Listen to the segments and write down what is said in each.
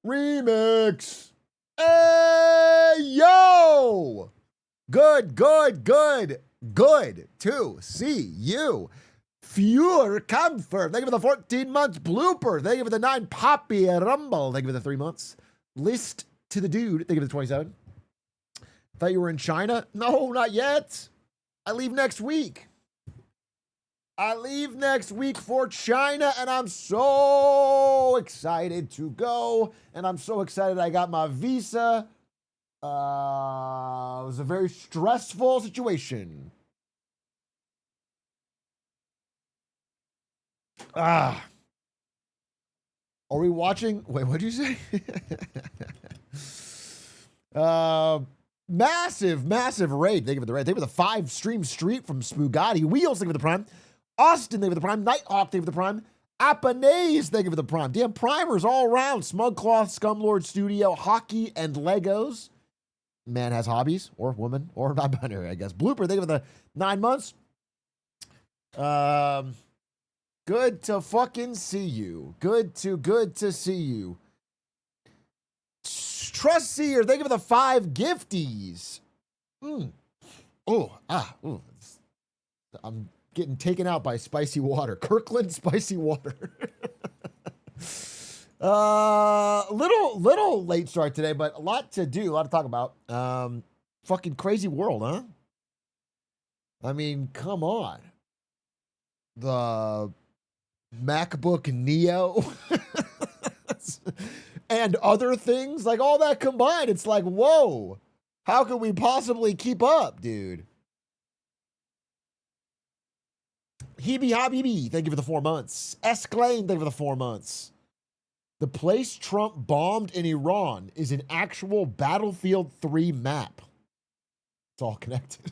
Remix. Hey, yo. Good to see you. Pure comfort. Thank you for the 14 months blooper. Thank you for the 9 poppy rumble. Thank you for the 3 months. List to the dude. Thank you for the 27. Thought you were in China? No, not yet. I leave next week. I leave next week for China, and I'm so excited to go. And I'm so excited I got my visa. It was a very stressful situation. Are we watching? Wait, what'd you say? Massive raid. Thank you for the raid. Thank you for the 5 stream street from Spoogatti. Wheels, thank you for the prime. Austin, thank you for the prime. Nighthawk, thank you for the prime. Apanaze, thank you for the prime. Damn primers all around. Smugcloth, Scumlord Studio, hockey, and Legos. Man has hobbies, or woman, or non-binary, I guess. Blooper, thank you for the 9 months. Good to fucking see you. Good to see you. Trust Seer, thank you for the 5 gifties. I'm getting taken out by spicy water. Kirkland spicy water. Little late start today, but a lot to do, a lot to talk about. Fucking crazy world, huh? I mean, come on. The MacBook Neo and other things, like all that combined, it's like, whoa, how could we possibly keep up, dude? Hebe Habibi, thank you for the 4 months. Esclane, thank you for the 4 months. The place Trump bombed in Iran is an actual Battlefield 3 map. It's all connected.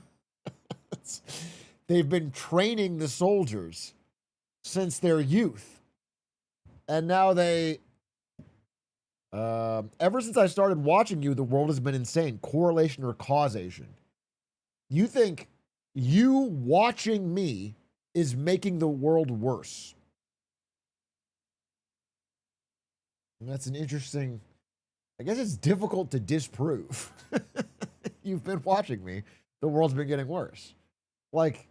They've been training the soldiers since their youth. And now they... ever since I started watching you, the world has been insane. Correlation or causation. You think you watching me is making the world worse? That's an interesting... I guess it's difficult to disprove. You've been watching me. The world's been getting worse. Like,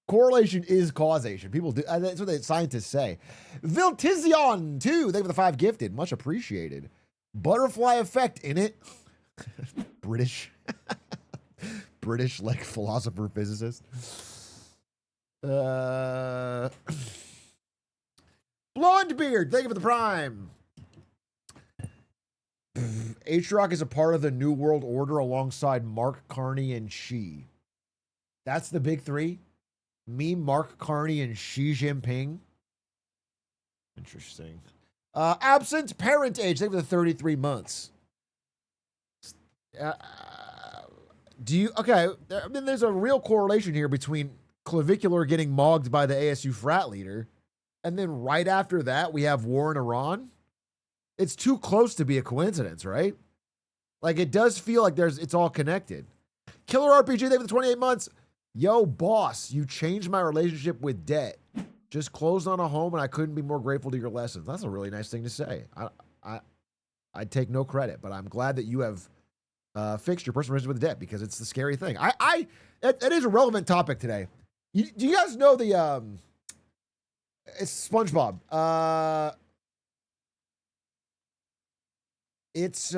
correlation is causation. People do. That's what the scientists say. Viltizion, too. Thank you for the 5 gifted. Much appreciated. Butterfly effect in it. British. British, like, philosopher, physicist. Blonde Beard, thank you for the prime. Atrioc is a part of the New World Order alongside Mark Carney and Xi. That's the big 3. Me, Mark Carney, and Xi Jinping. Interesting. Absent parent age, thank you for the 33 months. Do you, okay, I mean, there's a real correlation here between Clavicular getting mogged by the ASU frat leader, and then right after that, we have war in Iran. It's too close to be a coincidence, right? Like, it does feel like it's all connected. Killer RPG, thank you for the 28 months. Yo, boss, you changed my relationship with debt. Just closed on a home, and I couldn't be more grateful to your lessons. That's a really nice thing to say. I take no credit, but I'm glad that you have fixed your personal relationship with debt, because it's the scary thing. That is a relevant topic today. Do you guys know the it's SpongeBob? It's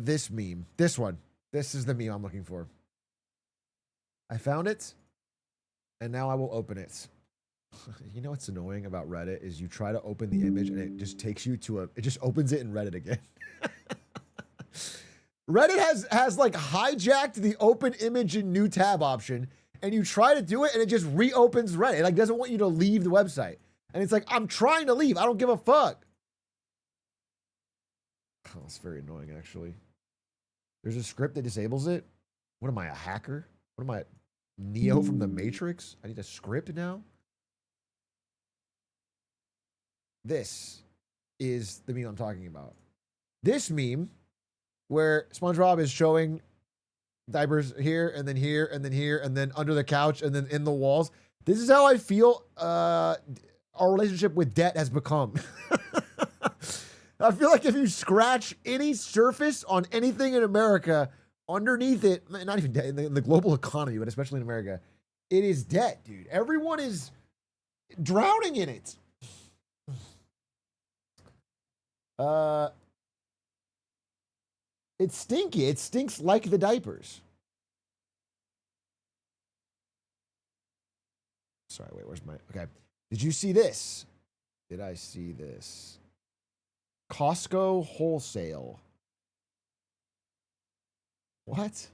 this meme. This one. This is the meme I'm looking for. I found it, and now I will open it. You know what's annoying about Reddit is you try to open the image and it just takes you to it just opens it in Reddit again. Reddit has like hijacked the open image in new tab option, and you try to do it and it just reopens Reddit. It like doesn't want you to leave the website. And it's like, I'm trying to leave. I don't give a fuck. Oh, it's very annoying, actually. There's a script that disables it. What am I, a hacker? What am I, Neo from the Matrix? I need a script now? This is the meme I'm talking about. This meme, where SpongeBob is showing diapers here, and then here, and then here, and then under the couch, and then in the walls. This is how I feel our relationship with debt has become. I feel like if you scratch any surface on anything in America, underneath it, not even debt, in the global economy, but especially in America, it is debt, dude. Everyone is drowning in it. It's stinky. It stinks like the diapers. Sorry, wait, where's my... Okay. Did you see this? Did I see this? Costco wholesale. What?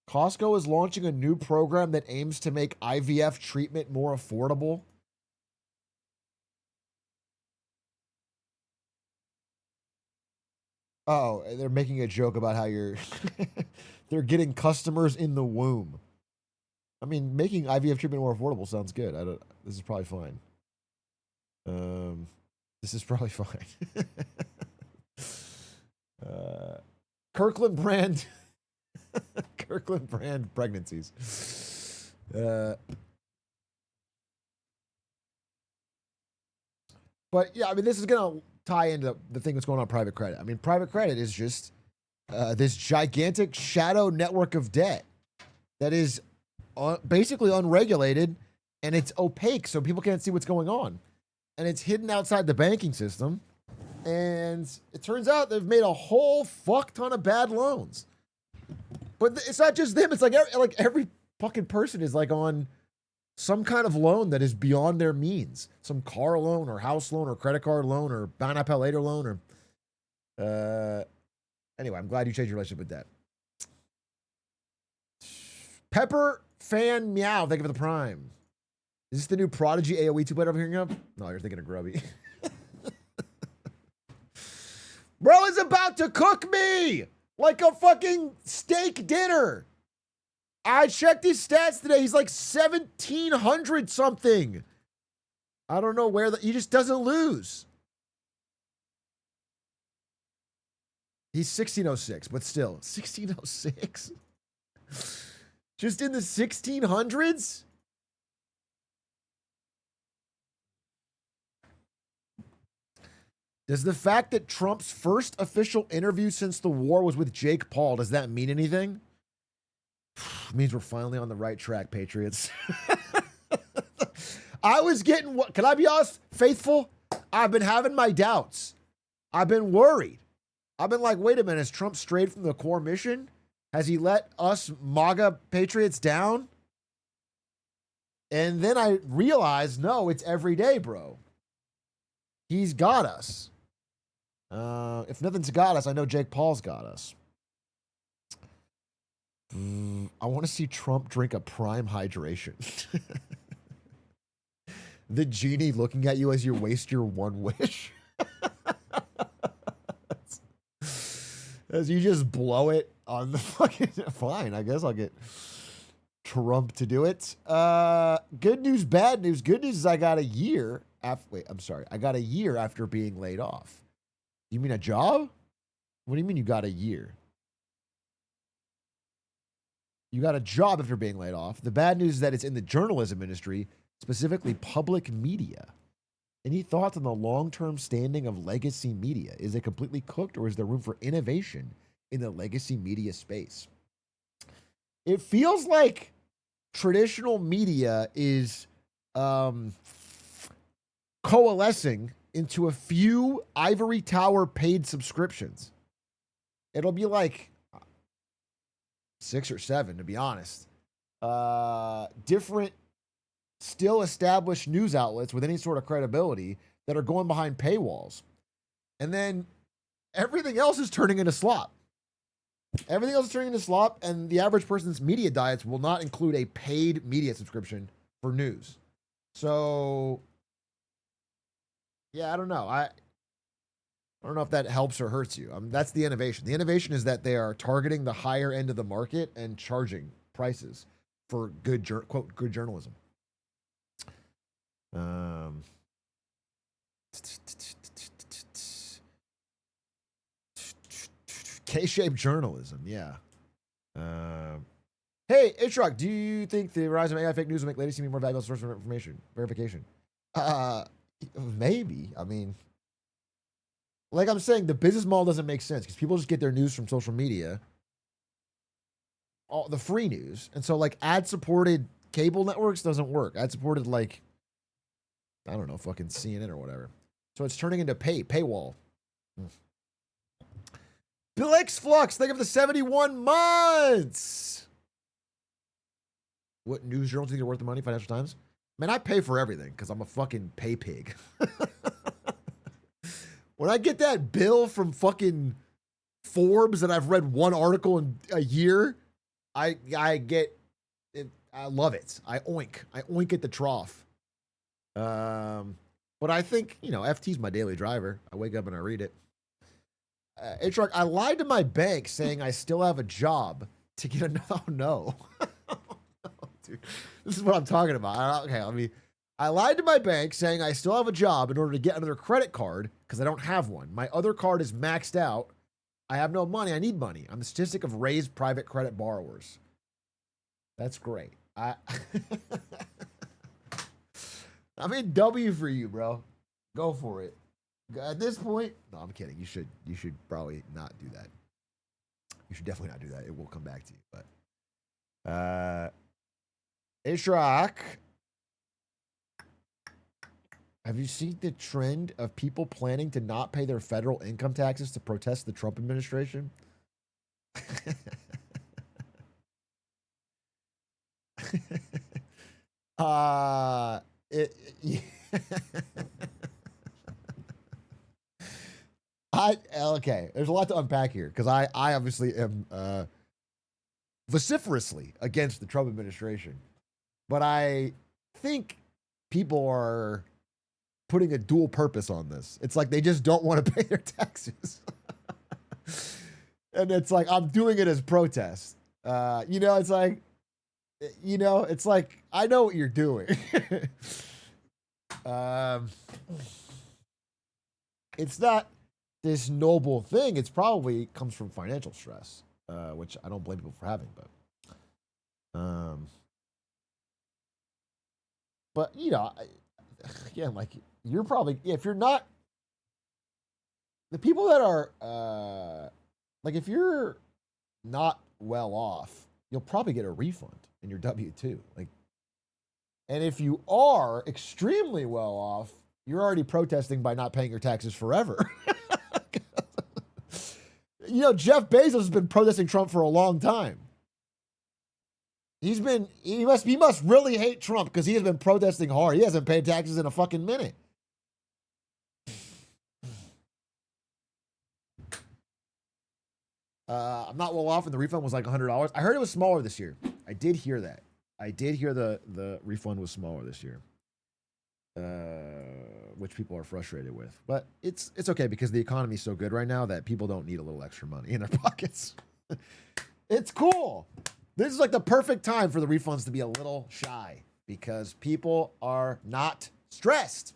Costco is launching a new program that aims to make IVF treatment more affordable. Oh, they're making a joke about how you're... they're getting customers in the womb. I mean, making IVF treatment more affordable sounds good. This is probably fine. This is probably fine. Kirkland brand... Kirkland brand pregnancies. But yeah, I mean, this is going to tie into the thing that's going on in private credit. I mean, private credit is just this gigantic shadow network of debt that is basically unregulated, and it's opaque, so people can't see what's going on. And it's hidden outside the banking system. And it turns out they've made a whole fuck ton of bad loans. But it's not just them. It's like every fucking person is like on some kind of loan that is beyond their means. Some car loan or house loan or credit card loan or buy now pay later loan or... Anyway, I'm glad you changed your relationship with debt. Pepper Fan Meow, thank you for the prime. Is this the new Prodigy AoE 2 player I'm hearing of? No, you're thinking of Grubby. Bro is about to cook me like a fucking steak dinner. I checked his stats today. He's like 1,700 something. I don't know where he just doesn't lose. He's 1606, but still 1606. Just in the 1600s. Does the fact that Trump's first official interview since the war was with Jake Paul, does that mean anything? It means we're finally on the right track, Patriots. I was getting, what? Can I be honest, faithful? I've been having my doubts. I've been worried. I've been like, wait a minute, has Trump strayed from the core mission? Has he let us MAGA Patriots down? And then I realized, no, it's every day, bro. He's got us. If nothing's got us, I know Jake Paul's got us. I want to see Trump drink a prime hydration. The genie looking at you as you waste your one wish. As you just blow it on the fucking... Fine, I guess I'll get Trump to do it. Good news, bad news. Good news is I got a year after... Wait, I'm sorry. I got a year after being laid off. You mean a job? What do you mean you got a year? You got a job after being laid off. The bad news is that it's in the journalism industry, specifically public media. Any thoughts on the long-term standing of legacy media? Is it completely cooked, or is there room for innovation in the legacy media space? It feels like traditional media is coalescing into a few ivory tower paid subscriptions. It'll be like 6 or 7, to be honest. Different, still established news outlets with any sort of credibility that are going behind paywalls. And then everything else is turning into slop. Everything else is turning into slop, and the average person's media diets will not include a paid media subscription for news. So, yeah, I don't know. I don't know if that helps or hurts you. That's the innovation. The innovation is that they are targeting the higher end of the market and charging prices for good, quote, good journalism. K-shaped journalism, yeah. Hey, Atrioc, do you think the rise of AI fake news will make legacy more valuable source of information verification? Maybe. I mean, like I'm saying, the business model doesn't make sense because people just get their news from social media, all the free news, and so like ad-supported cable networks doesn't work. Ad-supported like I don't know, fucking CNN or whatever. So it's turning into paywall. Bill X Flux, think of the 71 months. What news journals think are worth the money? Financial Times. Man, I pay for everything because I'm a fucking pay pig. When I get that bill from fucking Forbes and I've read one article in a year, I get it. I love it. I oink at the trough. But I think, you know, FT's my daily driver. I wake up and I read it. Atrioc, I lied to my bank saying I still have a job to get another. Oh, no. Dude, this is what I'm talking about. I lied to my bank saying I still have a job in order to get another credit card because I don't have one. My other card is maxed out. I have no money. I need money. I'm the statistic of raised private credit borrowers. That's great. I'm in W for you, bro. Go for it. At this point, no, I'm kidding. You should probably not do that. You should definitely not do that. It will come back to you. But Atrioc, have you seen the trend of people planning to not pay their federal income taxes to protest the Trump administration? Okay. There's a lot to unpack here because I obviously am vociferously against the Trump administration, but I think people are putting a dual purpose on this. It's like they just don't want to pay their taxes, and it's like I'm doing it as protest. It's like, it's like I know what you're doing. It's not this noble thing. It's probably comes from financial stress, which I don't blame people for having, but again, like you're probably, if you're not the people that are, like if you're not well off, you'll probably get a refund in your W-2. Like, and if you are extremely well off, you're already protesting by not paying your taxes forever. Jeff Bezos has been protesting Trump for a long time. He must really hate Trump because he has been protesting hard. He hasn't paid taxes in a fucking minute. I'm not well off, and the refund was like $100. I heard it was smaller this year. I did hear that. I did hear the refund was smaller this year, which people are frustrated with. But it's okay because the economy is so good right now that people don't need a little extra money in their pockets. It's cool. This is like the perfect time for the refunds to be a little shy because people are not stressed.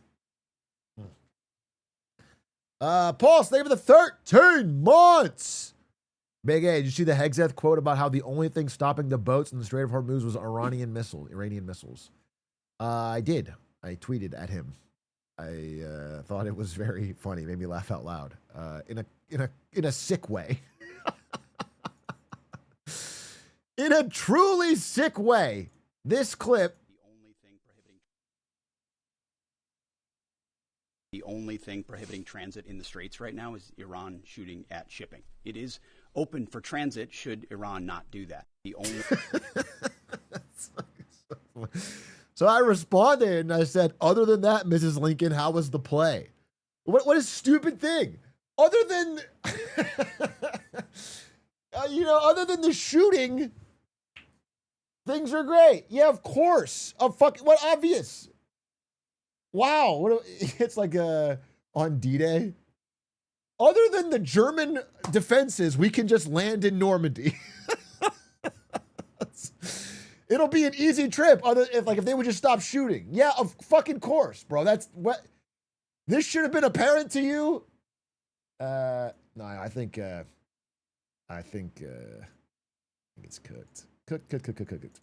Paul, stay for the 13 months. Big A, did you see the Hegseth quote about how the only thing stopping the boats in the Strait of Hormuz was Iranian missiles? I did. I tweeted at him. I thought it was very funny. Made me laugh out loud. In a sick way. In a truly sick way. This clip. The only thing prohibiting transit in the straits right now is Iran shooting at shipping. It is open for transit should Iran not do that. The only. So I responded and I said, other than that, Mrs. Lincoln, how was the play? What a stupid thing. Other than, other than the shooting, things are great. Yeah, of course. What obvious? Wow. It's like on D-Day. Other than the German defenses, we can just land in Normandy. It'll be an easy trip. If they would just stop shooting. Yeah, of fucking course, bro. That's what. This should have been apparent to you. No, I think it's cooked. Cooked.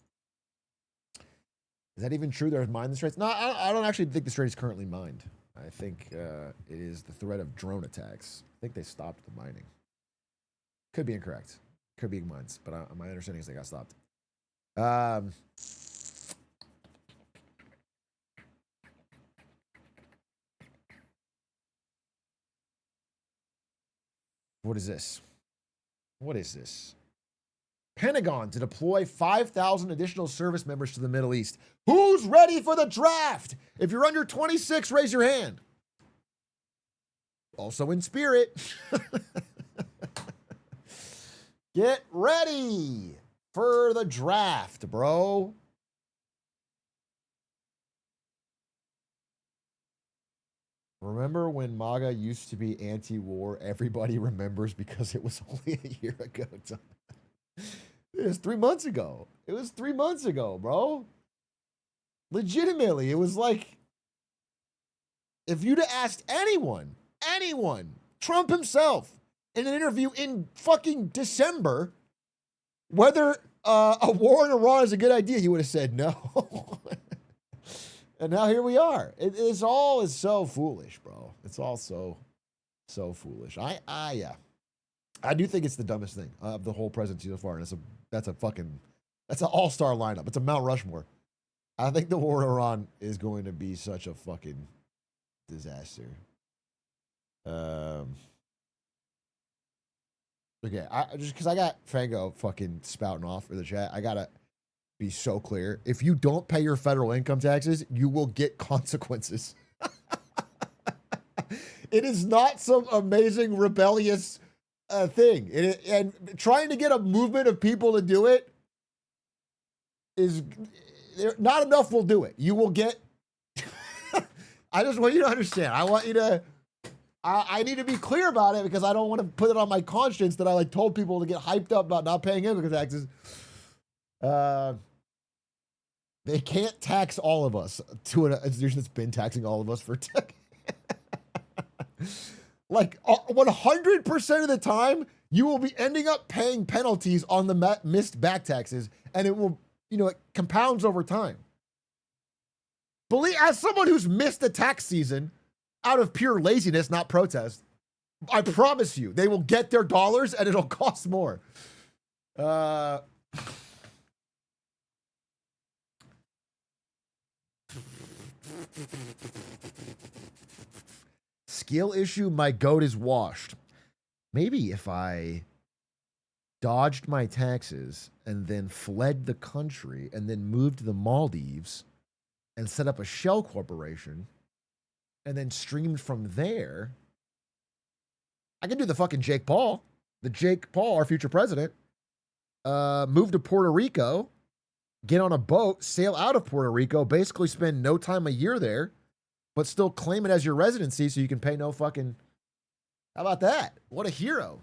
Is that even true? There's mined the straits? No, I don't actually think the strait is currently mined. I think it is the threat of drone attacks. I think they stopped the mining. Could be incorrect. Could be mines, but my understanding is they got stopped. What is this? What is this? Pentagon to deploy 5,000 additional service members to the Middle East. Who's ready for the draft? If you're under 26, raise your hand. Also in spirit. Get ready for the draft, bro. Remember when MAGA used to be anti-war? Everybody remembers because it was only a year ago. It was 3 months ago. It was 3 months ago, bro. Legitimately, it was like, if you'd have asked anyone, Trump himself, in an interview in fucking December, whether a war in Iran is a good idea, he would have said no. And now here we are. It's all is so foolish, bro. It's all so foolish. Yeah. I do think it's the dumbest thing of the whole presidency so far, and that's an all-star lineup. It's a Mount Rushmore. I think the war in Iran is going to be such a fucking disaster. Okay, just because I got Fango fucking spouting off for the chat, I gotta be so clear. If you don't pay your federal income taxes, you will get consequences. It is not some amazing rebellious thing. And trying to get a movement of people to do it is not enough will do it. You will get. I just want you to understand. I want you to. I need to be clear about it because I don't want to put it on my conscience that I like told people to get hyped up about not paying income taxes. They can't tax all of us to an institution that's been taxing all of us for like 100% of the time, you will be ending up paying penalties on the missed back taxes, and it will, it compounds over time. As someone who's missed a tax season out of pure laziness, not protest, I promise you, they will get their dollars and it'll cost more. Skill issue, my goat is washed. Maybe if I dodged my taxes and then fled the country and then moved to the Maldives and set up a shell corporation and then streamed from there, I can do the fucking Jake Paul. The Jake Paul, our future president, move to Puerto Rico, get on a boat, sail out of Puerto Rico, basically spend no time a year there, but still claim it as your residency so you can pay no fucking... How about that? What a hero.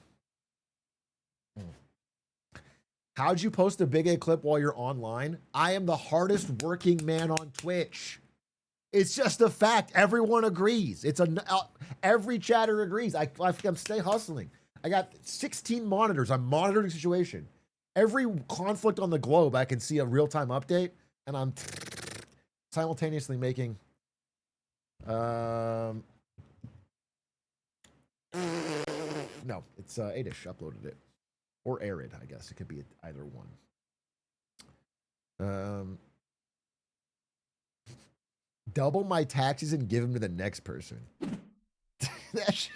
How'd you post a Big A clip while you're online? I am the hardest working man on Twitch. It's just a fact. Everyone agrees. Every chatter agrees. I'm stay hustling. I got 16 monitors. I'm monitoring the situation. Every conflict on the globe, I can see a real-time update, and I'm simultaneously making... No, it's Adish uploaded it. Or Arid, I guess. It could be either one. Double my taxes and give them to the next person. That's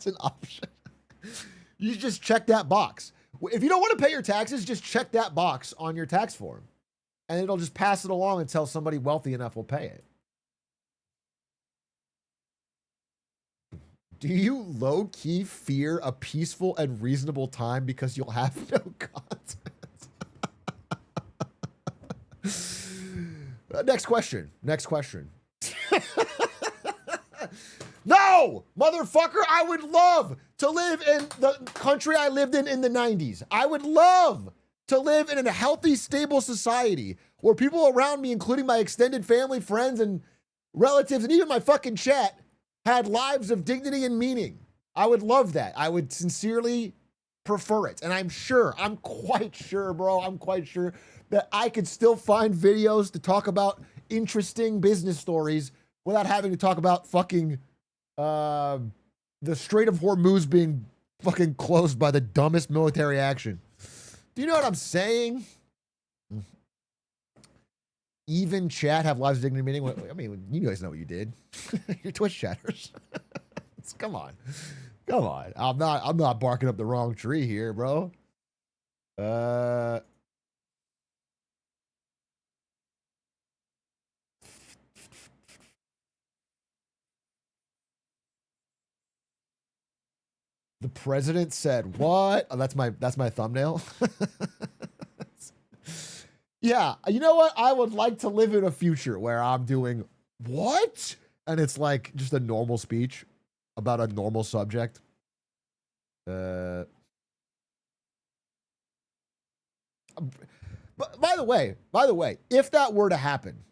an option. You just check that box. If you don't want to pay your taxes, just check that box on your tax form. And it'll just pass it along until somebody wealthy enough will pay it. Do you low-key fear a peaceful and reasonable time because you'll have no content? Next question. No! Motherfucker, I would love to live in the country I lived in the 90s. I would love to live in a healthy, stable society where people around me, including my extended family, friends, and relatives, and even my fucking chat, had lives of dignity and meaning. I would love that. I would sincerely prefer it. And I'm quite sure, bro, that I could still find videos to talk about interesting business stories without having to talk about fucking the Strait of Hormuz being fucking closed by the dumbest military action. Do you know what I'm saying? Even chat have lives of dignity meeting. I mean, you guys know what you did. Your Twitch chatters. Come on. Come on. I'm not barking up the wrong tree here, bro. The president said, "What?" Oh, that's my thumbnail. Yeah, you know what? I would like to live in a future where I'm doing what? And it's like just a normal speech about a normal subject. But by the way, if that were to happen,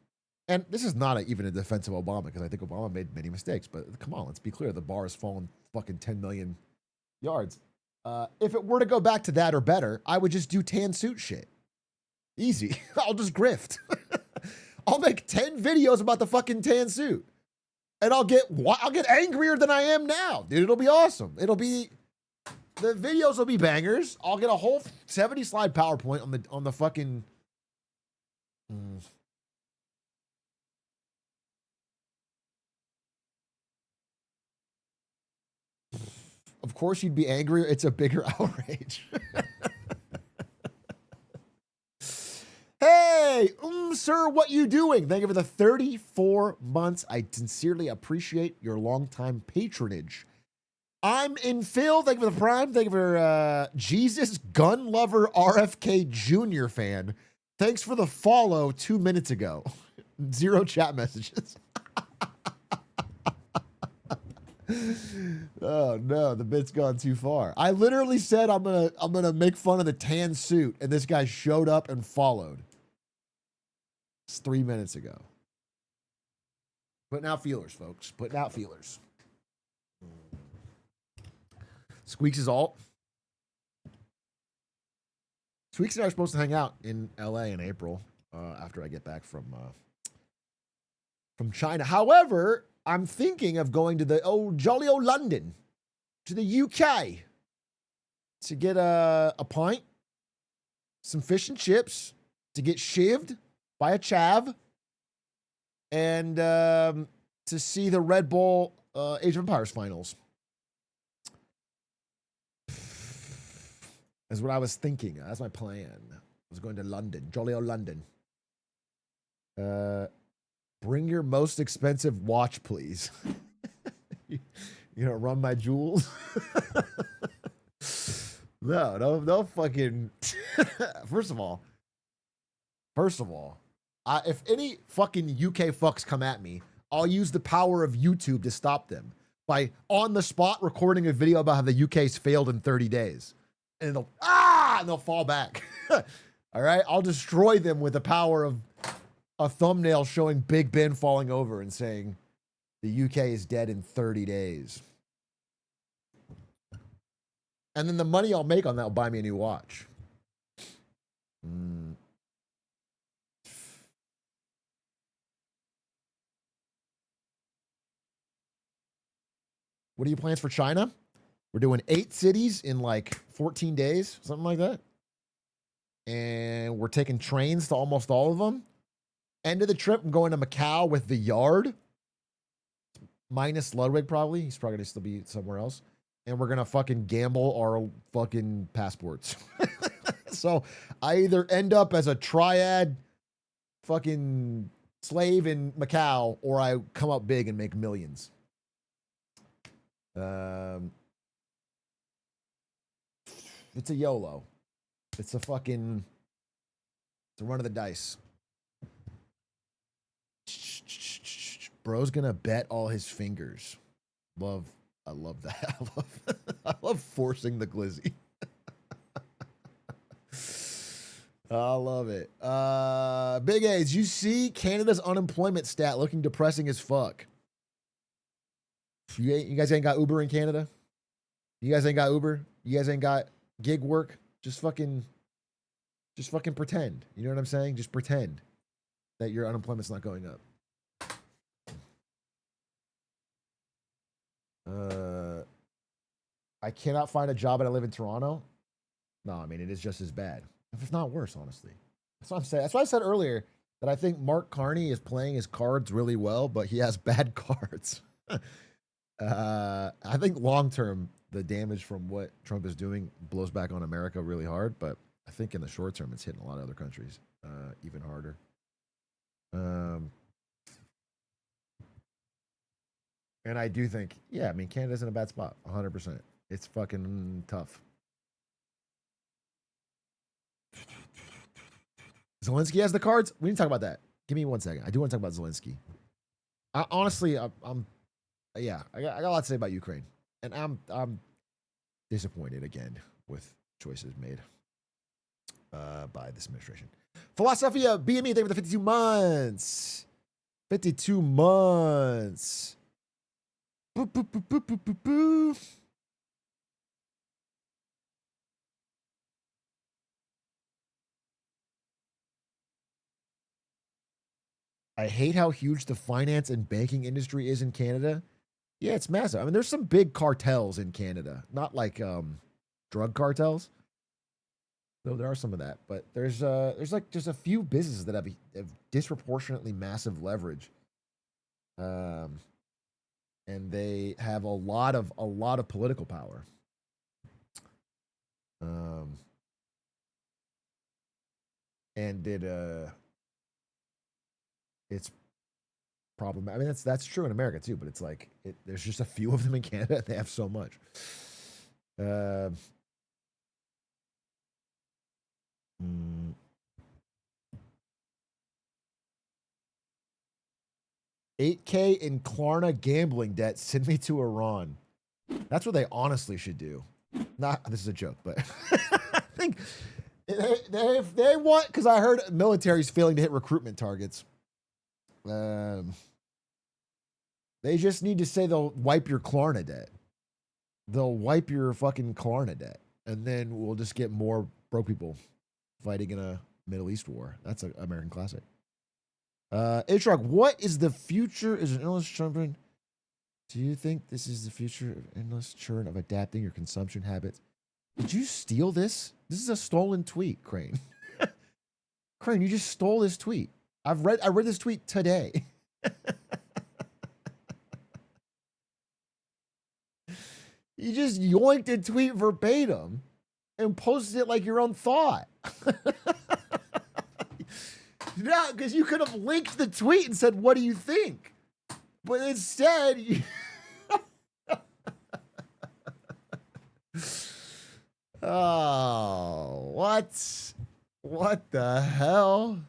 and this is not even a defense of Obama, because I think Obama made many mistakes, but come on, let's be clear. The bar has fallen fucking 10 million yards. If it were to go back to that or better, I would just do tan suit shit. Easy. I'll just grift. I'll make 10 videos about the fucking tan suit. And I'll get angrier than I am now. Dude, it'll be awesome. The videos will be bangers. I'll get a whole 70 slide PowerPoint on the fucking Of course you'd be angrier. It's a bigger outrage. Hey, sir, what you doing? Thank you for the 34 months. I sincerely appreciate your longtime patronage. I'm in Phil. Thank you for the prime. Thank you for Jesus Gun Lover RFK Jr. fan. Thanks for the follow 2 minutes ago. 0 chat messages. Oh no, the bit's gone too far. I literally said I'm gonna make fun of the tan suit, and this guy showed up and followed. It's 3 minutes ago. Putting out feelers, folks. Putting out feelers. Squeaks is alt. Squeaks and I are supposed to hang out in LA in April after I get back from China. However, I'm thinking of going to the jolly old London, to the UK, to get a pint, some fish and chips, to get shivved by a chav, and to see the Red Bull Age of Empires finals. That's what I was thinking. That's my plan. I was going to London, jolly old London. Bring your most expensive watch, please. You know, run my jewels. No fucking. First of all, if any fucking UK fucks come at me, I'll use the power of YouTube to stop them by on the spot recording a video about how the UK's failed in 30 days, and they'll fall back. All right, I'll destroy them with the power of a thumbnail showing Big Ben falling over and saying the UK is dead in 30 days. And then the money I'll make on that will buy me a new watch. What are your plans for China? We're doing 8 cities in like 14 days, something like that. And we're taking trains to almost all of them. End of the trip, I'm going to Macau with the Yard. Minus Ludwig, probably. He's probably going to still be somewhere else. And we're going to fucking gamble our fucking passports. So I either end up as a triad fucking slave in Macau, or I come up big and make millions. It's a YOLO. It's a run of the dice. Bro's gonna bet all his fingers. I love that. I love forcing the glizzy. I love it. Big A's, you see Canada's unemployment stat looking depressing as fuck. You guys ain't got Uber in Canada? You guys ain't got Uber? You guys ain't got gig work? Just fucking pretend. You know what I'm saying? Just pretend that your unemployment's not going up. I cannot find a job and I live in Toronto. No, I mean, it is just as bad, if not worse, honestly. That's what I'm saying. That's why I said earlier that I think Mark Carney is playing his cards really well, but he has bad cards. I think long term, the damage from what Trump is doing blows back on America really hard, but I think in the short term, it's hitting a lot of other countries even harder. And I do think, yeah, I mean, Canada's in a bad spot, 100%. It's fucking tough. Zelensky has the cards. We need to talk about that. Give me 1 second. I do want to talk about Zelensky. Honestly, I'm yeah, I got a lot to say about Ukraine, and I'm disappointed again with choices made by this administration. Philosophia BME, thank you for the 52 months. 52 months. Boo, boo, boo, boo, boo, boo, boo. I hate how huge the finance and banking industry is in Canada. Yeah, it's massive. I mean, there's some big cartels in Canada, not like drug cartels. Though there are some of that, but there's like just a few businesses that have disproportionately massive leverage, and they have a lot of political power. And it's problem. I mean, that's true in America too, but it's like there's just a few of them in Canada. They have so much. 8K in Klarna gambling debt. Send me to Iran. That's what they honestly should do. Not this is a joke, but I think they want, because I heard military's failing to hit recruitment targets. They just need to say they'll wipe your Klarna debt. They'll wipe your fucking Klarna debt, and then we'll just get more broke people fighting in a Middle East war. That's an American classic. Atrioc, what is the future? Is an endless churn? Do you think this is the future of endless churn of adapting your consumption habits? Did you steal this? This is a stolen tweet, Crane. Crane, you just stole this tweet. I read this tweet today. You just yoinked a tweet verbatim and posted it like your own thought. No, because you could have linked the tweet and said, "What do you think?" But instead, oh, what? What the hell?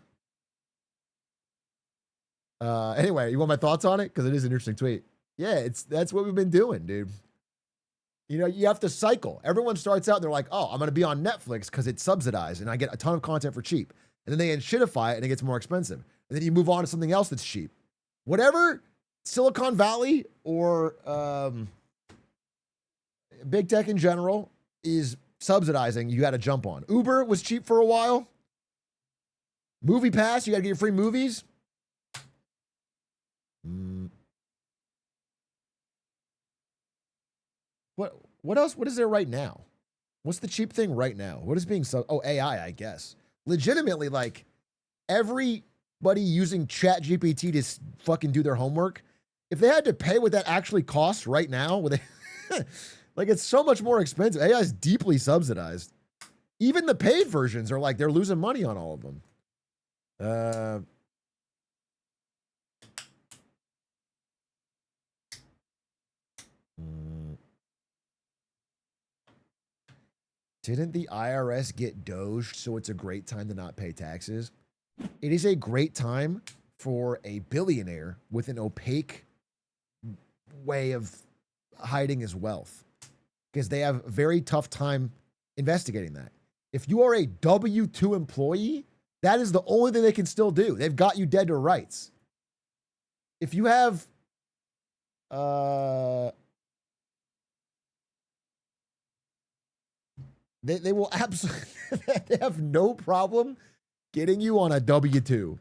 Anyway, you want my thoughts on it? Because it is an interesting tweet. Yeah, that's what we've been doing, dude. You know, you have to cycle. Everyone starts out and they're like, "Oh, I'm going to be on Netflix because it's subsidized and I get a ton of content for cheap." And then they shitify it and it gets more expensive. And then you move on to something else that's cheap. Whatever Silicon Valley or big tech in general is subsidizing, you got to jump on. Uber was cheap for a while. Movie Pass, you got to get your free movies. What else? What is there right now? What's the cheap thing right now? What is being oh, AI, I guess. Legitimately, like everybody using Chat GPT to fucking do their homework, if they had to pay what that actually costs right now, with like it's so much more expensive. AI is deeply subsidized. Even the paid versions are like they're losing money on all of them. Didn't the IRS get doged, so it's a great time to not pay taxes? It is a great time for a billionaire with an opaque way of hiding his wealth because they have a very tough time investigating that. If you are a W-2 employee, that is the only thing they can still do. They've got you dead to rights. If you have they will absolutely they have no problem getting you on a W-2.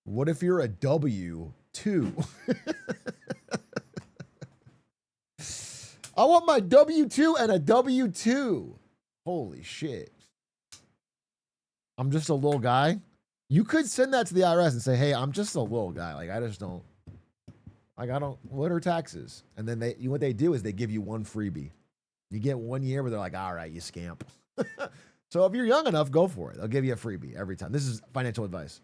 What if you're a W2? I want my W2 and a W2. Holy shit. I'm just a little guy. You could send that to the IRS and say, hey, I'm just a little guy. Like, I just don't, like, I don't, what are taxes? And then what they do is they give you one freebie. You get 1 year where they're like, all right, you scamp. So if you're young enough, go for it. They'll give you a freebie every time. This is financial advice.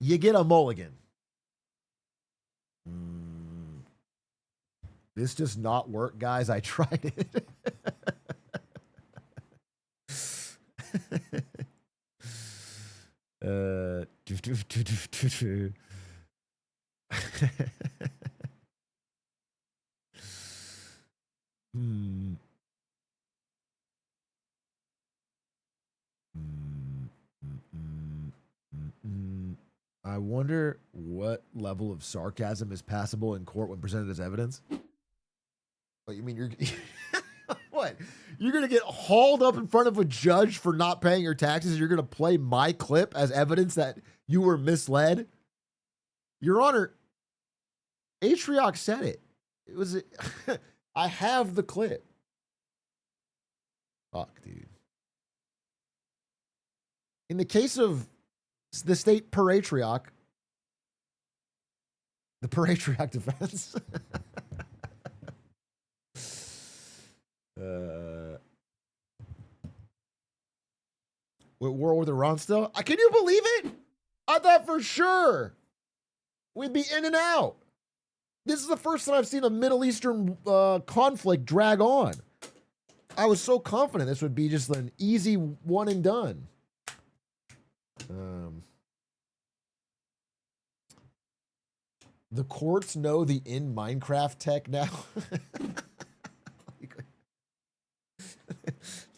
You get a mulligan. This does not work, guys. I tried it. I wonder what level of sarcasm is passable in court when presented as evidence. What, you mean you're what? You're gonna get hauled up in front of a judge for not paying your taxes? You're gonna play my clip as evidence that you were misled? Your Honor, Atrioc said it. It was I have the clip. Fuck, dude. In the case of the state per Atrioc, the per Atrioc defense. We're at war with Iran still? Can you believe it? I thought for sure we'd be in and out. This is the first time I've seen a Middle Eastern conflict drag on. I was so confident this would be just an easy one and done. The courts know the in Minecraft tech now.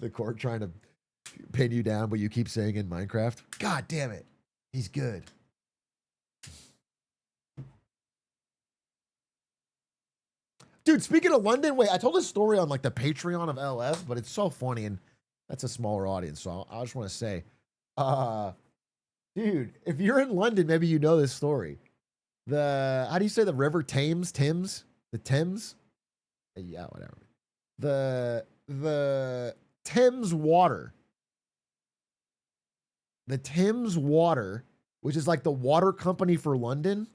The court trying to pin you down, but you keep saying in Minecraft. God damn it. He's good. Dude, speaking of London, wait, I told this story on like the Patreon of LS, but it's so funny and that's a smaller audience. So I just want to say, dude, if you're in London, maybe you know this story. How do you say the river Thames? The Thames? Yeah, whatever. The Thames water. The Thames water, which is like the water company for London,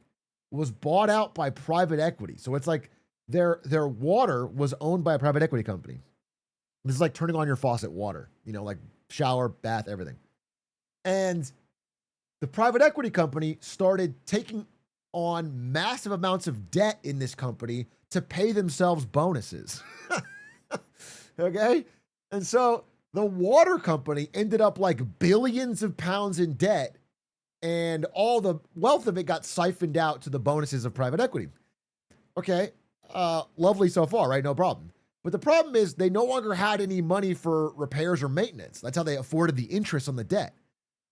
was bought out by private equity. So it's like their water was owned by a private equity company. This is like turning on your faucet water, you know, like shower, bath, everything. And the private equity company started taking on massive amounts of debt in this company to pay themselves bonuses. Okay? And so the water company ended up like billions of pounds in debt, and all the wealth of it got siphoned out to the bonuses of private equity. Okay, lovely so far, right? No problem. But the problem is they no longer had any money for repairs or maintenance. That's how they afforded the interest on the debt.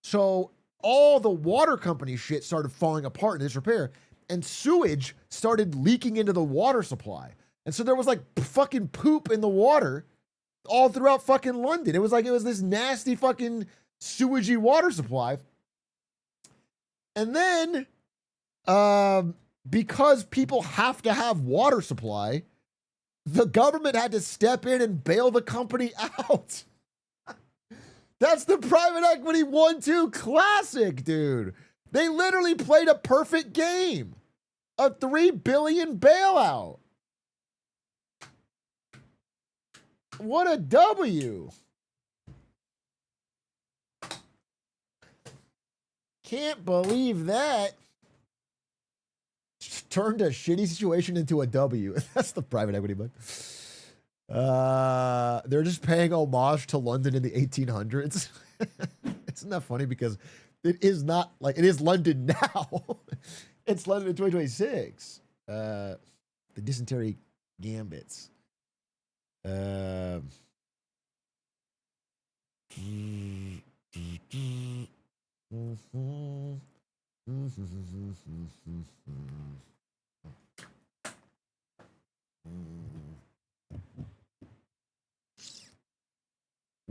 So all the water company shit started falling apart in disrepair, and sewage started leaking into the water supply. And so there was like fucking poop in the water all throughout fucking London. It was this nasty fucking sewagey water supply. And then, because people have to have water supply, the government had to step in and bail the company out. That's the private equity 1-2 classic, dude. They literally played a perfect game. A $3 billion bailout. What a W. Can't believe that. Just turned a shitty situation into a W. That's the private equity book. They're just paying homage to London in the 1800s. Isn't that funny? Because it is not like it is London now. It's London in 2026. The dysentery gambits.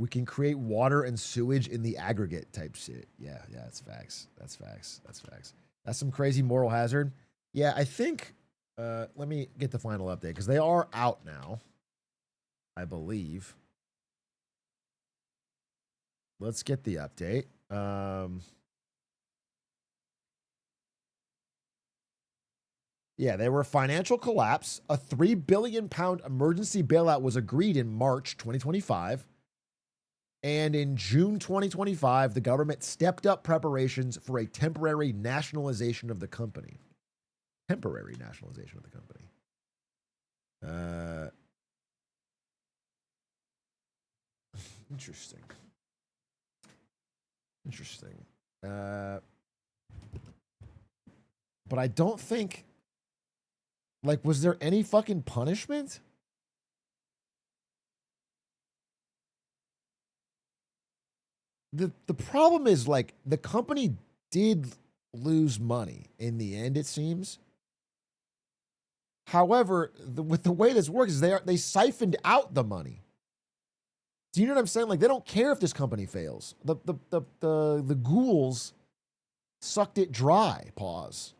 We can create water and sewage in the aggregate type shit. Yeah, that's facts. That's facts. That's some crazy moral hazard. Yeah, I think. Let me get the final update because they are out now, I believe. Let's get the update. Yeah, they were a financial collapse. A £3 billion emergency bailout was agreed in March 2025. And in June 2025, the government stepped up preparations for a temporary nationalization of the company. Temporary nationalization of the company. Interesting. But I don't think, like, was there any fucking punishment? The problem is, like, the company did lose money in the end, it seems. However, with the way this works is they siphoned out the money. Do you know what I'm saying? Like, they don't care if this company fails. The ghouls sucked it dry. Pause.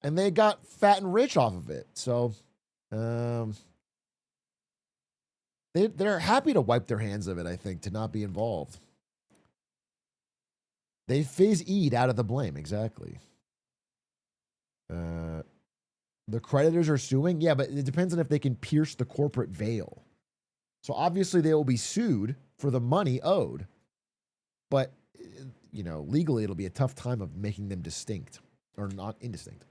And they got fat and rich off of it. So, they're happy to wipe their hands of it, I think, to not be involved. They phase E'd out of the blame, exactly. The creditors are suing? Yeah, but it depends on if they can pierce the corporate veil. So obviously they will be sued for the money owed. But, you know, legally it'll be a tough time of making them distinct or not indistinct.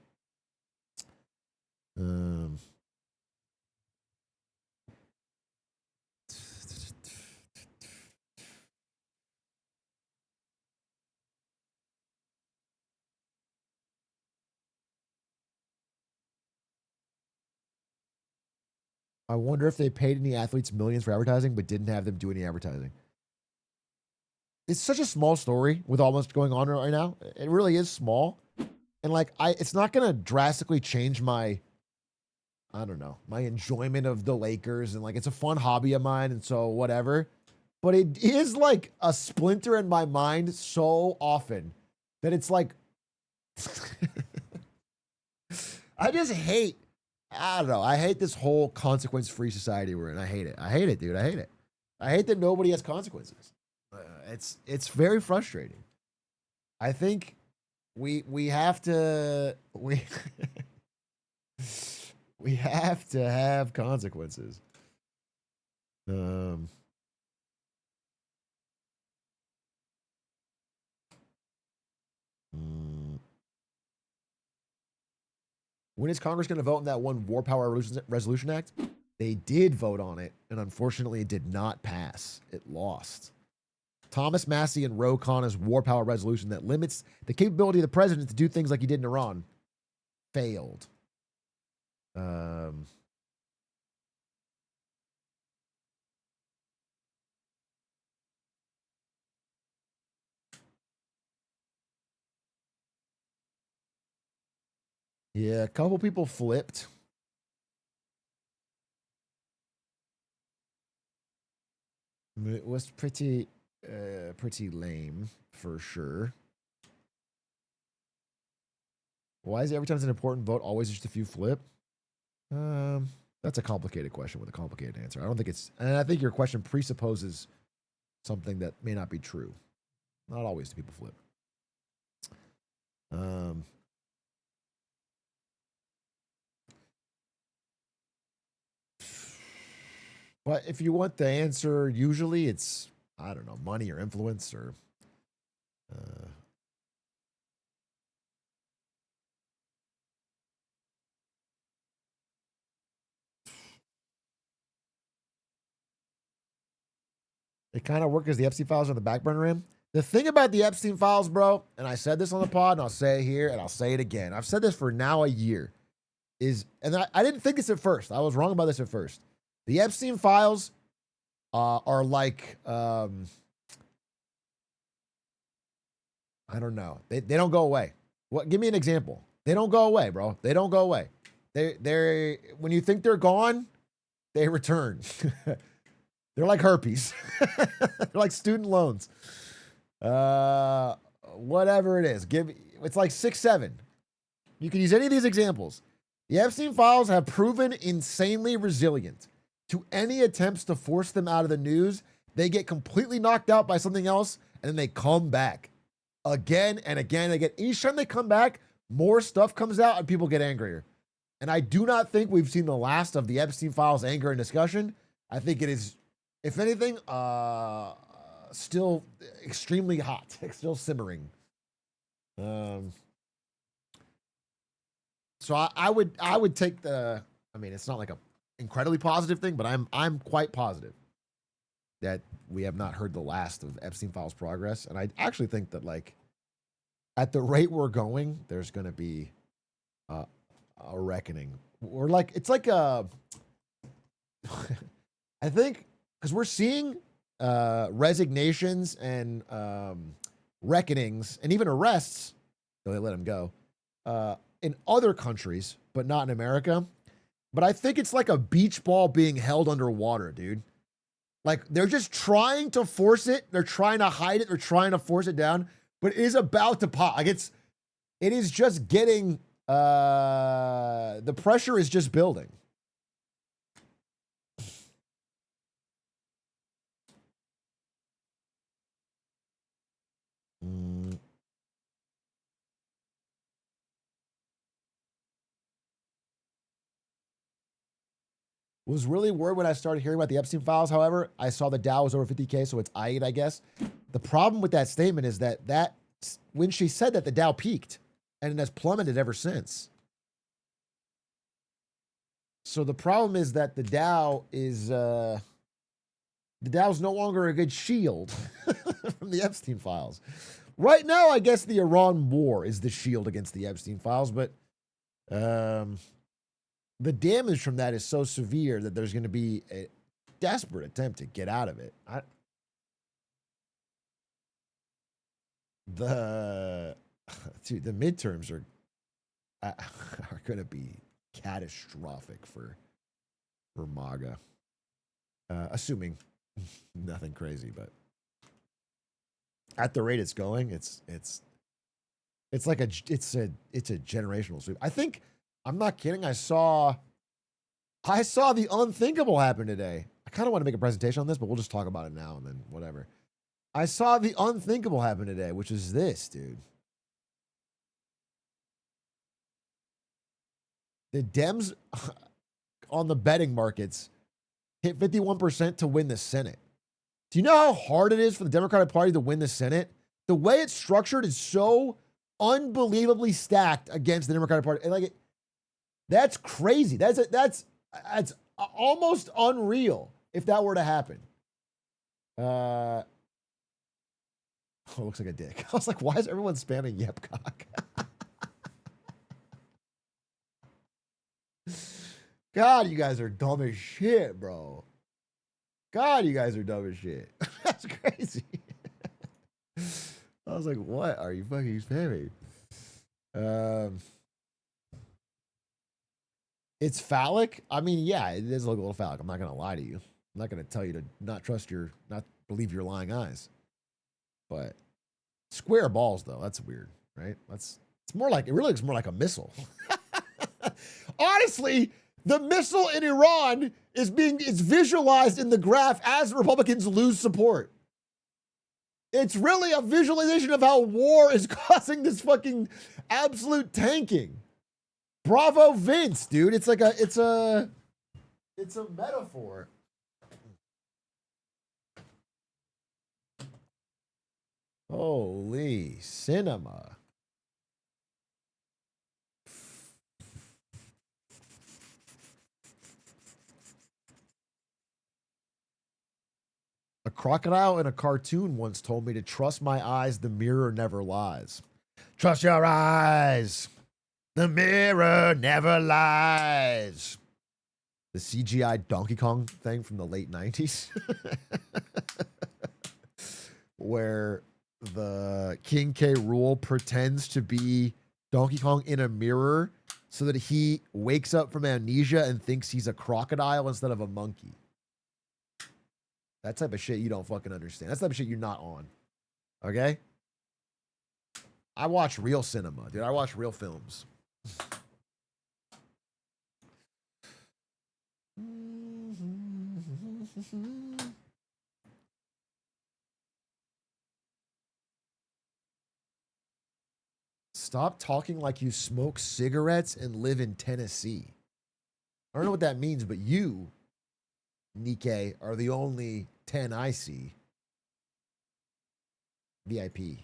I wonder if they paid any athletes millions for advertising, but didn't have them do any advertising. It's such a small story with all that's going on right now. It really is small. And like, it's not going to drastically change my, I don't know, my enjoyment of the Lakers. And like, it's a fun hobby of mine. And so whatever, but it is like a splinter in my mind so often that it's like, I just hate, I don't know. I hate this whole consequence-free society we're in. I hate it. I hate it, dude. I hate it. I hate that nobody has consequences. It's very frustrating. I think we have to we have to have consequences. When is Congress going to vote on that one War Power Resolution Act? They did vote on it, and unfortunately, it did not pass. It lost. Thomas Massie and Ro Khanna's War Power Resolution that limits the capability of the president to do things like he did in Iran failed. Yeah, a couple people flipped. It was pretty lame for sure. Why is every time it's an important vote always just a few flip? That's a complicated question with a complicated answer. I don't think it's, and I think your question presupposes something that may not be true. Not always do people flip. But if you want the answer, usually it's, I don't know, money or influence or it kind of worked as the Epstein files on the back burner in. The thing about the Epstein files, bro, and I said this on the pod, and I'll say it here, and I'll say it again. I've said this for now a year, and I didn't think this at first. I was wrong about this at first. The Epstein files are like, I don't know. They don't go away. What? Give me an example. They don't go away, bro. They don't go away. They're when you think they're gone, they return. They're like herpes. They're like student loans. Whatever it is, it's like 6, 7. You can use any of these examples. The Epstein files have proven insanely resilient to any attempts to force them out of the news. They get completely knocked out by something else, and then they come back again and again and again. Each time they come back, more stuff comes out and people get angrier. And I do not think we've seen the last of the Epstein files anger and discussion. I think it is, if anything, still extremely hot, still simmering. So I would take the, I mean, it's not like a incredibly positive thing, but I'm quite positive that we have not heard the last of Epstein files progress. And I actually think that, like, at the rate we're going, there's going to be a reckoning. Or like, it's like a, I think, because we're seeing resignations and reckonings and even arrests, though they let him go, in other countries, but not in America. But I think it's like a beach ball being held underwater, dude. Like, they're just trying to force it. They're trying to hide it. They're trying to force it down, but it is about to pop. Like, it is just getting, the pressure is just building. Was really worried when I started hearing about the Epstein files. However, I saw the Dow was over 50K, so it's I guess. The problem with that statement is that when she said that, the Dow peaked and it has plummeted ever since. So the problem is that the Dow is the Dow's no longer a good shield from the Epstein files. Right now, I guess the Iran war is the shield against the Epstein files, but the damage from that is so severe that there's going to be a desperate attempt to get out of it. The midterms are going to be catastrophic for MAGA, assuming nothing crazy. But at the rate it's going, it's like a generational sweep. I think. I'm not kidding. I saw the unthinkable happen today. I kind of want to make a presentation on this, but we'll just talk about it now and then whatever. I saw the unthinkable happen today, which is this, dude. The Dems on the betting markets hit 51% to win the Senate. Do you know how hard it is for the Democratic Party to win the Senate? The way it's structured is so unbelievably stacked against the Democratic Party. Like, that's crazy. That's almost unreal if that were to happen. Oh, looks like a dick. I was like, why is everyone spamming Yepcock? God, you guys are dumb as shit, bro. God, you guys are dumb as shit. That's crazy. I was like, what are you fucking spamming? It's phallic. I mean, yeah, it is a little phallic. I'm not going to lie to you. I'm not going to tell you to not believe your lying eyes. But square balls, though, that's weird, right? It really looks more like a missile. Honestly, the missile in Iran is visualized in the graph as Republicans lose support. It's really a visualization of how war is causing this fucking absolute tanking. Bravo Vince, dude. It's a metaphor. Holy cinema. A crocodile in a cartoon once told me to trust my eyes, the mirror never lies. Trust your eyes. The mirror never lies. The CGI Donkey Kong thing from the late 90s. Where the King K. Rool pretends to be Donkey Kong in a mirror so that he wakes up from amnesia and thinks he's a crocodile instead of a monkey. That type of shit you don't fucking understand. That's the type of shit you're not on. Okay? I watch real cinema, dude. I watch real films. Stop talking like you smoke cigarettes and live in Tennessee. I don't know what that means, but you, Nikkei, are the only 10 I see. VIP.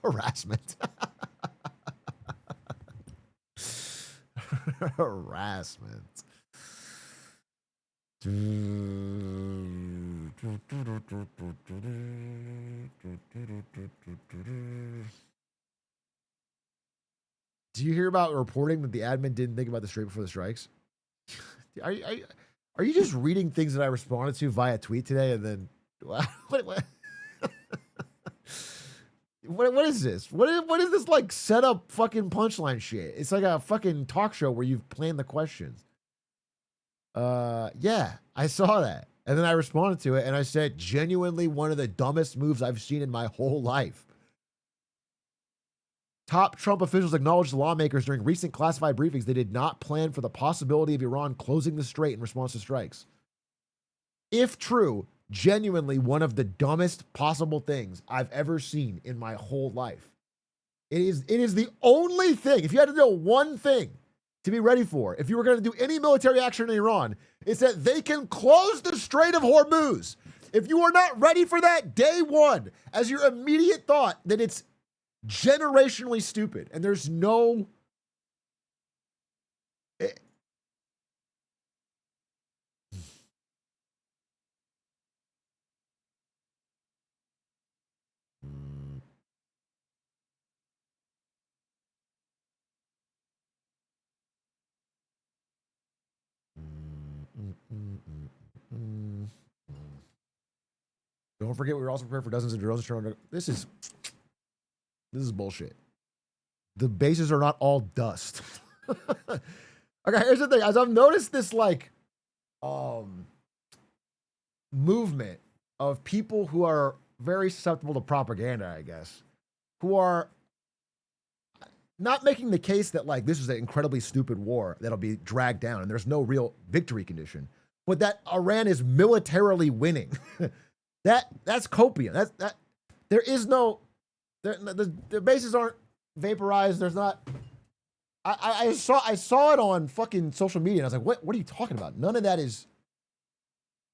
Harassment. Harassment. Do you hear about reporting that the admin didn't think about this straight before the strikes? Are you just reading things that I responded to via tweet today and then what is this? What is this like set up fucking punchline shit? It's like a fucking talk show where you've planned the questions. Yeah, I saw that. And then I responded to it and I said, genuinely one of the dumbest moves I've seen in my whole life. Top Trump officials acknowledged the lawmakers during recent classified briefings they did not plan for the possibility of Iran closing the strait in response to strikes. If true, genuinely one of the dumbest possible things I've ever seen in my whole life. It is the only thing, if you had to know one thing to be ready for, if you were going to do any military action in Iran, it's that they can close the Strait of Hormuz. If you are not ready for that day one, as your immediate thought, then it's generationally stupid. And there's no... Don't forget, we were also prepared for dozens of drones. This is bullshit. The bases are not all dust. Okay, here's the thing. As I've noticed this, like, movement of people who are very susceptible to propaganda, I guess, who are not making the case that, like, this is an incredibly stupid war that'll be dragged down and there's no real victory condition, but that Iran is militarily winning. That's copium. That there is no, the bases aren't vaporized. There's not. I saw it on fucking social media and I was like, what are you talking about? None of that is.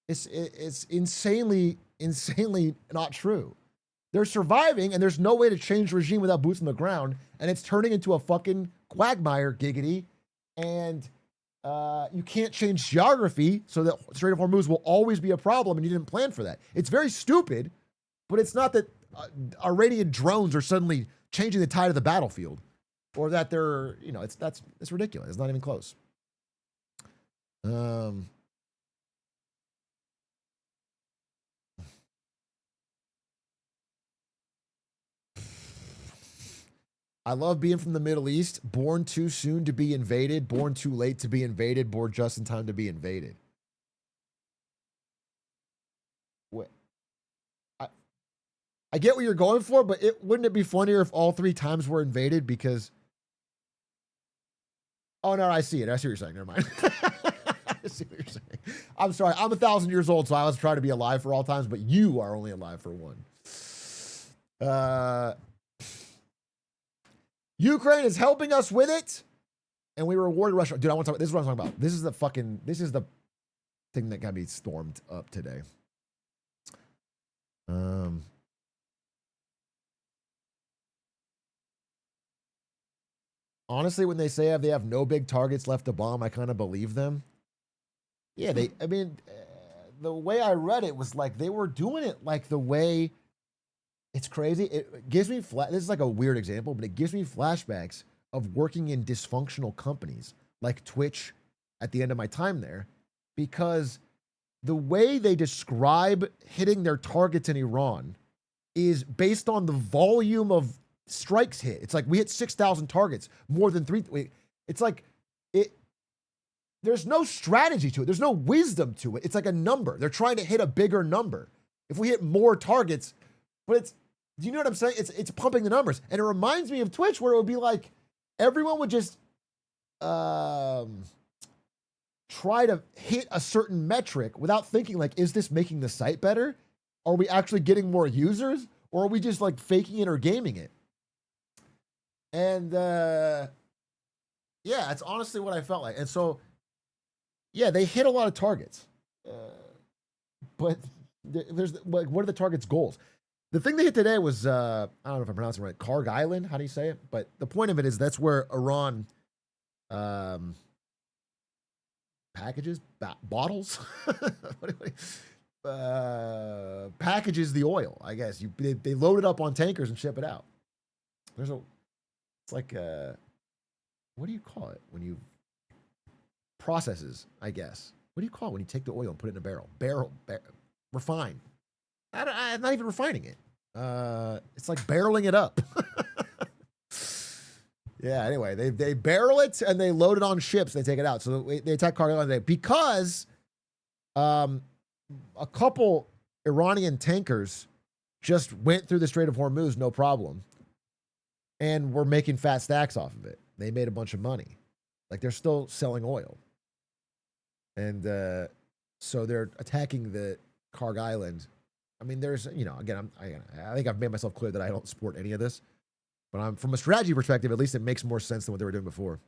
It's insanely not true. They're surviving and there's no way to change the regime without boots on the ground, and it's turning into a fucking quagmire, giggity, and you can't change geography, so that Strait of Hormuz will always be a problem, and you didn't plan for that. It's very stupid, but it's not that Iranian drones are suddenly changing the tide of the battlefield, or that they're, you know, it's ridiculous. It's not even close. I love being from the Middle East. Born too soon to be invaded. Born too late to be invaded. Born just in time to be invaded. What? I get what you're going for, but wouldn't it be funnier if all 3 times were invaded? Because... Oh, no, I see it. I see what you're saying. Never mind. I see what you're saying. I'm sorry. I'm 1,000 years old, so I was trying to be alive for all times, but you are only alive for one. Ukraine is helping us with it, and we rewarded Russia. Dude, I want to talk about this. Is what I'm talking about. This is the thing that got me stormed up today. Honestly, when they say they have no big targets left to bomb, I kind of believe them. Yeah, the way I read it was like they were doing it like the way. It's crazy. It gives me this is like a weird example, but it gives me flashbacks of working in dysfunctional companies like Twitch at the end of my time there, because the way they describe hitting their targets in Iran is based on the volume of strikes hit. It's like we hit 6,000 targets, more than 3. It's like there's no strategy to it. There's no wisdom to it. It's like a number. They're trying to hit a bigger number. If we hit more targets, but it's, do you know what I'm saying? It's pumping the numbers. And it reminds me of Twitch where it would be like, everyone would just try to hit a certain metric without thinking like, is this making the site better? Are we actually getting more users? Or are we just like faking it or gaming it? And yeah, it's honestly what I felt like. And so, yeah, they hit a lot of targets. But there's like, what are the target's goals? The thing they hit today was, I don't know if I'm pronouncing it right, Karg Island. How do you say it? But the point of it is that's where Iran packages, bottles, packages the oil, I guess. They load it up on tankers and ship it out. It's like, what do you call it when you processes, I guess. What do you call it when you take the oil and put it in a barrel? Refine. I'm not even refining it. It's like barreling it up. Yeah, anyway, they barrel it and they load it on ships. They take it out. So they attack cargo on the day because a couple Iranian tankers just went through the Strait of Hormuz, no problem, and were making fat stacks off of it. They made a bunch of money. Like, they're still selling oil. And so they're attacking the Karg Island. I mean, there's, you know, again, I think I've made myself clear that I don't support any of this. But from a strategy perspective, at least it makes more sense than what they were doing before.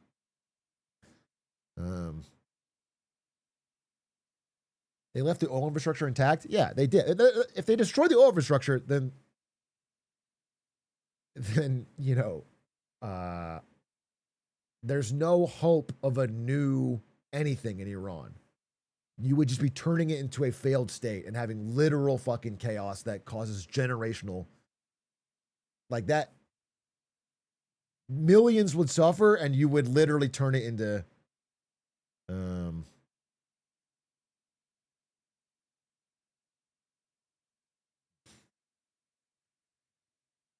They left the oil infrastructure intact? Yeah, they did. If they destroy the oil infrastructure, then you know, there's no hope of a new anything in Iran. You would just be turning it into a failed state and having literal fucking chaos that causes generational, like that. Millions would suffer, and you would literally turn it into,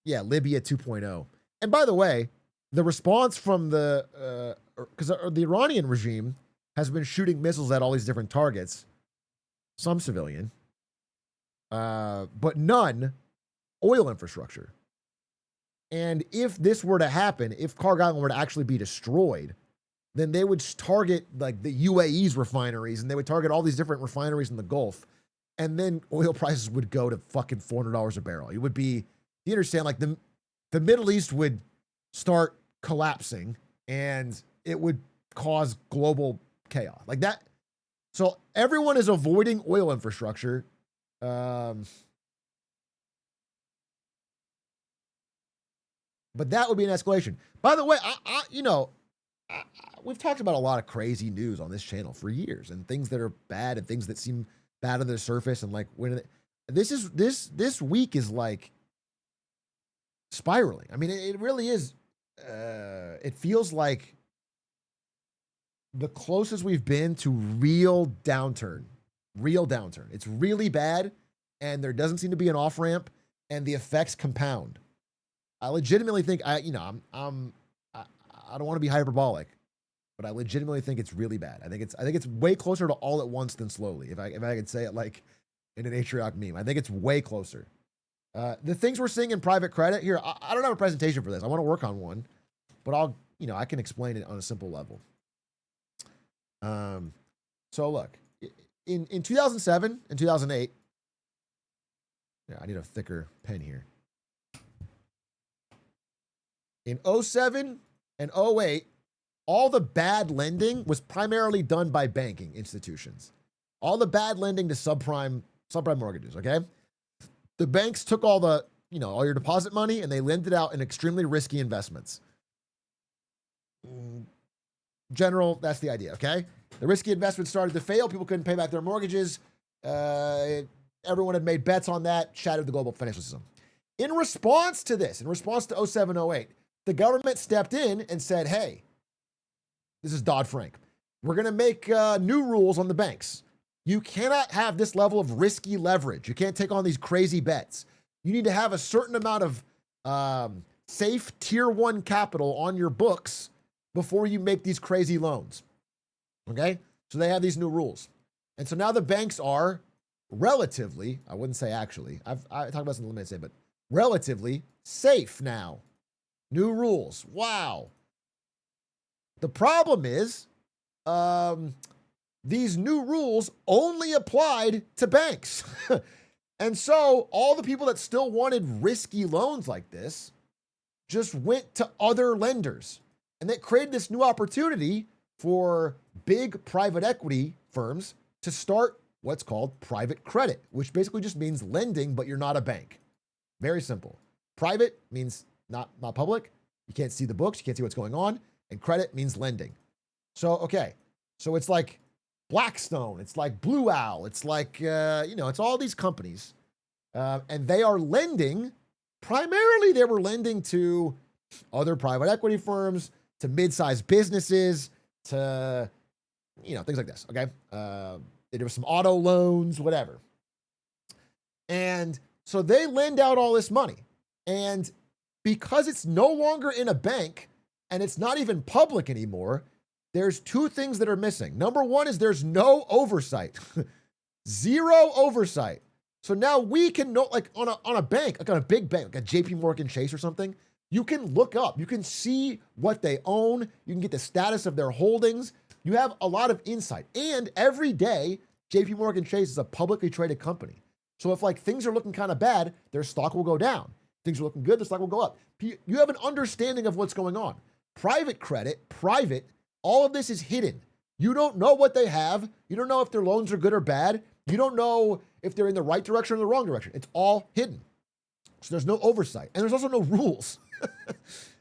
yeah, Libya 2.0. And by the way, the response from the, because the Iranian regime has been shooting missiles at all these different targets, some civilian, but none oil infrastructure. And if this were to happen, if Karg Island were to actually be destroyed, then they would target like the UAE's refineries, and they would target all these different refineries in the Gulf, and then oil prices would go to fucking $400 a barrel. It would be, you understand, like the Middle East would start collapsing, and it would cause global chaos like that. So everyone is avoiding oil infrastructure. But that would be an escalation. By the way, we've talked about a lot of crazy news on this channel for years, and things that are bad and things that seem bad on the surface. And like, this week is like spiraling. I mean, it really is. It feels like the closest we've been to real downturn. It's really bad, and there doesn't seem to be an off ramp, and the effects compound. I legitimately think I don't want to be hyperbolic, but I legitimately think it's really bad. I think it's way closer to all at once than slowly. If I could say it like in an Atrioc meme, I think it's way closer. The things we're seeing in private credit here, I don't have a presentation for this. I want to work on one, but I can explain it on a simple level. So look, in 2007 and 2008, yeah, I need a thicker pen here. In 07 and 08, all the bad lending was primarily done by banking institutions. All the bad lending to subprime mortgages, okay? The banks took all all your deposit money and they lent it out in extremely risky investments. General, that's the idea, okay? The risky investments started to fail. People couldn't pay back their mortgages. Everyone had made bets on that, shattered the global financial system. In response to 07, 08, the government stepped in and said, hey, this is Dodd-Frank. We're going to make new rules on the banks. You cannot have this level of risky leverage. You can't take on these crazy bets. You need to have a certain amount of safe tier 1 capital on your books before you make these crazy loans. Okay? So they have these new rules. And so now the banks are relatively, I wouldn't say actually, I talked about this in the limited say, but relatively safe now. New rules. Wow. The problem is, these new rules only applied to banks. And so all the people that still wanted risky loans like this just went to other lenders. And that created this new opportunity for big private equity firms to start what's called private credit, which basically just means lending, but you're not a bank. Very simple. Private means not public. You can't see the books. You can't see what's going on. And credit means lending. So, okay. So it's like Blackstone. It's like Blue Owl. It's like, it's all these companies. And they are lending. Primarily, they were lending to other private equity firms, to mid-sized businesses, to, things like this. Okay. There were some auto loans, whatever. And so they lend out all this money. And because it's no longer in a bank and it's not even public anymore, there's two things that are missing. Number one is there's no oversight. Zero oversight. So now we can know, like on a bank, like on a big bank, like a JP Morgan Chase or something, you can look up, you can see what they own, you can get the status of their holdings. You have a lot of insight. And every day, JP Morgan Chase is a publicly traded company. So if like things are looking kind of bad, their stock will go down. Things are looking good, the stock will go up. You have an understanding of what's going on. Private credit, all of this is hidden. You don't know what they have. You don't know if their loans are good or bad. You don't know if they're in the right direction or the wrong direction. It's all hidden. So there's no oversight. And there's also no rules.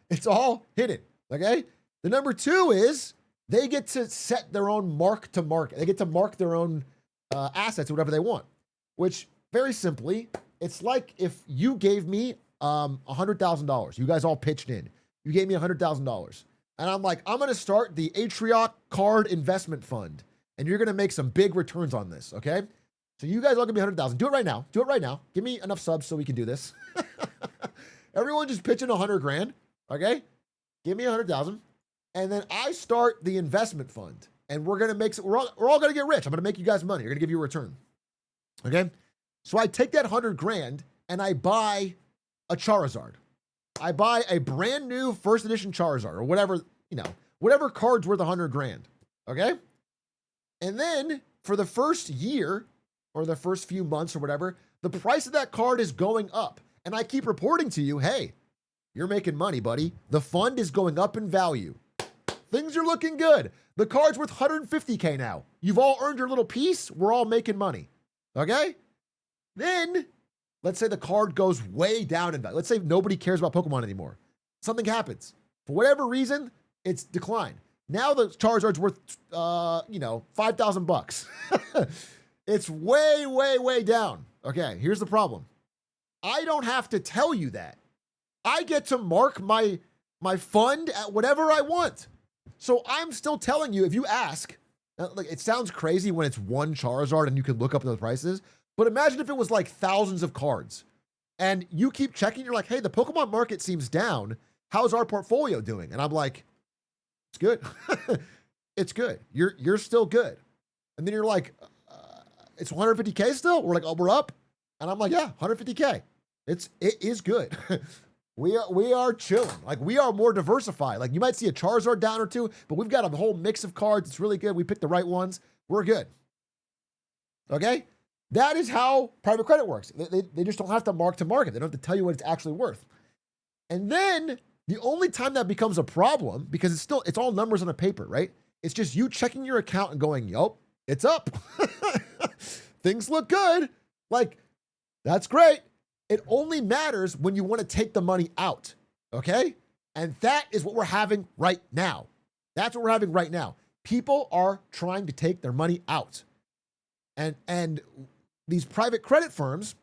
It's all hidden, okay? The number two is they get to set their own mark to market. They get to mark their own assets or whatever they want, which very simply, it's like if you gave me $100,000. You guys all pitched in. You gave me $100,000. And I'm like, I'm going to start the Atrioc card investment fund. And you're going to make some big returns on this, okay? So you guys all give me $100,000. Do it right now. Do it right now. Give me enough subs so we can do this. Everyone just pitch in $100,000, okay? Give me $100,000. And then I start the investment fund. And we're going to make, we're all going to get rich. I'm going to make you guys money. You're going to give you a return, okay? So I take that $100,000 and I buy a Charizard. I buy a brand new first edition Charizard or whatever, whatever card's worth $100,000, okay? And then for the first year or the first few months or whatever, the price of that card is going up. And I keep reporting to you, hey, you're making money, buddy. The fund is going up in value. Things are looking good. The card's worth $150K now. You've all earned your little piece. We're all making money, okay? Then let's say the card goes way down in value. Let's say nobody cares about Pokemon anymore. Something happens. For whatever reason, it's declined. Now the Charizard's worth, $5,000. It's way, way, way down. Okay, here's the problem. I don't have to tell you that. I get to mark my fund at whatever I want. So I'm still telling you, if you ask, it sounds crazy when it's one Charizard and you can look up the prices, but imagine if it was like thousands of cards and you keep checking, you're like, hey, the Pokemon market seems down. How's our portfolio doing? And I'm like, it's good. It's good. You're still good. And then you're like, it's 150K still? We're like, oh, we're up. And I'm like, yeah, 150K. It is good. We are chilling. Like, we are more diversified. Like, you might see a Charizard down or two, but we've got a whole mix of cards. It's really good. We picked the right ones. We're good. Okay? That is how private credit works. They just don't have to mark to market. They don't have to tell you what it's actually worth. And then the only time that becomes a problem, because it's all numbers on a paper, right? It's just you checking your account and going, yup, it's up. Things look good. Like, that's great. It only matters when you want to take the money out, okay? And that is what we're having right now. That's what we're having right now. People are trying to take their money out. And these private credit firms,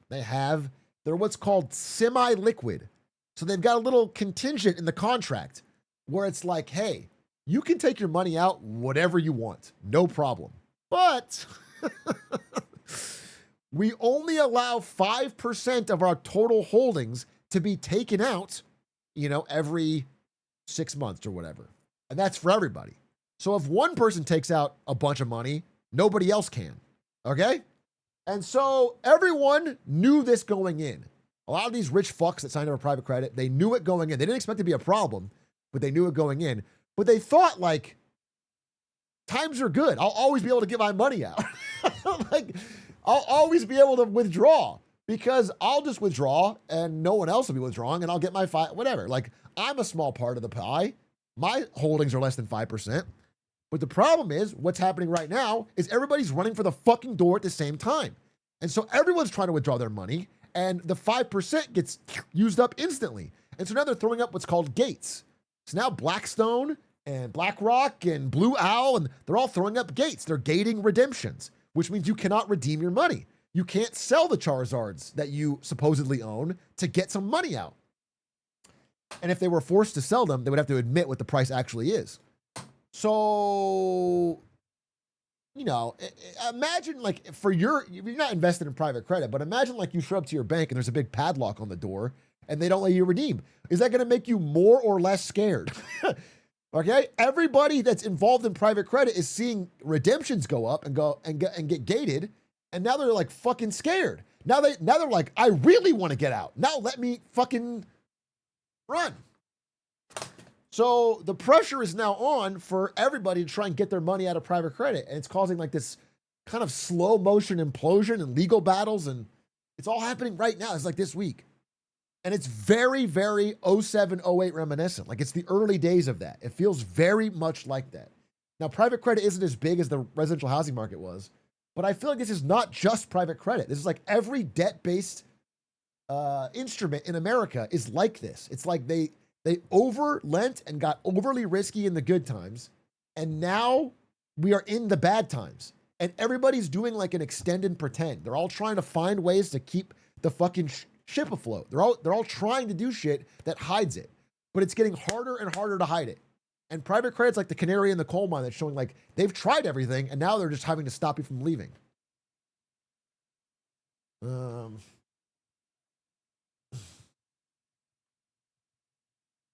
they're what's called semi-liquid. So they've got a little contingent in the contract where it's like, hey, you can take your money out whatever you want, no problem. But we only allow 5% of our total holdings to be taken out, every 6 months or whatever. And that's for everybody. So if one person takes out a bunch of money, nobody else can. Okay? And so everyone knew this going in. A lot of these rich fucks that signed up for private credit, they knew it going in. They didn't expect it to be a problem, but they knew it going in. But they thought, like, times are good. I'll always be able to get my money out. Like, I'll always be able to withdraw because I'll just withdraw and no one else will be withdrawing and I'll get my whatever. Like, I'm a small part of the pie. My holdings are less than 5%. But the problem is, what's happening right now is everybody's running for the fucking door at the same time. And so everyone's trying to withdraw their money, and the 5% gets used up instantly. And so now they're throwing up what's called gates. So now Blackstone and BlackRock and Blue Owl, and they're all throwing up gates. They're gating redemptions, which means you cannot redeem your money. You can't sell the Charizards that you supposedly own to get some money out. And if they were forced to sell them, they would have to admit what the price actually is. So, you know, imagine like you're not invested in private credit, but imagine like you show up to your bank and there's a big padlock on the door and they don't let you redeem. Is that going to make you more or less scared? Okay. Everybody that's involved in private credit is seeing redemptions go up and get gated. And now they're like fucking scared. Now they're like, I really want to get out. Now let me fucking run. So the pressure is now on for everybody to try and get their money out of private credit. And it's causing like this kind of slow motion implosion and legal battles. And it's all happening right now. It's like this week. And it's very, very 07, 08 reminiscent. Like it's the early days of that. It feels very much like that. Now, private credit isn't as big as the residential housing market was, but I feel like this is not just private credit. This is like every debt-based instrument in America is like this. It's like they over-lent and got overly risky in the good times, and now we are in the bad times. And everybody's doing like an extend and pretend. They're all trying to find ways to keep the fucking ship afloat. They're all trying to do shit that hides it, but it's getting harder and harder to hide it. And private credit's like the canary in the coal mine that's showing like they've tried everything and now they're just having to stop you from leaving.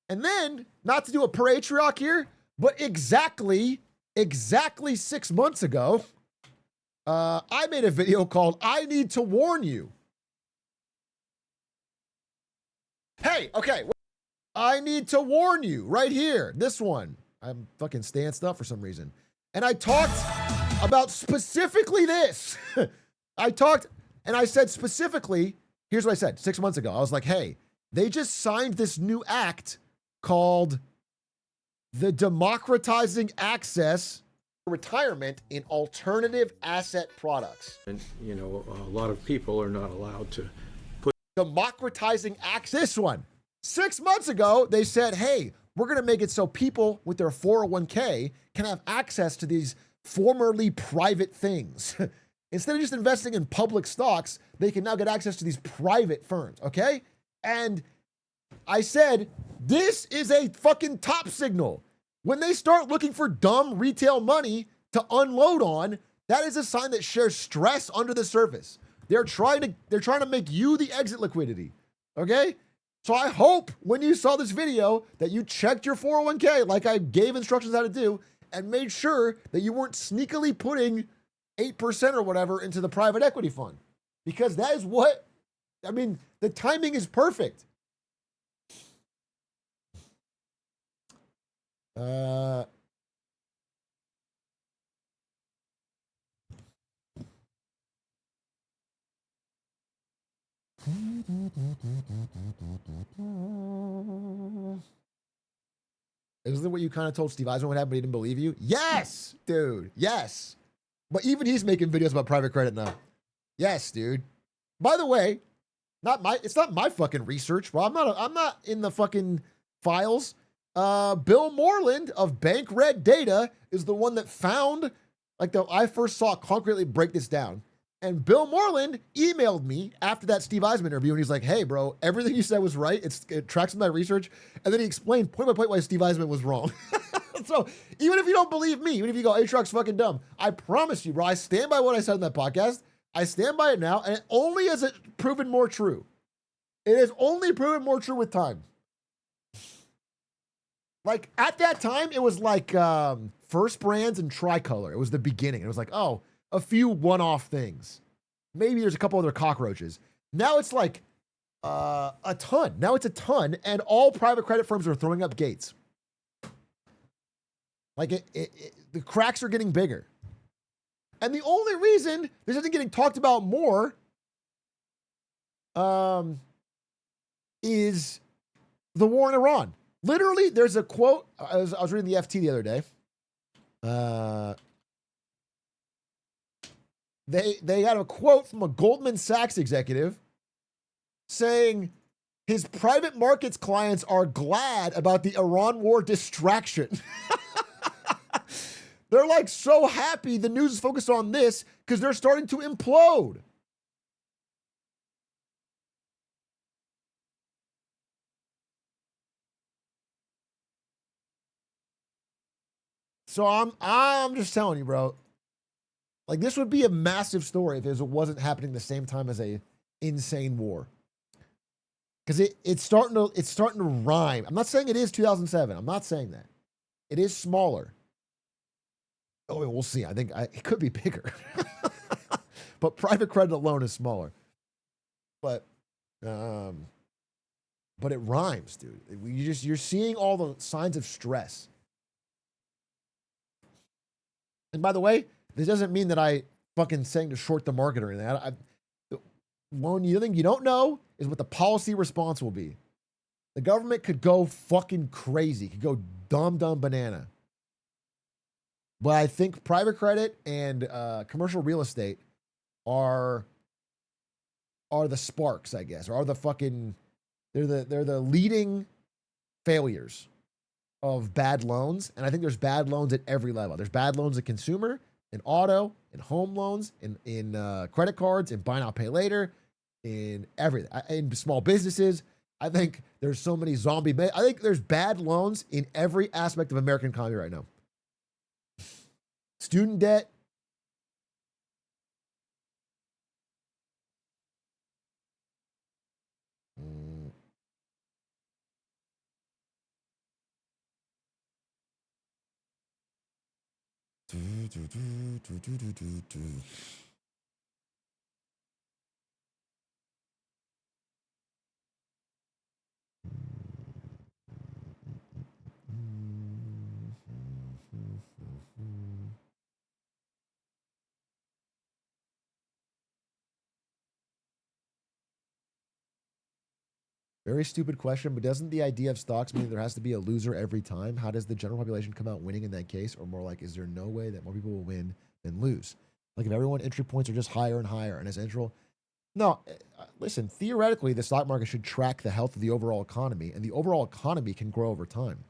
And then, not to do a per Atrioc here, but exactly 6 months ago, I made a video called I Need to Warn You. Hey, okay, I need to warn you right here. This one. I'm fucking staying stuff for some reason. And I talked about specifically this. I said specifically, here's what I said 6 months ago. I was like, hey, they just signed this new act called the Democratizing Access to Retirement in Alternative Asset Products. And, you know, a lot of people are not allowed to Democratizing access. This one. 6 months ago, they said, hey, we're going to make it so people with their 401k can have access to these formerly private things. Instead of just investing in public stocks, they can now get access to these private firms, okay? And I said, this is a fucking top signal. When they start looking for dumb retail money to unload on, that is a sign that shares stress under the surface. They're trying to make you the exit liquidity, okay? So I hope when you saw this video that you checked your 401k like I gave instructions how to do and made sure that you weren't sneakily putting 8% or whatever into the private equity fund. Because that is what, I mean, the timing is perfect. Isn't that what you kind of told Steve Eisman would happen, but he didn't believe you? Yes, dude. Yes. But even he's making videos about private credit now. Yes, dude. By the way, it's not my fucking research, bro. I'm not in the fucking files. Bill Moreland of Bank Red Data is the one that found, I first saw concretely break this down. And Bill Moreland emailed me after that Steve Eisman interview, and he's like, hey, bro, everything you said was right. It tracks with my research. And then he explained point by point why Steve Eisman was wrong. So even if you don't believe me, even if you go, Atrioc's fucking dumb, I promise you, bro, I stand by what I said in that podcast. I stand by it now, and it only has proven more true. It has only proven more true with time. Like at that time, it was like First Brands and Tricolor. It was the beginning. It was like, oh, a few one-off things. Maybe there's a couple other cockroaches. Now it's like a ton. Now it's a ton, and all private credit firms are throwing up gates. Like the cracks are getting bigger. And the only reason this isn't getting talked about more is the war in Iran. Literally, there's a quote. I was reading the FT the other day. They got a quote from a Goldman Sachs executive saying his private markets clients are glad about the Iran war distraction. They're like so happy the news is focused on this because they're starting to implode. So I'm just telling you, bro. Like this would be a massive story if it wasn't happening the same time as a insane war. Because it's starting to rhyme. I'm not saying it is 2007. I'm not saying that. It is smaller. Oh, we'll see. I think it could be bigger. But private credit alone is smaller. But it rhymes, dude. You're seeing all the signs of stress. And by the way, this doesn't mean that I fucking saying to short the market or anything. One thing you don't know is what the policy response will be. The government could go fucking crazy, could go dumb banana. But I think private credit and commercial real estate are the sparks, I guess, or are the fucking they're the leading failures of bad loans. And I think there's bad loans at every level. There's bad loans at consumer, in auto, in home loans, in credit cards, in buy now pay later, in everything, in small businesses. I think there's so many I think there's bad loans in every aspect of American economy right now. Student debt. Very stupid question, but doesn't the idea of stocks mean there has to be a loser every time? How does the general population come out winning in that case? Or more like, is there no way that more people will win than lose? Like if everyone entry points are just higher and higher and as intro. No, listen, theoretically, the stock market should track the health of the overall economy, and the overall economy can grow over time.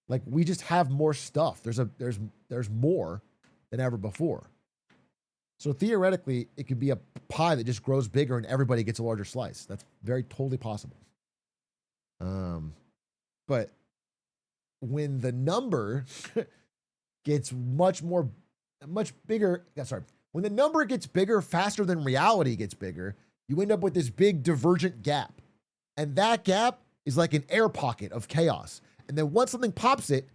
Like we just have more stuff. There's more than ever before. So theoretically, it could be a pie that just grows bigger and everybody gets a larger slice. That's very totally possible. But when the number gets much bigger, when the number gets bigger faster than reality gets bigger, you end up with this big divergent gap. And that gap is like an air pocket of chaos. And then once something pops it,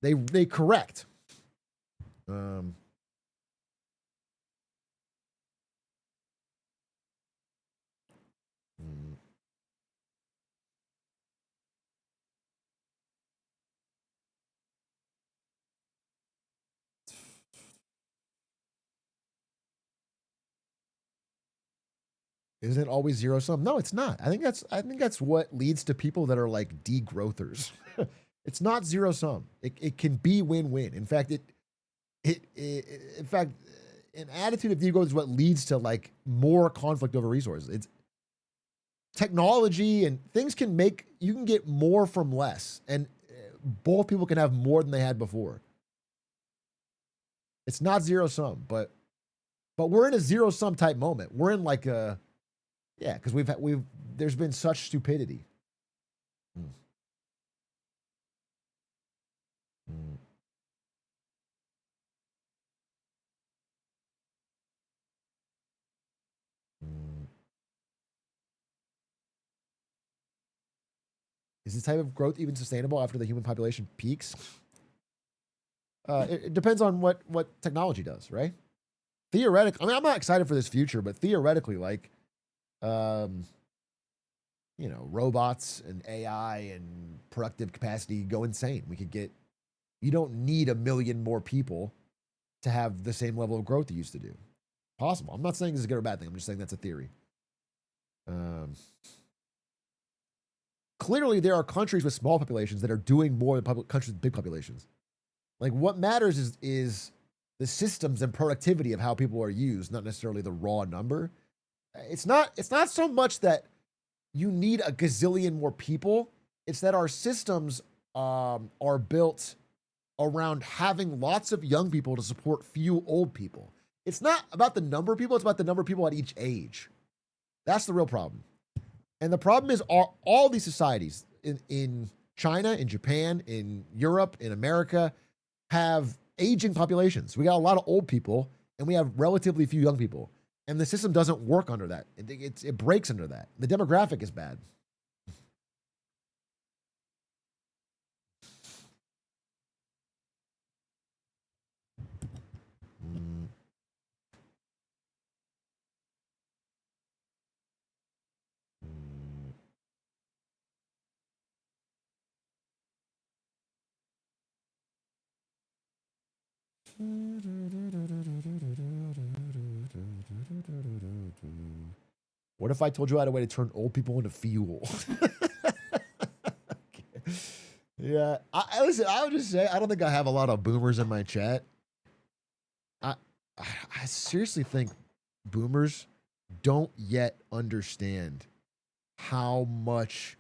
they correct. Isn't it always zero sum? No, it's not. I think that's what leads to people that are like degrowthers. It's not zero sum. It can be win-win. In fact, an attitude of degrowth is what leads to like more conflict over resources. It's technology and things you can get more from less, and both people can have more than they had before. It's not zero sum, but we're in a zero sum type moment. We're in like a because there's been such stupidity. Mm. Mm. Mm. Is this type of growth even sustainable after the human population peaks? It depends on what technology does, right? Theoretically, I mean, I'm not excited for this future, but theoretically, like, you know, robots and AI and productive capacity go insane. We could get, you don't need 1 million more people to have the same level of growth you used to do. Possible. I'm not saying this is a good or bad thing. I'm just saying that's a theory. Clearly, there are countries with small populations that are doing more than countries with big populations. Like, what matters is the systems and productivity of how people are used, not necessarily the raw number. It's not so much that you need a gazillion more people. It's that our systems are built around having lots of young people to support few old people. It's not about the number of people, it's about the number of people at each age. That's the real problem. And the problem is all these societies in China, in Japan, in Europe, in America, have aging populations. We got a lot of old people, and we have relatively few young people. And the system doesn't work under that. It breaks under that. The demographic is bad. What if I told you I had a way to turn old people into fuel? Yeah, listen, I would just say I don't think I have a lot of boomers in my chat. I seriously think boomers don't yet understand how much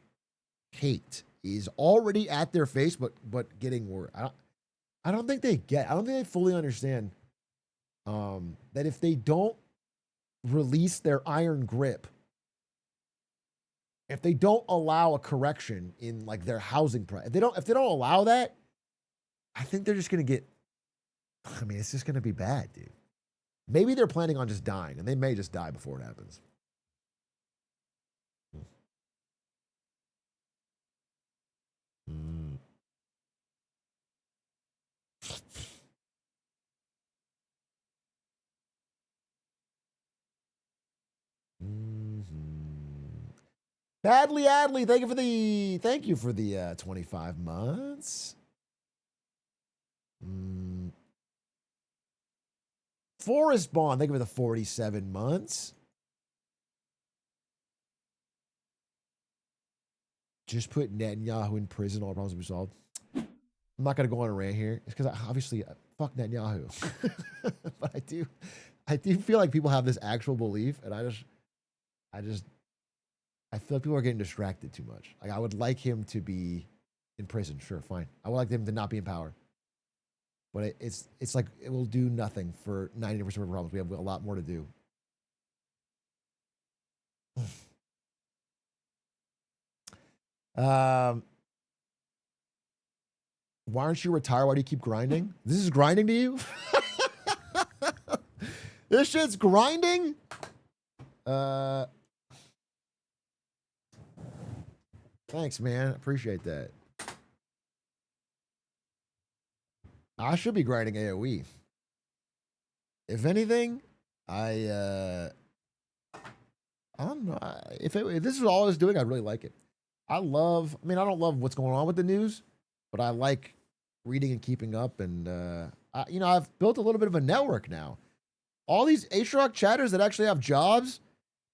hate is already at their face, but getting worse. I don't think they fully understand that if they don't release their iron grip, if they don't allow a correction in like their housing price, if they don't allow that, I think they're just gonna get. I mean, it's just gonna be bad, dude. Maybe they're planning on just dying, and they may just die before it happens. Mm. Badly Adley, thank you for the 25 months. Forest Bond, thank you for the 47 months. Just put Netanyahu in prison, all problems will be solved. I'm not going to go on a rant here. It's because obviously, fuck Netanyahu. But I do feel like people have this actual belief, and I feel like people are getting distracted too much. Like, I would like him to be in prison. Sure, fine. I would like him to not be in power. But it's like it will do nothing for 90% of our problems. We have a lot more to do. Why aren't you retired? Why do you keep grinding? This is grinding to you? This shit's grinding? Thanks, man. Appreciate that. I should be grinding AoE. If anything, I don't know. If this is all I was doing, I really like it. I don't love what's going on with the news, but I like reading and keeping up. And, I've built a little bit of a network now. All these Atrioc chatters that actually have jobs,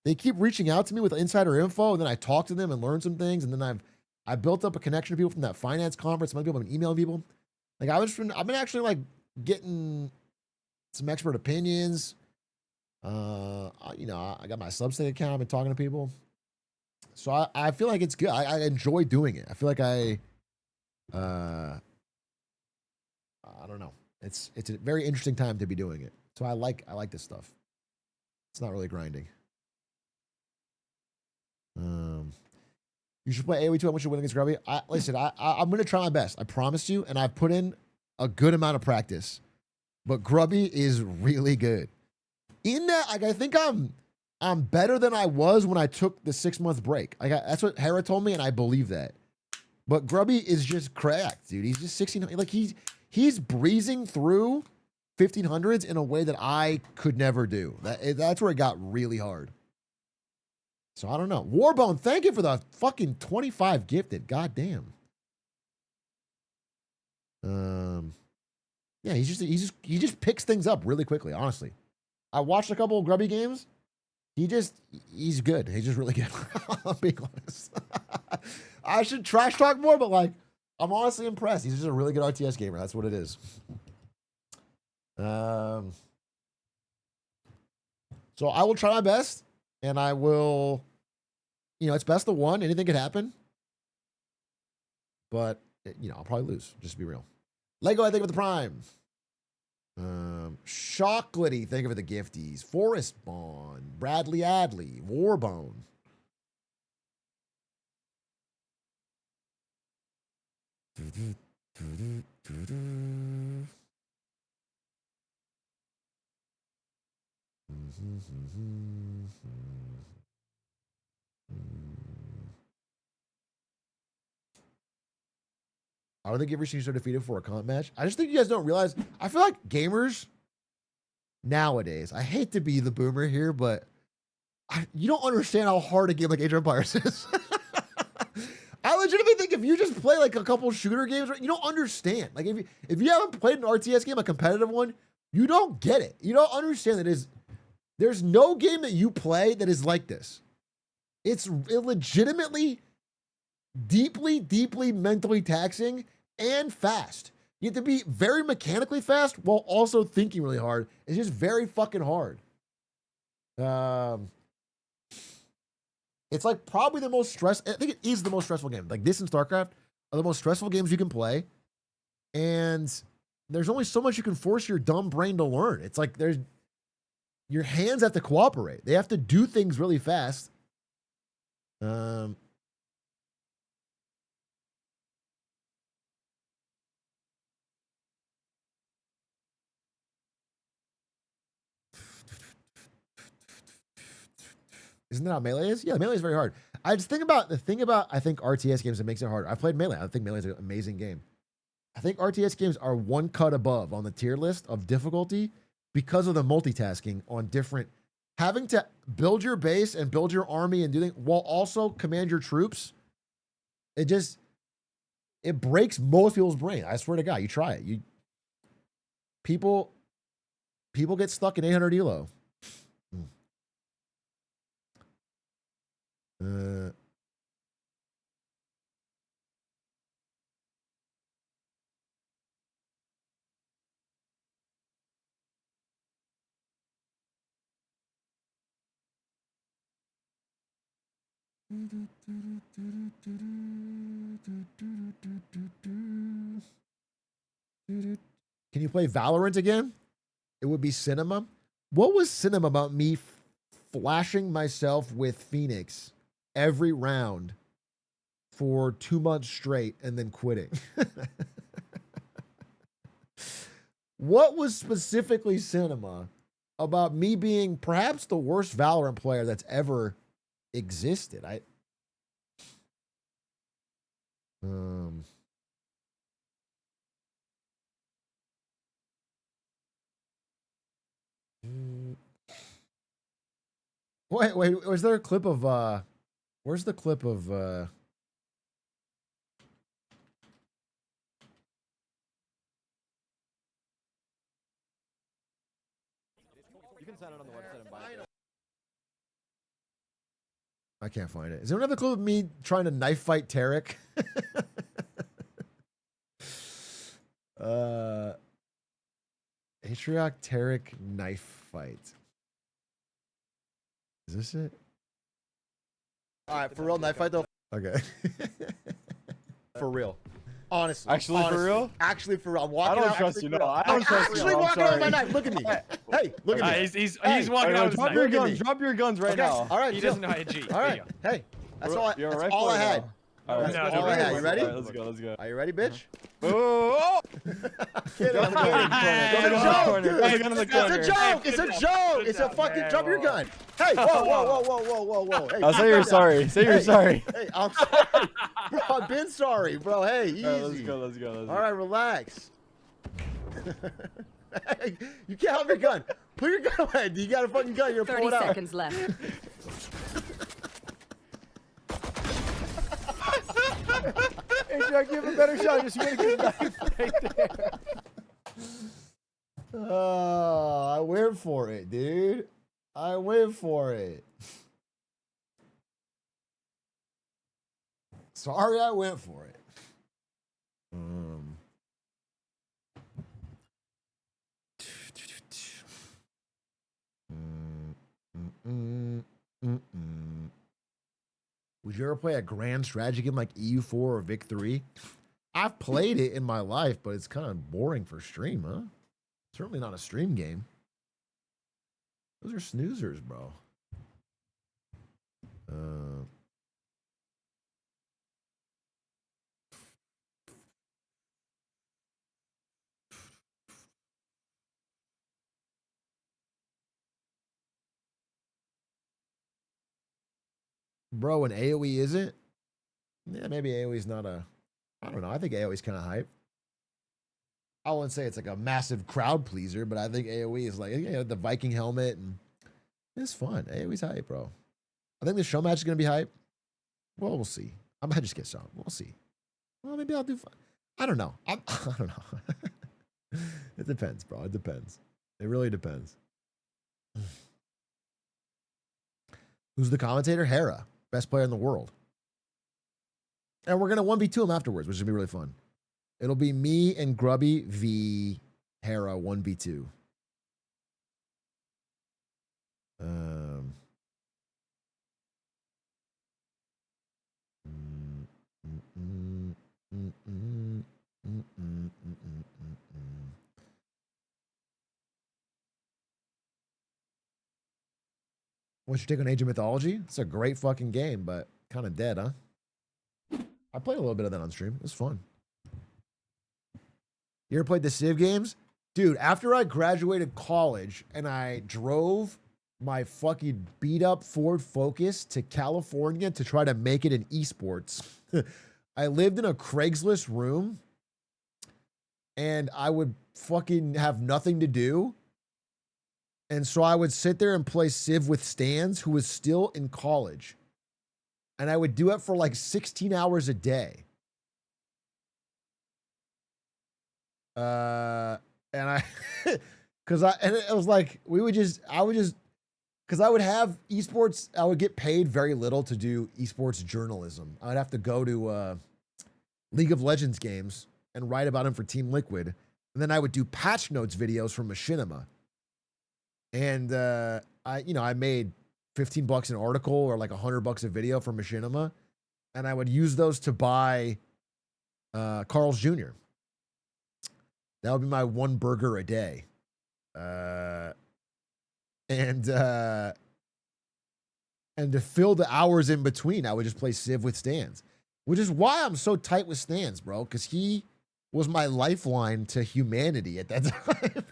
they keep reaching out to me with insider info, and then I talk to them and learn some things. And then I've built up a connection to people from that finance conference. Some other people have been emailing people. Like I've been actually like getting some expert opinions. I got my Substack account. I've been talking to people. So I feel like it's good. I enjoy doing it. I feel like I don't know. It's a very interesting time to be doing it. So I like this stuff. It's not really grinding. You should play AoE 2. How much you win against Grubby? Listen, I'm going to try my best. I promise you. And I've put in a good amount of practice. But Grubby is really good. In that, like, I think I'm better than I was when I took the 6-month break. That's what Hera told me, and I believe that. But Grubby is just cracked, dude. He's just 16. Like he's breezing through 1500s in a way that I could never do. That's where it got really hard. So I don't know. Warbone, thank you for the fucking 25 gifted. God damn. Yeah, he just picks things up really quickly, honestly. I watched a couple of Grubby games. He's good. He's just really good. I'm being honest. I should trash talk more, but like, I'm honestly impressed. He's just a really good RTS gamer. That's what it is. So I will try my best, and I will, it's best of one. Anything could happen. But, I'll probably lose, just to be real. Lego, I think, with the Prime. Chocolatey, thank you for the gifties. Forest Bond, Bradley Adley, Warbone. I don't think you ever seen so defeated for a comp match. I just think you guys don't realize. I feel like gamers nowadays, I hate to be the boomer here, but you don't understand how hard a game like Age of Empires is. I legitimately think if you just play like a couple shooter games, you don't understand. Like if you haven't played an RTS game, a competitive one, you don't get it. You don't understand that there's no game that you play that is like this. It's legitimately deeply, deeply mentally taxing and fast. You have to be very mechanically fast while also thinking really hard. It's just very fucking hard. It's like probably the most I think it is the most stressful game. Like this and StarCraft are the most stressful games you can play. And there's only so much you can force your dumb brain to learn. It's like your hands have to cooperate. They have to do things really fast. Isn't that how Melee is? Yeah, Melee is very hard. I just think about I think RTS games that makes it harder. I played Melee. I think Melee is an amazing game. I think RTS games are one cut above on the tier list of difficulty because of the multitasking on different, having to build your base and build your army and do things while also command your troops. It breaks most people's brain. I swear to God, you try it. People get stuck in 800 elo. Can you play Valorant again? It would be Cinema. What was Cinema about me flashing myself with Phoenix every round for 2 months straight and then quitting? What was specifically Cinema about me being perhaps the worst Valorant player that's ever existed? Wait, was there a clip of where's the clip of You can sign it on the website and buy it. I can't find it. Is there another clip of me trying to knife fight Tarek? Atrioc Tarek knife fight. Is this it? All right, for real, knife fight though. Okay. For real. Honestly. Actually, for real? Actually, for real. I'm walking I don't out. trust you. No, I don't trust you. Actually I'm walking out with my sorry. knife. Look at me. Hey, look at me. He's Hey, walking out with his drop knife. your Look at guns. me. Drop your guns right Okay, now. all right. He chill. doesn't know how to G. All right. Hey, that's all I You're a that's rifle all I or had. no? That's No, all I had. You ready? Let's go. Let's go. Are you ready, bitch? Oh! Kidding. Go I'm in the corner. kidding. Go in the corner. It's a joke, dude. Go in the It's corner. a joke. It's a joke. It's a job, fucking man. drop your gun. Hey, whoa. Hey, I'll say you're sorry. Say you're sorry. Hey, I'm sorry. Bro, I've been sorry, bro. Hey, easy. All right, let's go. Let's go. All right, relax. Hey, you can't have your gun. Put your gun away. You got a fucking gun. You're 30 pulling out. seconds left. Atrioc, you have a better shot. Just gonna get back right there. Oh, I went for it, dude. I went for it. Sorry, I went for it. Would you ever play a grand strategy game like EU4 or Vic3? I've played it in my life, but it's kind of boring for stream, huh? Certainly not a stream game. Those are snoozers, bro. Bro, and AoE isn't? Yeah, maybe AoE's not a... I don't know. I think AoE's kind of hype. I wouldn't say it's like a massive crowd pleaser, but I think AoE is like, you know, the Viking helmet, and it's fun. AoE's hype, bro. I think the show match is going to be hype. Well, we'll see. I might just get some. We'll see. Well, maybe I'll do fun. I don't know. I don't know. It depends, bro. It depends. It really depends. Who's the commentator? Hera. Best player in the world. And we're going to 1v2 him afterwards, which is going to be really fun. It'll be me and Grubby v. Hera 1v2. What's your take on Age of Mythology? It's a great fucking game, but kind of dead, huh? I played a little bit of that on stream. It was fun. You ever played the Civ games? Dude, after I graduated college and I drove my fucking beat up Ford Focus to California to try to make it in esports, I lived in a Craigslist room and I would fucking have nothing to do. And so I would sit there and play Civ with Stans, who was still in college. And I would do it for like 16 hours a day. And it was like, because I would have esports, I would get paid very little to do esports journalism. I'd have to go to League of Legends games and write about them for Team Liquid. And then I would do patch notes videos from Machinima. And I made $15 an article or like $100 a video from Machinima, and I would use those to buy Carl's Jr. That would be my one burger a day, and to fill the hours in between, I would just play Civ with Stans, which is why I'm so tight with Stans, bro, because he was my lifeline to humanity at that time.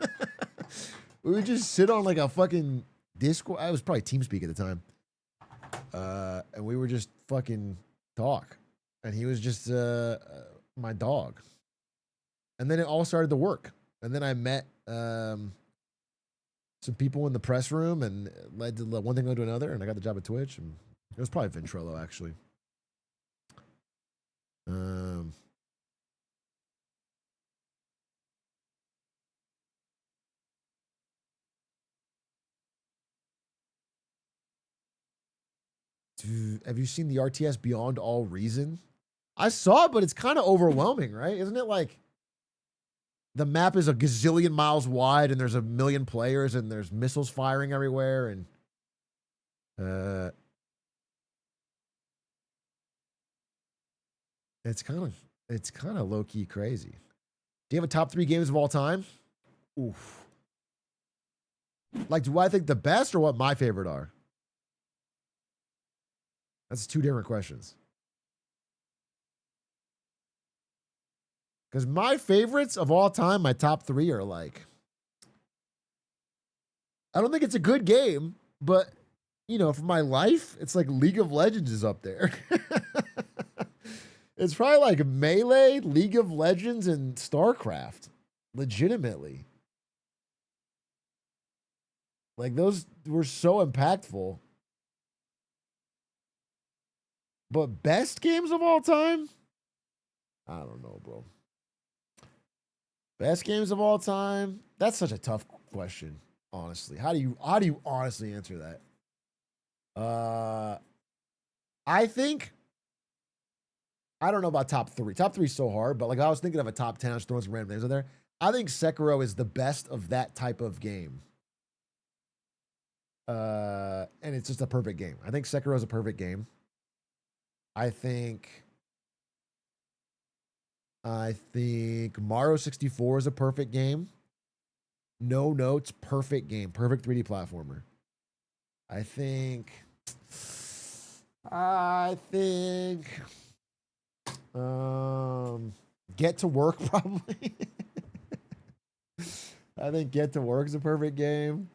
We would just sit on like a fucking Discord. I was probably TeamSpeak at the time. And we would just fucking talk. And he was just my dog. And then it all started to work. And then I met some people in the press room and led to one thing to another. And I got the job at Twitch. And it was probably Ventrilo, actually. Dude, have you seen the RTS Beyond All Reason? I saw it, but it's kind of overwhelming, right? Isn't it like the map is a gazillion miles wide and there's a million players and there's missiles firing everywhere and it's kind of low key crazy. Do you have a top 3 games of all time? Oof. Like, do I think the best or what my favorite are? That's 2 different questions. Because my favorites of all time, my top 3 are like, I don't think it's a good game, but for my life, it's like League of Legends is up there. It's probably like Melee, League of Legends, and StarCraft. Legitimately. Like, those were so impactful. But best games of all time? I don't know, bro. Best games of all time? That's such a tough question, honestly. How do you honestly answer that? I think, I don't know about top 3. Top 3 is so hard, but like I was thinking of a top 10. I was throwing some random names in there. I think Sekiro is the best of that type of game. And it's just a perfect game. I think Sekiro is a perfect game. I think Mario 64 is a perfect game. No Notes, perfect game. Perfect 3D platformer. I think Get to Work probably. I think Get to Work is a perfect game.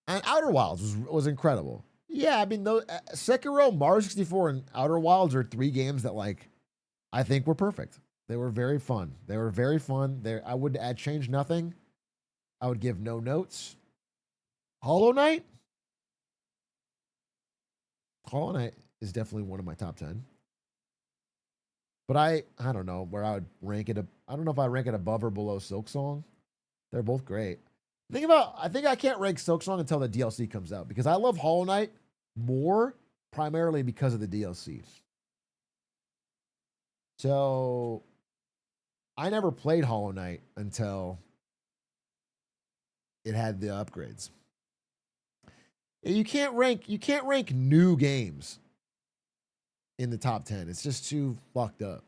And Outer Wilds was incredible. Yeah, I mean, Sekiro, Mario 64, and Outer Wilds are 3 games that like I think were perfect. They were very fun. I would change nothing. I would give no notes. Hollow Knight is definitely one of my top 10. But I don't know where I would rank it. I don't know if I rank it above or below Silksong. They're both great. I think I can't rank Silksong until the DLC comes out because I love Hollow Knight more primarily because of the DLC. So I never played Hollow Knight until it had the upgrades. You can't rank new games in the top 10. It's just too fucked up.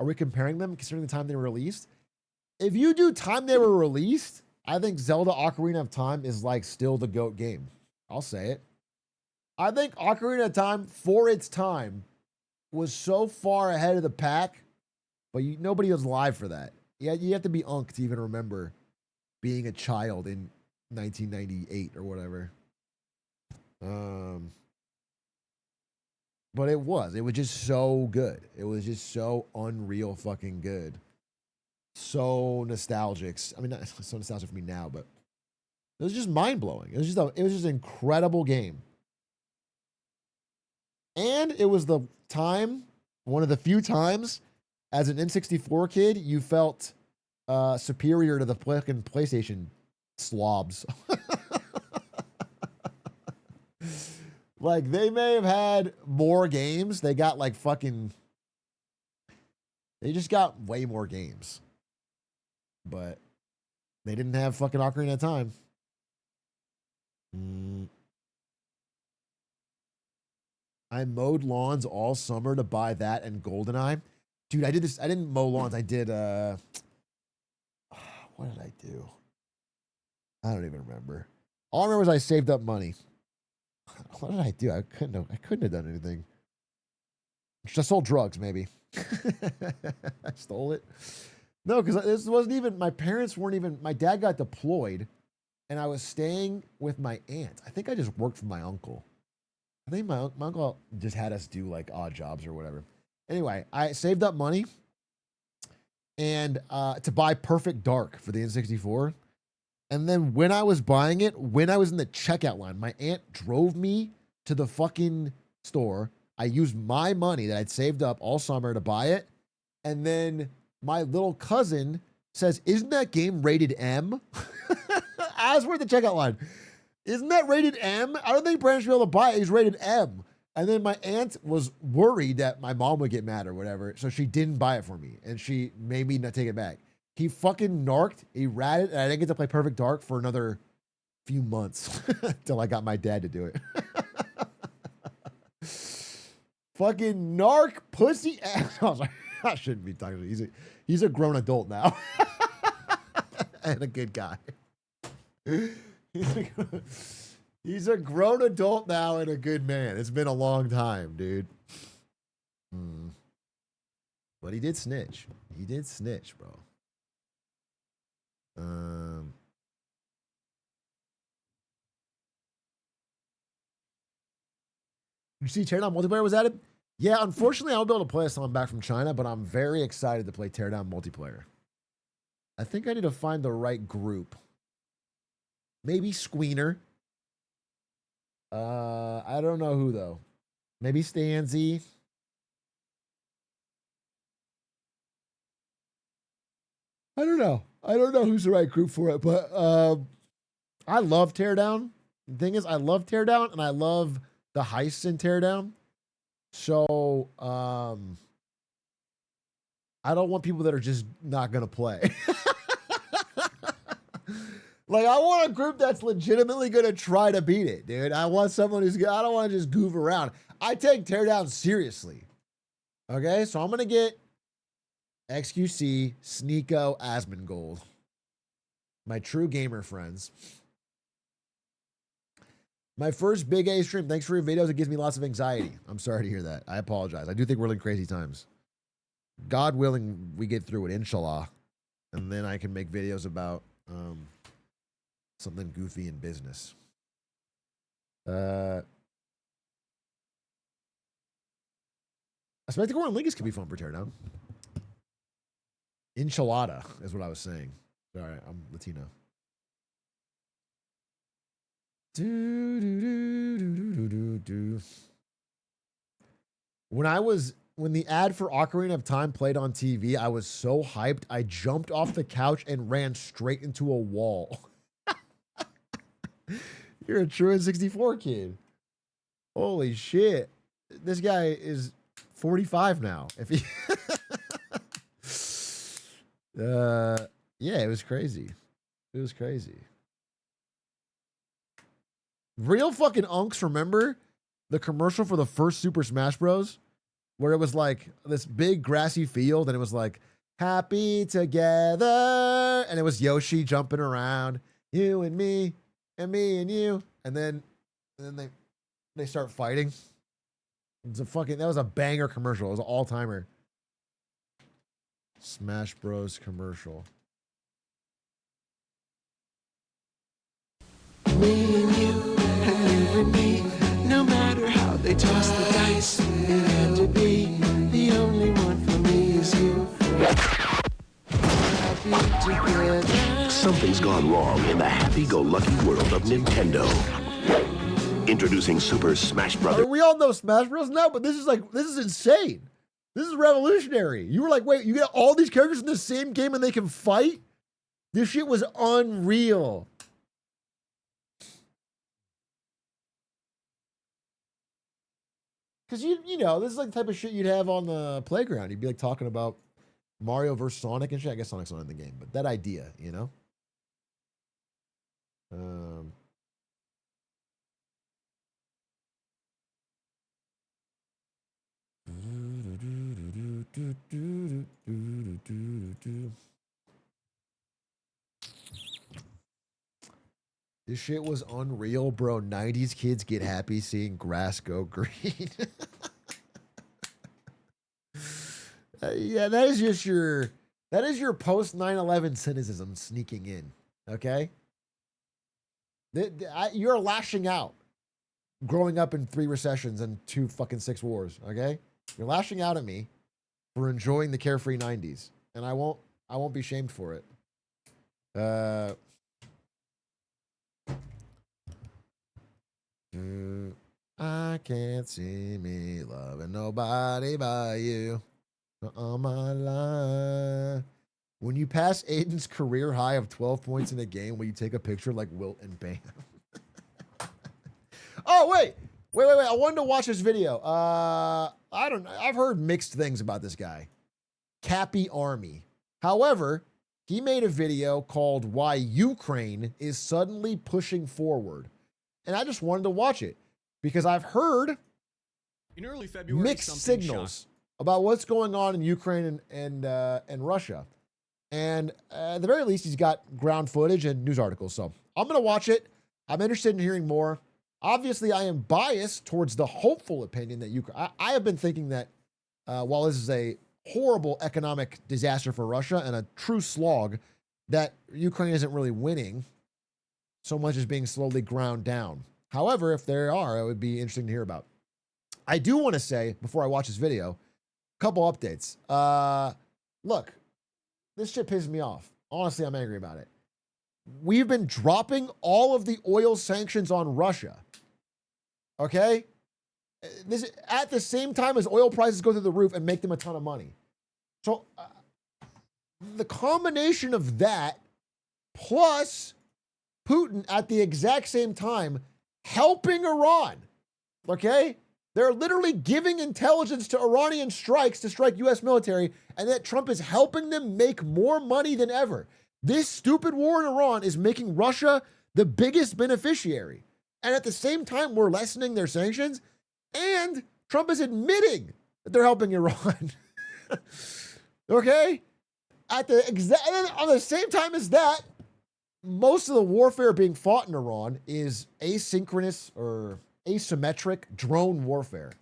Are we comparing them considering the time they were released? If you do time they were released, I think Zelda Ocarina of Time is like still the GOAT game. I'll say it. I think Ocarina of Time, for its time, was so far ahead of the pack, but nobody was live for that. Yeah, you have to be unk to even remember being a child in 1998 or whatever. But it was just so good. It was just so unreal fucking good. So nostalgic. I mean, not so nostalgic for me now, but it was just mind blowing. It was just an incredible game. And it was the time, one of the few times as an N64 kid, you felt superior to the fucking PlayStation slobs. Like, they may have had more games. They got like fucking. They just got way more games. But they didn't have fucking Ocarina of Time. I mowed lawns all summer to buy that and GoldenEye. Dude, I did this. I didn't mow lawns. I did, what did I do? I don't even remember. All I remember is I saved up money. What did I do? I couldn't have done anything. I sold drugs, maybe. I stole it. No, because this wasn't even, my parents weren't even, my dad got deployed and I was staying with my aunt. I think I just worked for my uncle. I think my uncle just had us do like odd jobs or whatever. Anyway, I saved up money and to buy Perfect Dark for the N64. And then when I was buying it, when I was in the checkout line, my aunt drove me to the fucking store. I used my money that I'd saved up all summer to buy it. And then my little cousin says, "Isn't that game rated M?" As we're at the checkout line. "Isn't that rated M? I don't think Brandon should be able to buy it. He's rated M." And then my aunt was worried that my mom would get mad or whatever. So she didn't buy it for me. And she made me not take it back. He fucking narked, he ratted, and I didn't get to play Perfect Dark for another few months until I got my dad to do it. Fucking narc pussy ass. I shouldn't be talking to him. He's a grown adult now. and a good guy. He's a grown adult now and a good man. It's been a long time, dude. But he did snitch. He did snitch, bro. You see Teardown multiplayer was added? Yeah, unfortunately, I won't be able to play until I'm back from China, but I'm very excited to play Teardown multiplayer. I think I need to find the right group. Maybe Squeener. I don't know who, though. Maybe Stanzy. I don't know. I don't know who's the right group for it, but I love Teardown. The thing is, I love Teardown, and I love the heists in Teardown. So, I don't want people that are just not going to play. Like, I want a group that's legitimately going to try to beat it, dude. I want someone who's, I don't want to just goof around. I take Teardown seriously. Okay, so I'm going to get XQC, Sneeko, Asmongold. My true gamer friends. My first big A stream. Thanks for your videos. It gives me lots of anxiety. I'm sorry to hear that. I apologize. I do think we're in crazy times. God willing, we get through it, inshallah. And then I can make videos about something goofy in business. A Spectacle and Lingus could be fun for Teardown. Enchilada is what I was saying. Sorry, I'm Latino. When the ad for Ocarina of Time played on TV, I was so hyped, I jumped off the couch and ran straight into a wall. You're a true 64 kid. Holy shit. This guy is 45 now. If he yeah, it was crazy. It was crazy. Real fucking unks, remember the commercial for the first Super Smash Bros? Where it was like this big grassy field and it was like, happy together. And it was Yoshi jumping around, you and me and you. And then they start fighting. It's a fucking, that was a banger commercial. It was an all-timer. Smash Bros commercial. Me and you and me, no matter how they toss the dice, it had to be the only one for me is you. Happy together. Something's gone wrong in the happy-go-lucky world of Nintendo. Introducing Super Smash I Bros. mean, we all know Smash Bros now, but this is insane. This is revolutionary. You were like, wait, you get all these characters in the same game and they can fight? This shit was unreal. Because you know, this is like the type of shit you'd have on the playground. You'd be like talking about Mario versus Sonic and shit. I guess Sonic's not in the game, but that idea, you know? This shit was unreal, bro. 90s kids get happy seeing grass go green. Yeah, that is your post 9/11 cynicism sneaking in, okay? You're lashing out growing up in 3 recessions and 2 fucking 6 wars, okay? You're lashing out at me for enjoying the carefree 90s, and I won't be shamed for it. I can't see me loving nobody but you all my life. When you pass Aiden's career high of 12 points in a game, will you take a picture like Wilt and Bam? Oh, wait. I wanted to watch this video. I don't know. I've heard mixed things about this guy. Cappy Army. However, he made a video called Why Ukraine is Suddenly Pushing Forward. And I just wanted to watch it because I've heard in early February, mixed signals about what's going on in Ukraine and Russia. And at the very least, he's got ground footage and news articles. So I'm going to watch it. I'm interested in hearing more. Obviously, I am biased towards the hopeful opinion that Ukraine. I have been thinking that while this is a horrible economic disaster for Russia and a true slog, that Ukraine isn't really winning so much as being slowly ground down. However, if there are, it would be interesting to hear about. I do want to say, before I watch this video, a couple updates. Look, this shit pisses me off. Honestly, I'm angry about it. We've been dropping all of the oil sanctions on Russia. Okay? This at the same time as oil prices go through the roof and make them a ton of money. So the combination of that plus Putin at the exact same time helping Iran, okay? They're literally giving intelligence to Iranian strikes to strike U.S. military, and that Trump is helping them make more money than ever. This stupid war in Iran is making Russia the biggest beneficiary. And at the same time, we're lessening their sanctions, and Trump is admitting that they're helping Iran. Okay? On the same time as that, most of the warfare being fought in Iran is asynchronous or asymmetric drone warfare.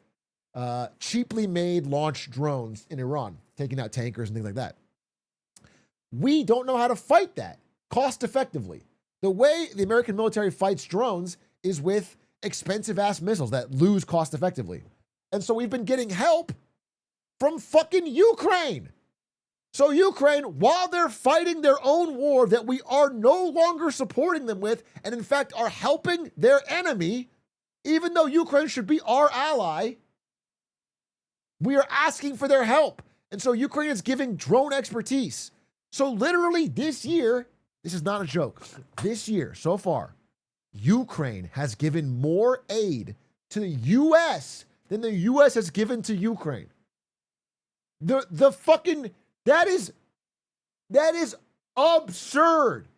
Cheaply made launched drones in Iran, taking out tankers and things like that. We don't know how to fight that cost effectively. The way the American military fights drones is with expensive ass missiles that lose cost effectively. And so we've been getting help from fucking Ukraine. So Ukraine, while they're fighting their own war that we are no longer supporting them with, and in fact are helping their enemy, even though Ukraine should be our ally, we are asking for their help. And so Ukraine is giving drone expertise. So literally this year, this is not a joke, this year so far, Ukraine has given more aid to the U.S. than the U.S. has given to Ukraine. The fucking, that is absurd.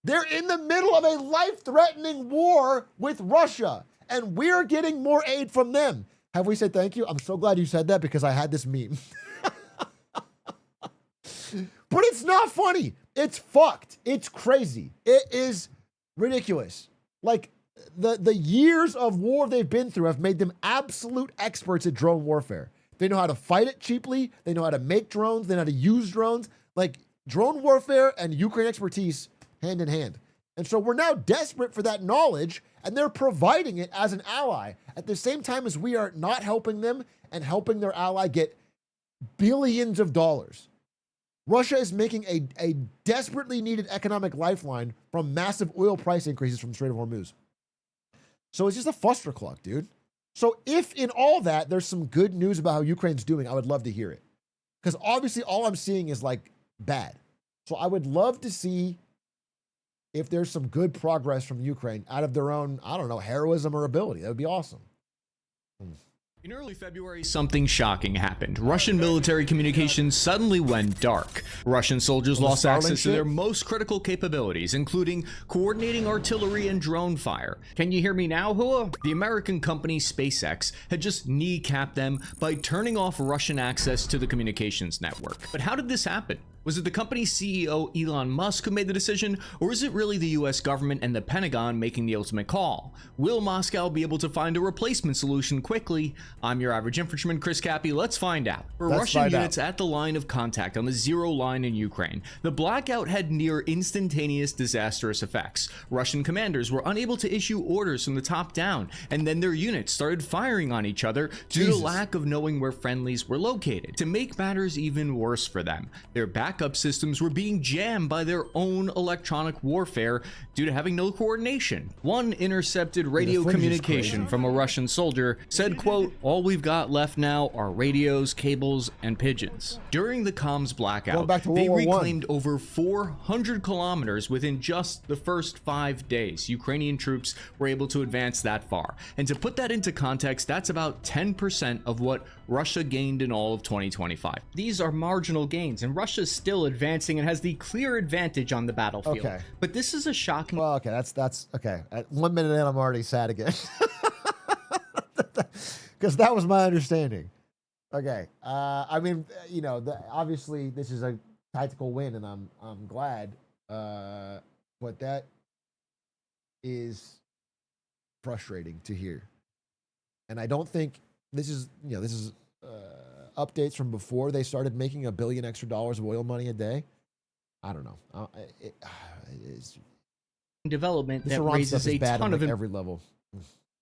They're in the middle of a life-threatening war with Russia, and we're getting more aid from them. Have we said thank you? I'm so glad you said that because I had this meme. But it's not funny. It's fucked. It's crazy. It is ridiculous. Like, the years of war they've been through have made them absolute experts at drone warfare. They know how to fight it cheaply. They know how to make drones. They know how to use drones. Like, drone warfare and Ukraine expertise hand in hand. And so we're now desperate for that knowledge, and they're providing it as an ally at the same time as we are not helping them and helping their ally get billions of dollars. Russia is making a desperately needed economic lifeline from massive oil price increases from the Strait of Hormuz. So it's just a fustercluck, dude. So if in all that there's some good news about how Ukraine's doing, I would love to hear it. Because obviously all I'm seeing is like bad. So I would love to see if there's some good progress from Ukraine out of their own, I don't know, heroism or ability. That would be awesome. In early February, something shocking happened. Russian military communications suddenly went dark. Russian soldiers lost access to their most critical capabilities, including coordinating artillery and drone fire. Can you hear me now, Hua? The American company SpaceX had just kneecapped them by turning off Russian access to the communications network. But how did this happen? Was it the company's CEO Elon Musk who made the decision, or is it really the US government and the Pentagon making the ultimate call? Will Moscow be able to find a replacement solution quickly? I'm your average infantryman, Chris Cappy. Let's find out. For Russian units at the line of contact on the zero line in Ukraine, the blackout had near instantaneous disastrous effects. Russian commanders were unable to issue orders from the top down, and then their units started firing on each other due to lack of knowing where friendlies were located. To make matters even worse for them, their backup systems were being jammed by their own electronic warfare due to having no coordination. One intercepted radio communication from a Russian soldier said, quote, "All we've got left now are radios, cables, and pigeons." During the comms blackout, they reclaimed over 400 kilometers within just the first 5 days. Ukrainian troops were able to advance that far. And to put that into context, that's about 10% of what Russia gained in all of 2025. These are marginal gains, and Russia's still advancing and has the clear advantage on the battlefield. Okay. But this is a shocking... Well, okay, that's okay. At 1 minute in, I'm already sad again. Because that was my understanding. Okay. I mean, you know, obviously this is a tactical win, and I'm glad. But that is frustrating to hear, and I don't think this is updates from before they started making $1 billion extra of oil money a day. I don't know. It is development this that Iran raises stuff is a bad ton on of like every level.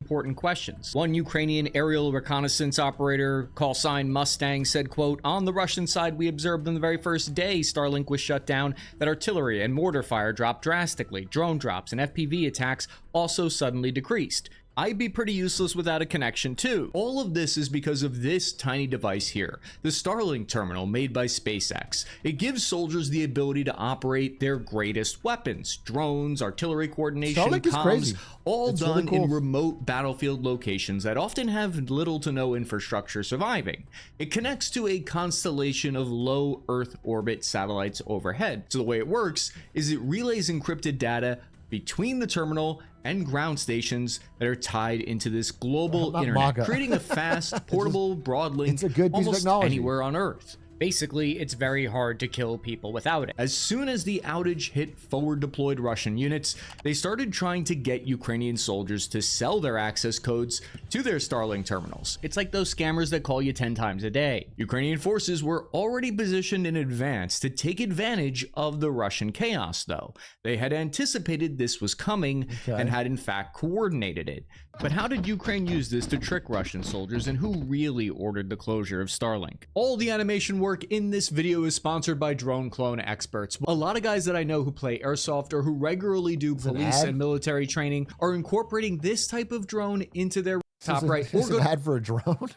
important questions. One Ukrainian aerial reconnaissance operator, call sign Mustang, said, quote, "On the Russian side, we observed on the very first day Starlink was shut down that artillery and mortar fire dropped drastically. Drone drops and FPV attacks also suddenly decreased. I'd be pretty useless without a connection too." All of this is because of this tiny device here, the Starlink terminal made by SpaceX. It gives soldiers the ability to operate their greatest weapons, drones, artillery coordination, Starlink is comms, crazy. all It's done really cool. in remote battlefield locations that often have little to no infrastructure surviving. It connects to a constellation of low Earth orbit satellites overhead. So the way it works is it relays encrypted data between the terminal and ground stations that are tied into this global Not internet, MAGA. creating a fast, portable, broad link it's a good piece of almost technology. anywhere on Earth. Basically, it's very hard to kill people without it. As soon as the outage hit forward deployed Russian units, they started trying to get Ukrainian soldiers to sell their access codes to their Starlink terminals. It's like those scammers that call you 10 times a day. Ukrainian forces were already positioned in advance to take advantage of the Russian chaos, though. They had anticipated this was coming and had in fact coordinated it. But how did Ukraine use this to trick Russian soldiers, and who really ordered the closure of Starlink? All the animation work in this video is sponsored by Drone Clone Experts. A lot of guys that I know who play airsoft or who regularly do police and military training are incorporating this type of drone into their top right. Is it an ad for a drone?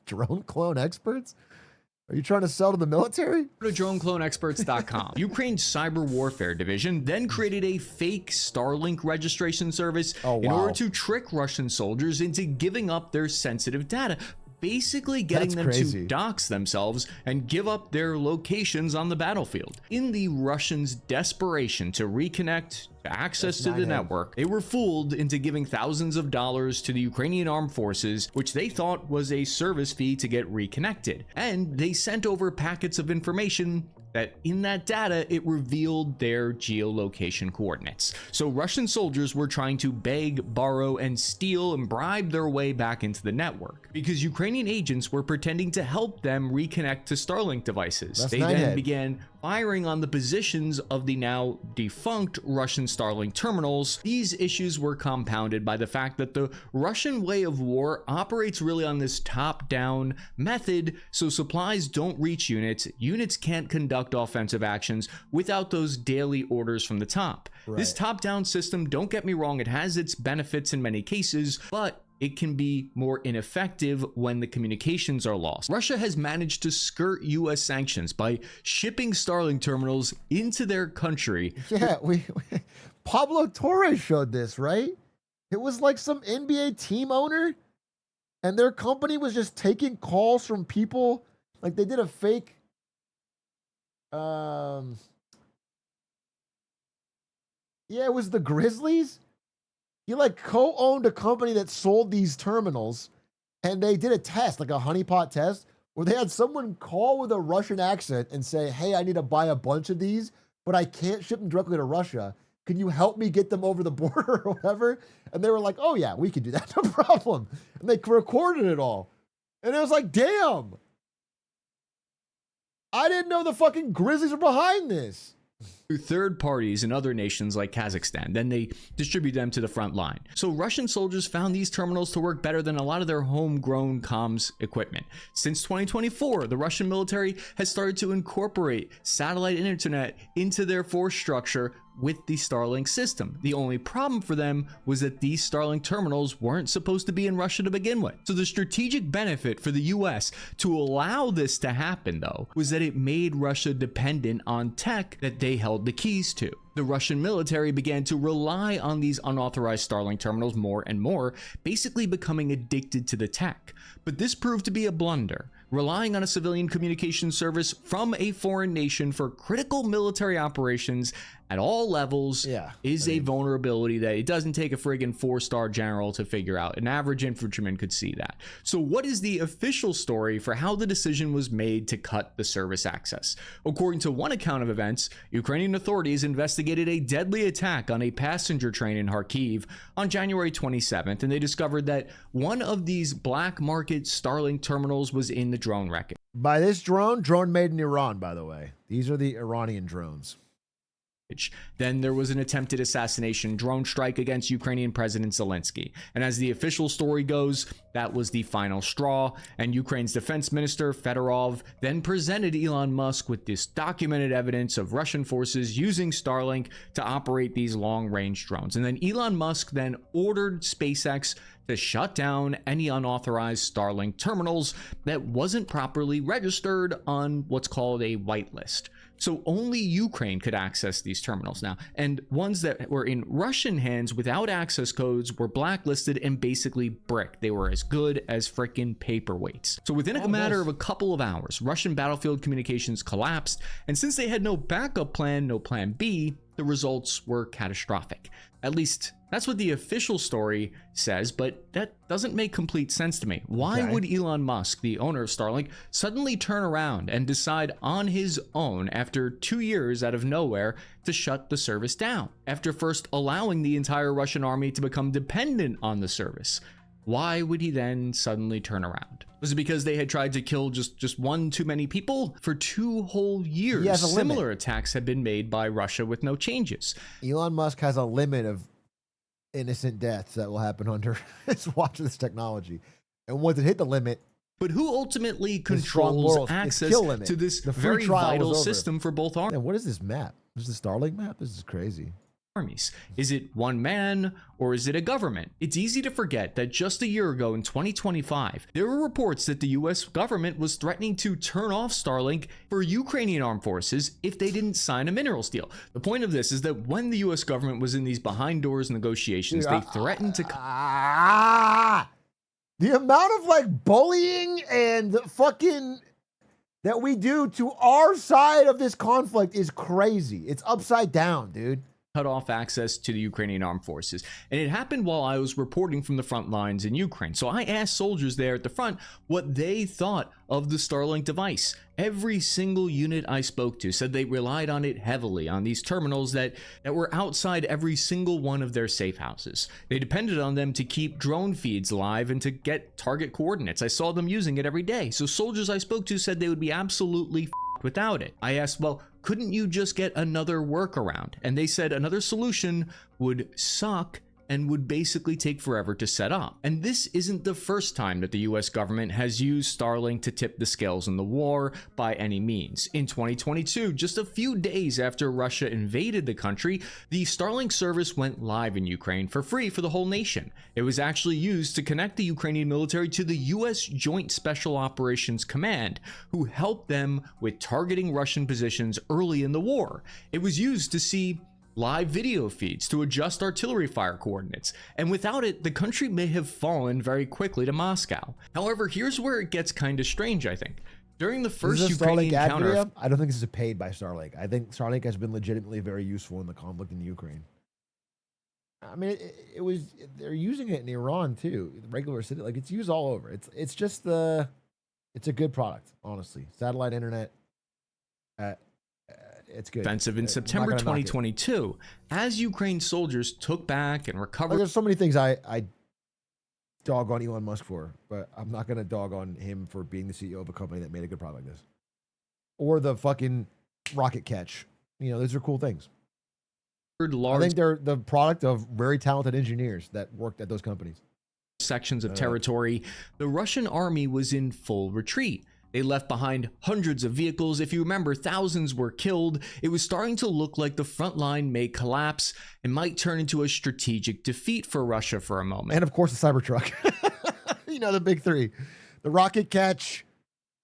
Drone Clone Experts? Are you trying to sell to the military? Go to dronecloneexperts.com. Ukraine's cyber warfare division then created a fake Starlink registration service in order to trick Russian soldiers into giving up their sensitive data, basically getting them to dox themselves and give up their locations on the battlefield. In the Russians' desperation to reconnect to access to the network, they were fooled into giving thousands of dollars to the Ukrainian armed forces, which they thought was a service fee to get reconnected. And they sent over packets of information that in that data, it revealed their geolocation coordinates. So Russian soldiers were trying to beg, borrow, and steal and bribe their way back into the network because Ukrainian agents were pretending to help them reconnect to Starlink devices. They then began firing on the positions of the now defunct Russian Starlink terminals. These issues were compounded by the fact that the Russian way of war operates really on this top-down method, so supplies don't reach units, units can't conduct offensive actions without those daily orders from the top. This top-down system, don't get me wrong, it has its benefits in many cases, but it can be more ineffective when the communications are lost. Russia has managed to skirt US sanctions by shipping Starlink terminals into their country. Yeah, we Pablo Torres showed this, right? It was like some NBA team owner, and their company was just taking calls from people. Like they did a fake yeah, it was the Grizzlies. He like co-owned a company that sold these terminals, and they did a test, like a honeypot test, where they had someone call with a Russian accent and say, "Hey, I need to buy a bunch of these, but I can't ship them directly to Russia. Can you help me get them over the border or whatever?" And they were like, "Oh yeah, we can do that, no problem." And they recorded it all. And it was like, damn. I didn't know the fucking Grizzlies were behind this. Through third parties in other nations like Kazakhstan. Then they distribute them to the front line. So Russian soldiers found these terminals to work better than a lot of their homegrown comms equipment. Since 2024, the Russian military has started to incorporate satellite internet into their force structure with the Starlink system. The only problem for them was that these Starlink terminals weren't supposed to be in Russia to begin with. So the strategic benefit for the US to allow this to happen, though, was that it made Russia dependent on tech that they held the keys to. the Russian military began to rely on these unauthorized Starlink terminals more and more, basically becoming addicted to the tech. But this proved to be a blunder. Relying on a civilian communication service from a foreign nation for critical military operations at all levels is a vulnerability that it doesn't take a friggin' 4-star general to figure out. An average infantryman could see that. So what is the official story for how the decision was made to cut the service access? According to one account of events, Ukrainian authorities investigated a deadly attack on a passenger train in Kharkiv on January 27th, and they discovered that one of these black market Starlink terminals was in the drone wreckage. By this drone made in Iran, by the way. These are the Iranian drones. Then there was an attempted assassination drone strike against Ukrainian President Zelensky. And as the official story goes, that was the final straw. And Ukraine's defense minister, Fedorov, then presented Elon Musk with this documented evidence of Russian forces using Starlink to operate these long-range drones. And then Elon Musk then ordered SpaceX to shut down any unauthorized Starlink terminals that wasn't properly registered on what's called a whitelist. So only Ukraine could access these terminals now, and ones that were in Russian hands without access codes were blacklisted and basically bricked. They were as good as frickin' paperweights. So within a matter of a couple of hours, Russian battlefield communications collapsed, and since they had no backup plan, no plan B, the results were catastrophic. At least that's what the official story says, but that doesn't make complete sense to me. Why would Elon Musk, the owner of Starlink, suddenly turn around and decide on his own after 2 years out of nowhere to shut the service down, after first allowing the entire Russian army to become dependent on the service? Why would he then suddenly turn around? Was it because they had tried to kill just one too many people? For 2 whole years, similar attacks had been made by Russia with no changes. Elon Musk has a limit of innocent deaths that will happen under his watch of this technology. And once it hit the limit, but who ultimately controls access to this very vital system for both armies? And what is this map? This is the Starlink map? This is crazy. Is it one man or is it a government? It's easy to forget that just a year ago in 2025, there were reports that the US government was threatening to turn off Starlink for Ukrainian armed forces if they didn't sign a minerals deal. The point of this is that when the US government was in these behind doors negotiations, they threatened to... The amount of like bullying and fucking that we do to our side of this conflict is crazy. It's upside down, dude. Cut off access to the Ukrainian armed forces. And it happened while I was reporting from the front lines in Ukraine. So I asked soldiers there at the front what they thought of the Starlink device. Every single unit I spoke to said they relied on it heavily on these terminals that were outside every single one of their safe houses. They depended on them to keep drone feeds live and to get target coordinates. I saw them using it every day. So soldiers I spoke to said they would be absolutely without it. I asked, well, couldn't you just get another workaround? And they said another solution would suck and would basically take forever to set up. And this isn't the first time that the US government has used Starlink to tip the scales in the war by any means. In 2022, just a few days after Russia invaded the country, the Starlink service went live in Ukraine for free for the whole nation. It was actually used to connect the Ukrainian military to the US Joint Special Operations Command, who helped them with targeting Russian positions early in the war. It was used to see live video feeds to adjust artillery fire coordinates, and without it, the country may have fallen very quickly to Moscow. However, here's where it gets kind of strange, I think. During the first Ukrainian counter... I don't think this is paid by Starlink. I think Starlink has been legitimately very useful in the conflict in Ukraine. I mean, it was, they're using it in Iran too. The regular city, like it's used all over. It's just it's a good product, honestly. Satellite internet, it's good. Offensive in September 2022, as Ukraine soldiers took back and recovered. There's so many things I dog on Elon Musk for, but I'm not gonna dog on him for being the CEO of a company that made a good product like this, or the fucking rocket catch. You know, those are cool things. I think they're the product of very talented engineers that worked at those companies. Sections of territory, the Russian army was in full retreat. They left behind hundreds of vehicles. If you remember, thousands were killed. It was starting to look like the front line may collapse and might turn into a strategic defeat for Russia for a moment. And of course, the Cybertruck. You know, the big three. The rocket catch,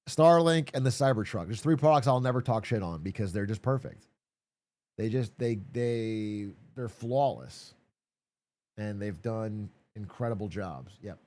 Starlink, and the Cybertruck. There's 3 products I'll never talk shit on because they're just perfect. they're flawless, and they've done incredible jobs. Yep.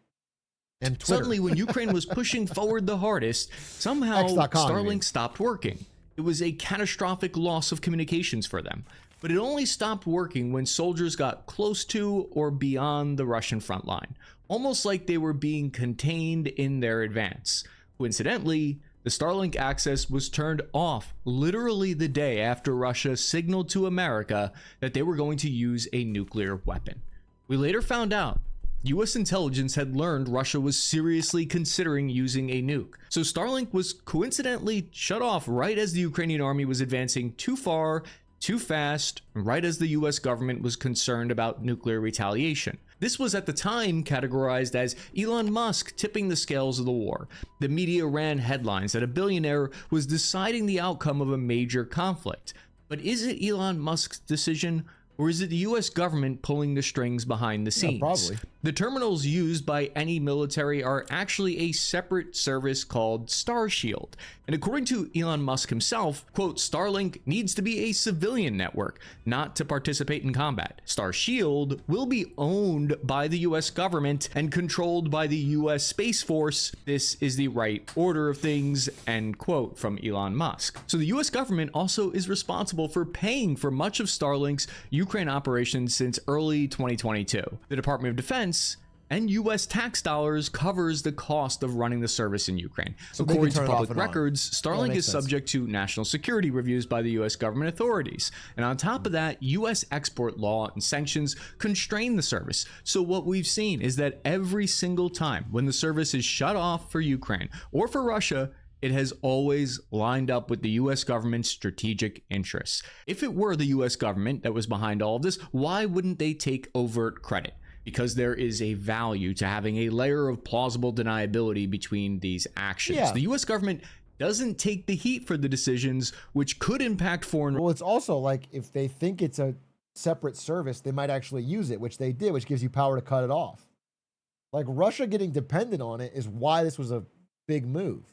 And Twitter. Suddenly, when Ukraine was pushing forward the hardest, somehow X.com, Starlink stopped working. It was a catastrophic loss of communications for them. But it only stopped working when soldiers got close to or beyond the Russian front line, almost like they were being contained in their advance. Coincidentally, the Starlink access was turned off literally the day after Russia signaled to America that they were going to use a nuclear weapon. We later found out US intelligence had learned Russia was seriously considering using a nuke. So Starlink was coincidentally shut off right as the Ukrainian army was advancing too far, too fast, right as the US government was concerned about nuclear retaliation. This was at the time categorized as Elon Musk tipping the scales of the war. The media ran headlines that a billionaire was deciding the outcome of a major conflict. But is it Elon Musk's decision, or is it the US government pulling the strings behind the scenes? Yeah, probably. The terminals used by any military are actually a separate service called Starshield. And according to Elon Musk himself, quote, Starlink needs to be a civilian network, not to participate in combat. Starshield will be owned by the US government and controlled by the US Space Force. This is the right order of things, end quote, from Elon Musk. So the US government also is responsible for paying for much of Starlink's Ukraine operations since early 2022. The Department of Defense and US tax dollars covers the cost of running the service in Ukraine. So they according can to turn it off public and on. records, Starlink makes is sense. subject to national security reviews by the US government authorities. And on top of that, US export law and sanctions constrain the service. So what we've seen is that every single time when the service is shut off for Ukraine or for Russia, it has always lined up with the US government's strategic interests. If it were the US government that was behind all of this, why wouldn't they take overt credit? Because there is a value to having a layer of plausible deniability between these actions. Yeah. The US government doesn't take the heat for the decisions which could impact foreign. Well, it's also like if they think it's a separate service, they might actually use it, which they did, which gives you power to cut it off. Like Russia getting dependent on it is why this was a big move.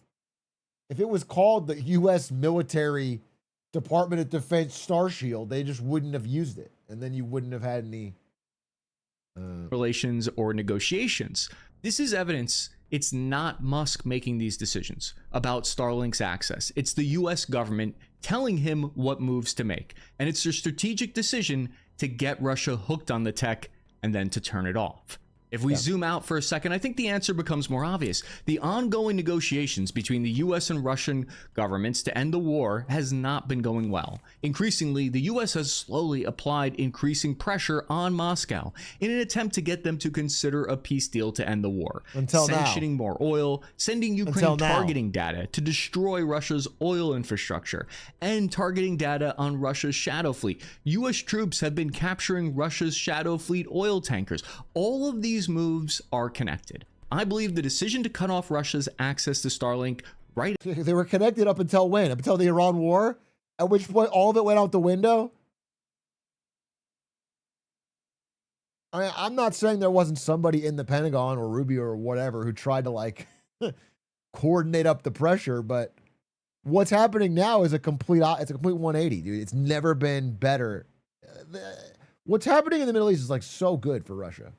If it was called the US Military Department of Defense Starshield, they just wouldn't have used it. And then you wouldn't have had any relations or negotiations. This is evidence it's not Musk making these decisions about Starlink's access. It's the US government telling him what moves to make. And it's their strategic decision to get Russia hooked on the tech and then to turn it off. If we zoom out for a second, I think the answer becomes more obvious. The ongoing negotiations between the US and Russian governments to end the war has not been going well. Increasingly, the US has slowly applied increasing pressure on Moscow in an attempt to get them to consider a peace deal to end the war. Until now. Sanctioning more oil, sending Ukraine Until now. targeting data to destroy Russia's oil infrastructure, and targeting data on Russia's shadow fleet. US troops have been capturing Russia's shadow fleet oil tankers. All of these moves are connected. I believe the decision to cut off Russia's access to Starlink right They were connected up until when? Up until the Iran war? At which point all of it went out the window? I mean, I'm not saying there wasn't somebody in the Pentagon or Rubio or whatever who tried to like coordinate up the pressure, but what's happening now is it's a complete 180, dude. It's never been better. What's happening in the Middle East is like so good for Russia.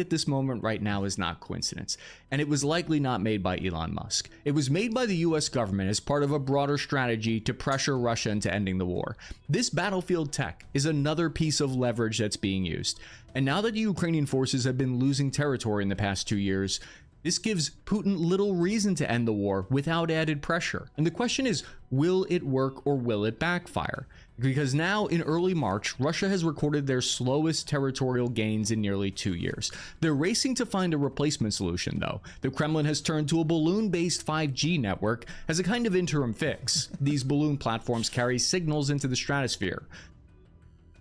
at this moment right now is not coincidence, and it was likely not made by Elon Musk. It was made by the US government as part of a broader strategy to pressure Russia into ending the war. This battlefield tech is another piece of leverage that's being used. And now that the Ukrainian forces have been losing territory in the past 2 years, this gives Putin little reason to end the war without added pressure. And the question is, will it work or will it backfire? Because now in early March, Russia has recorded their slowest territorial gains in nearly 2 years. They're racing to find a replacement solution though. The Kremlin has turned to a balloon-based 5G network as a kind of interim fix. These balloon platforms carry signals into the stratosphere.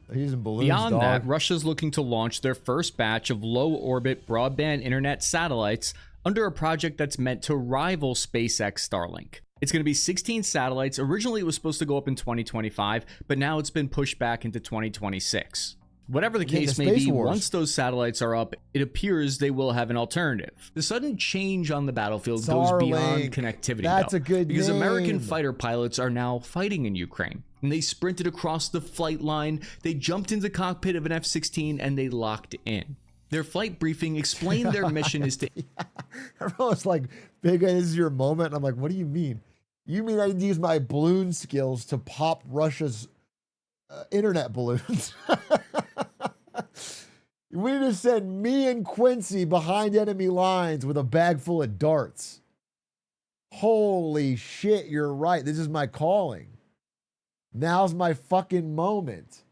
They're using balloons, Beyond dog. that, Russia's looking to launch their first batch of low-orbit broadband internet satellites under a project that's meant to rival SpaceX Starlink. It's going to be 16 satellites. Originally, it was supposed to go up in 2025, but now it's been pushed back into 2026. Whatever the Yeah, case the may Space be, Wars. once those satellites are up, it appears they will have an alternative. The sudden change on the battlefield goes beyond Starlink. connectivity, That's though, a good because American name. fighter pilots are now fighting in Ukraine. And they sprinted across the flight line, they jumped into the cockpit of an F-16, and they locked in. Their flight briefing explained their mission is to... Everyone's like, big, this is your moment. And I'm like, what do you mean? You mean I need to use my balloon skills to pop Russia's internet balloons? We need to send me and Quincy behind enemy lines with a bag full of darts. Holy shit, you're right. This is my calling. Now's my fucking moment.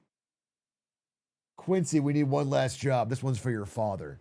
Quincy, we need one last job. This one's for your father.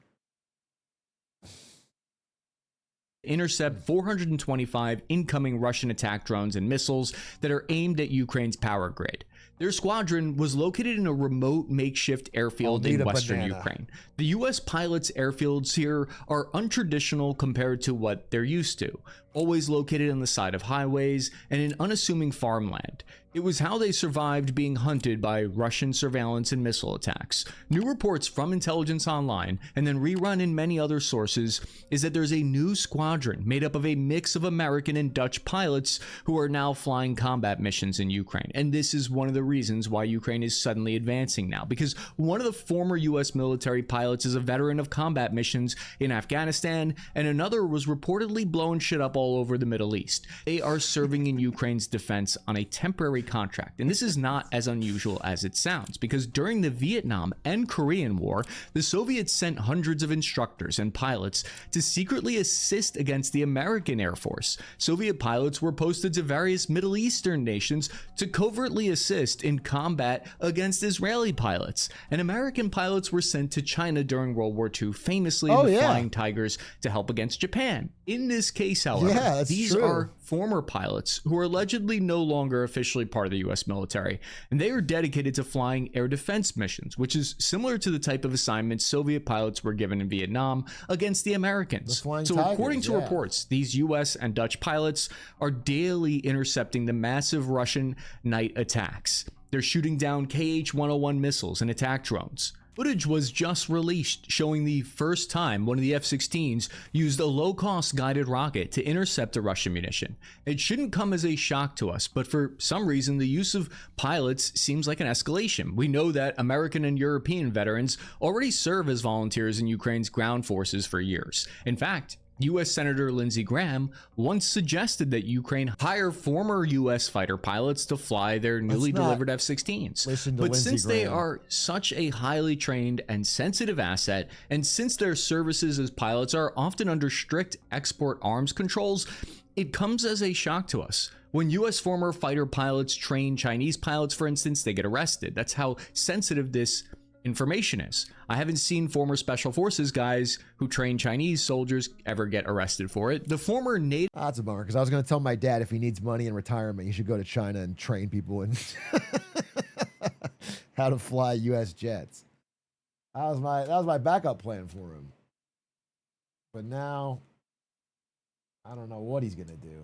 Intercept 425 incoming Russian attack drones and missiles that are aimed at Ukraine's power grid. Their squadron was located in a remote makeshift airfield in western Ukraine. The US pilots' airfields here are untraditional compared to what they're used to, always located on the side of highways and in unassuming farmland. It was how they survived being hunted by Russian surveillance and missile attacks. New reports from Intelligence Online, and then rerun in many other sources, is that there's a new squadron made up of a mix of American and Dutch pilots who are now flying combat missions in Ukraine. And this is one of the reasons why Ukraine is suddenly advancing now, because one of the former US military pilots is a veteran of combat missions in Afghanistan, and another was reportedly blowing shit up all over the Middle East. They are serving in Ukraine's defense on a temporary contract. And this is not as unusual as it sounds, because during the Vietnam and Korean War, the Soviets sent hundreds of instructors and pilots to secretly assist against the American Air Force. Soviet pilots were posted to various Middle Eastern nations to covertly assist in combat against Israeli pilots. And American pilots were sent to China during World War II, famously in the Flying Tigers, to help against Japan. In this case, however, these are former pilots who are allegedly no longer officially part of the US military, and they are dedicated to flying air defense missions, which is similar to the type of assignments Soviet pilots were given in Vietnam against the Americans. So according to reports, these US and Dutch pilots are daily intercepting the massive Russian night attacks. They're shooting down KH-101 missiles and attack drones. Footage was just released showing the first time one of the F-16s used a low-cost guided rocket to intercept a Russian munition. It shouldn't come as a shock to us, but for some reason the use of pilots seems like an escalation. We know that American and European veterans already serve as volunteers in Ukraine's ground forces for years. In fact, U.S. Senator Lindsey Graham once suggested that Ukraine hire former U.S. fighter pilots to fly their newly delivered F-16s. But since they are such a highly trained and sensitive asset, and since their services as pilots are often under strict export arms controls, it comes as a shock to us. When U.S. former fighter pilots train Chinese pilots, for instance, they get arrested. That's how sensitive this information is. I haven't seen former special forces guys who train Chinese soldiers ever get arrested for it. The former NATO... That's a bummer, because I was going to tell my dad if he needs money in retirement, he should go to China and train people in how to fly U.S. jets. That was my backup plan for him. But now, I don't know what he's going to do.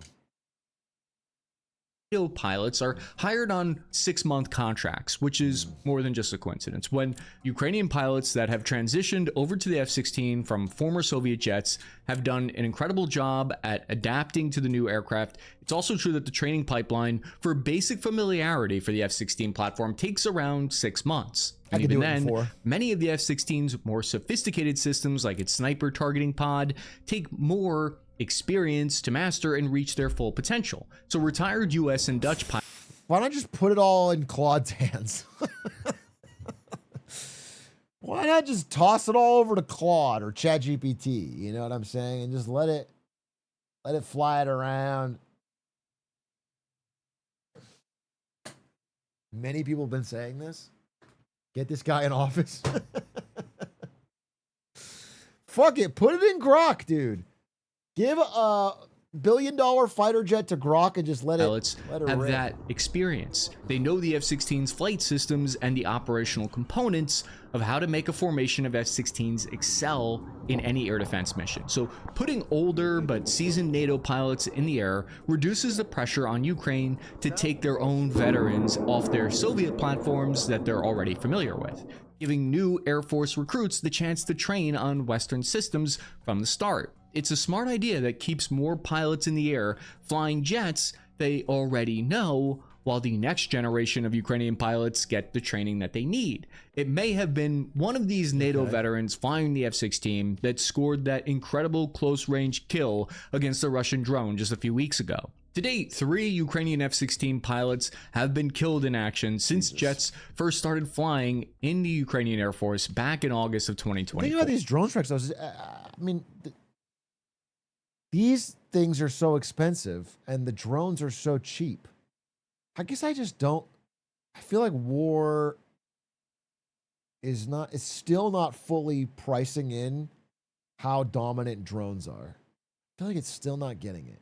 Pilots are hired on 6-month contracts, which is more than just a coincidence. When Ukrainian pilots that have transitioned over to the F-16 from former Soviet jets have done an incredible job at adapting to the new aircraft, it's also true that the training pipeline for basic familiarity for the F-16 platform takes around 6 months. And even then, many of the F-16's more sophisticated systems, like its sniper targeting pod, take more experience to master and reach their full potential. So retired US and Dutch pilots... Why not just put it all in Claude's hands? Why not just toss it all over to Claude or ChatGPT? You know what I'm saying? And just let it fly it around. Many people have been saying this. Get this guy in office. Fuck it. Put it in Grok, dude. Give a $1 billion fighter jet to Grok and just let it have rip. That experience. They know the F-16's flight systems and the operational components of how to make a formation of F-16s excel in any air defense mission. So putting older but seasoned NATO pilots in the air reduces the pressure on Ukraine to take their own veterans off their Soviet platforms that they're already familiar with, giving new Air Force recruits the chance to train on Western systems from the start. It's a smart idea that keeps more pilots in the air flying jets they already know while the next generation of Ukrainian pilots get the training that they need. It may have been one of these NATO veterans flying the F-16 that scored that incredible close-range kill against a Russian drone just a few weeks ago. To date, 3 Ukrainian F-16 pilots have been killed in action since jets first started flying in the Ukrainian Air Force back in August of 2020. Think about these drone strikes. These things are so expensive and the drones are so cheap. I guess I just don't. I feel like war is still not fully pricing in how dominant drones are. I feel like it's still not getting it.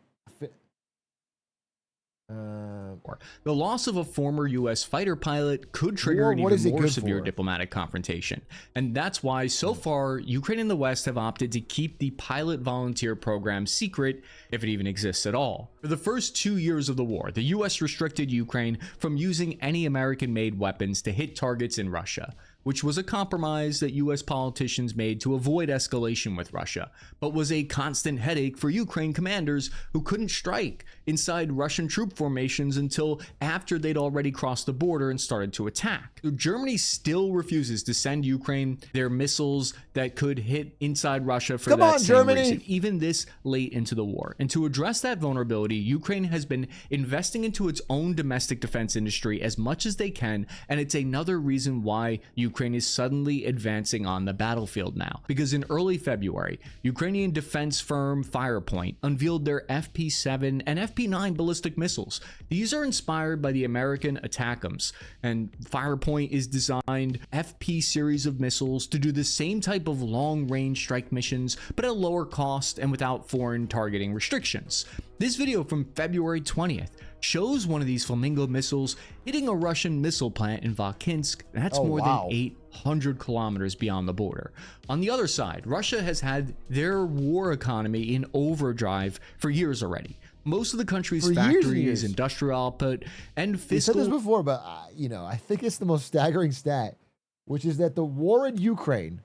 The loss of a former U.S. fighter pilot could trigger an even more severe diplomatic confrontation. And that's why, so far, Ukraine and the West have opted to keep the pilot volunteer program secret, if it even exists at all. For the first 2 years of the war, the U.S. restricted Ukraine from using any American-made weapons to hit targets in Russia, which was a compromise that U.S. politicians made to avoid escalation with Russia, but was a constant headache for Ukraine commanders who couldn't strike inside Russian troop formations until after they'd already crossed the border and started to attack. So Germany still refuses to send Ukraine their missiles that could hit inside Russia for that same reason, even this late into the war. And to address that vulnerability, Ukraine has been investing into its own domestic defense industry as much as they can, and it's another reason why Ukraine is suddenly advancing on the battlefield now. Because in early February, Ukrainian defense firm Firepoint unveiled their FP-7 and FP-9 ballistic missiles. These are inspired by the American ATACMS, and Firepoint is designed FP series of missiles to do the same type of long-range strike missions, but at a lower cost and without foreign targeting restrictions. This video from February 20th shows one of these Flamingo missiles hitting a Russian missile plant in Vakinsk. That's more than 800 kilometers beyond the border. On the other side, Russia has had their war economy in overdrive for years already. Most of the country's factories, industrial output, and fiscal... You said this before, but I think it's the most staggering stat, which is that the war in Ukraine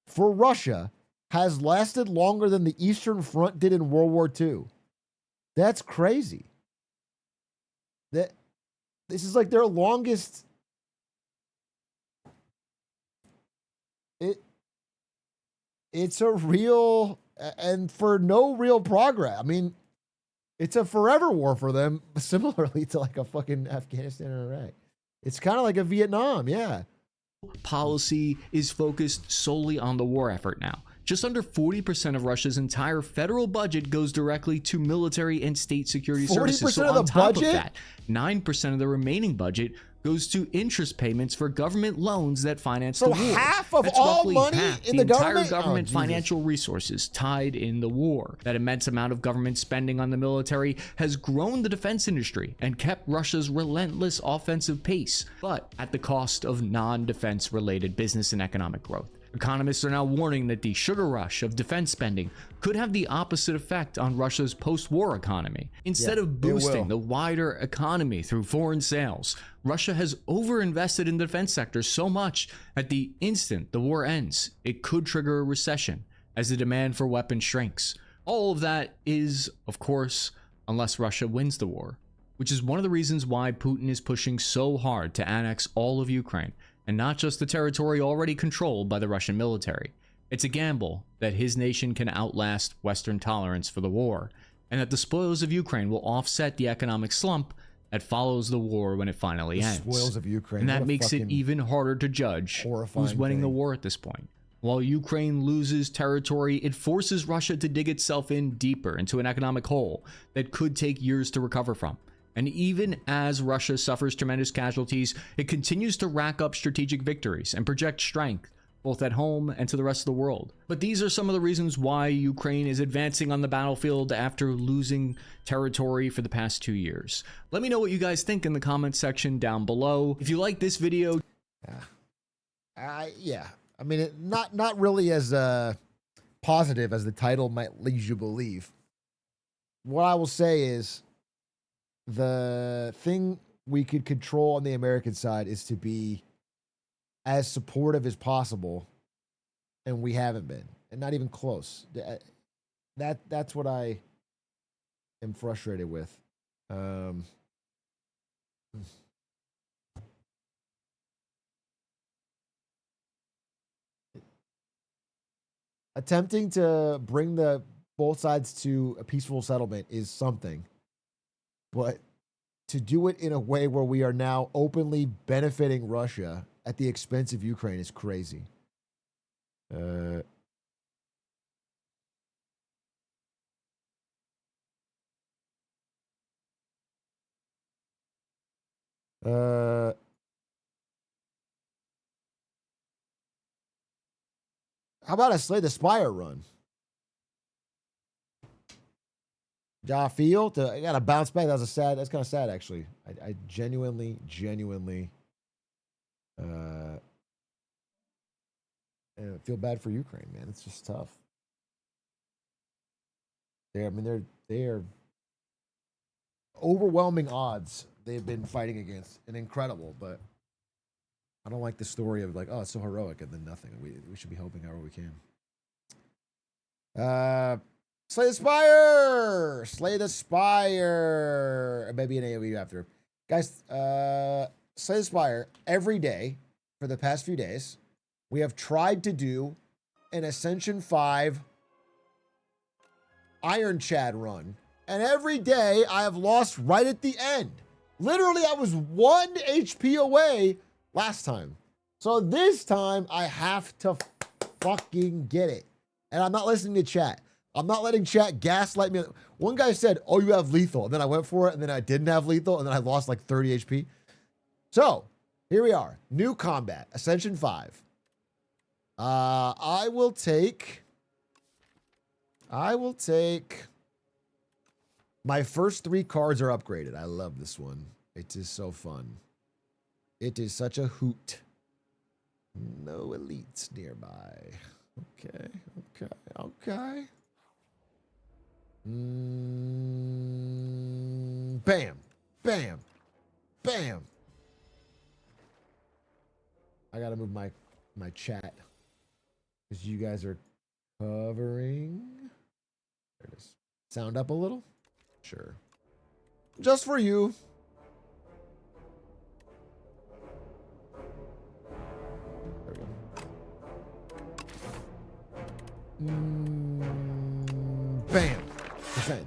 for Russia has lasted longer than the Eastern Front did in World War II. That's crazy. This is like their longest. It's a real, and for no real progress. I mean, it's a forever war for them, similarly to like a fucking Afghanistan or Iraq. It's kind of like a Vietnam, yeah. Policy is focused solely on the war effort now. Just under 40% of Russia's entire federal budget goes directly to military and state security services. So on top of that, 9% of the remaining budget goes to interest payments for government loans that finance the war. So half of That's all money in the government? Entire government financial resources tied in the war. That immense amount of government spending on the military has grown the defense industry and kept Russia's relentless offensive pace, but at the cost of non-defense related business and economic growth. Economists are now warning that the sugar rush of defense spending could have the opposite effect on Russia's post-war economy. Instead of boosting the wider economy through foreign sales, Russia has overinvested in the defense sector so much that the instant the war ends, it could trigger a recession as the demand for weapons shrinks. All of that is, of course, unless Russia wins the war, which is one of the reasons why Putin is pushing so hard to annex all of Ukraine, and not just the territory already controlled by the Russian military. It's a gamble that his nation can outlast Western tolerance for the war, and that the spoils of Ukraine will offset the economic slump that follows the war when it finally ends. Spoils of Ukraine. And that makes it even harder to judge who's winning the war at this point. While Ukraine loses territory, it forces Russia to dig itself in deeper into an economic hole that could take years to recover from. And even as Russia suffers tremendous casualties, it continues to rack up strategic victories and project strength, both at home and to the rest of the world. But these are some of the reasons why Ukraine is advancing on the battlefield after losing territory for the past 2 years. Let me know what you guys think in the comments section down below. If you like this video... Yeah. I mean, not really as positive as the title might lead you to believe. What I will say is, the thing we could control on the American side is to be as supportive as possible, and we haven't been, and not even close. That's what I am frustrated with. Attempting to bring the both sides to a peaceful settlement is something, but to do it in a way where we are now openly benefiting Russia at the expense of Ukraine is crazy. How about a Slay the Spire run? Ja Field, I got to bounce back. That's kind of sad actually. I genuinely feel bad for Ukraine, man. It's just tough. They're overwhelming odds they've been fighting against and incredible, but I don't like the story of like, oh, it's so heroic and then nothing. We should be hoping however we can. Slay the Spire! Slay the Spire! Maybe an AoE after. Guys, Slay the Spire every day for the past few days. We have tried to do an Ascension 5 Iron Chad run. And every day I have lost right at the end. Literally, I was 1 HP away last time. So this time I have to fucking get it. And I'm not listening to chat. I'm not letting chat gaslight me. One guy said, oh, you have lethal. And then I went for it. And then I didn't have lethal. And then I lost like 30 HP. So here we are. New combat. Ascension 5. I will take my first 3 cards are upgraded. I love this one. It is so fun. It is such a hoot. No elites nearby. Okay. Bam. Bam. Bam. I gotta move my chat. Because you guys are covering. There it is. Sound up a little? Sure. Just for you. There we go. Bam. Defend.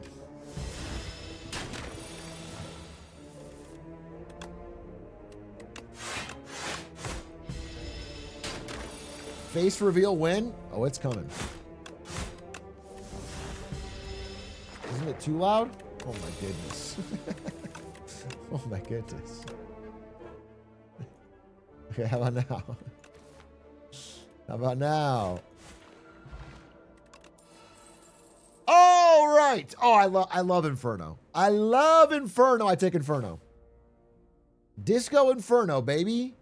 Face reveal when? Oh, it's coming. Isn't it too loud? Oh my goodness. Oh my goodness. Okay, how about now? How about now? All right. Oh, I love Inferno. I love Inferno. I take Inferno. Disco Inferno, baby.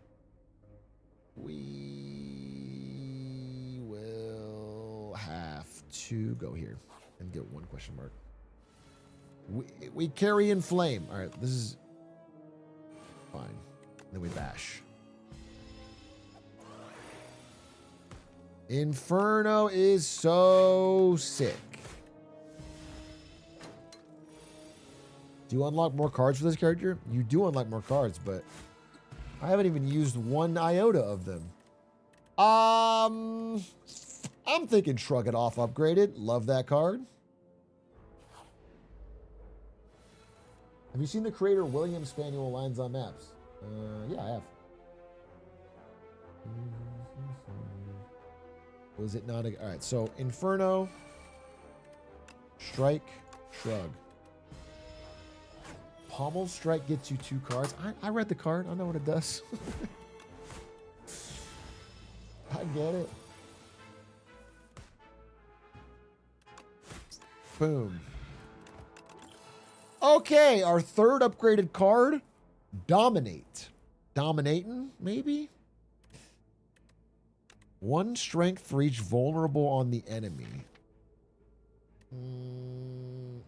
We will have to go here and get 1 question mark. We carry in flame. All right, this is fine. Then we bash. Inferno is so sick. Do you unlock more cards for this character? You do unlock more cards, but I haven't even used 1 iota of them. I'm thinking Shrug It Off upgraded. Love that card. Have you seen the creator William Spaniel lines on maps? Yeah, I have. Was it not? All right, so Inferno, Strike, Shrug. Pommel Strike gets you 2 cards. I read the card. I know what it does. I get it. Boom. Okay, our 3rd upgraded card, Dominate. Dominating, maybe? 1 strength for each vulnerable on the enemy.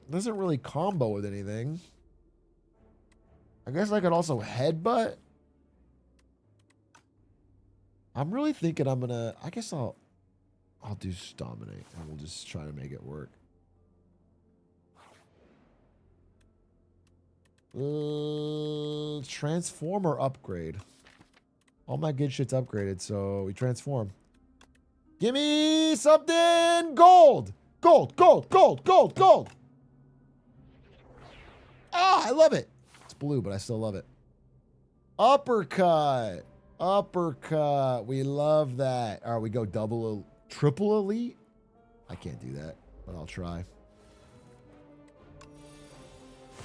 Doesn't really combo with anything. I guess I could also headbutt. I'm really thinking I'm gonna. I guess I'll do Dominate and we'll just try to make it work. Transform or upgrade? All my good shit's upgraded, so we transform. Give me something gold! Gold, gold, gold, gold, gold! Ah, I love it. It's blue, but I still love it. Uppercut. Uppercut. We love that. All right, we go triple elite? I can't do that, but I'll try.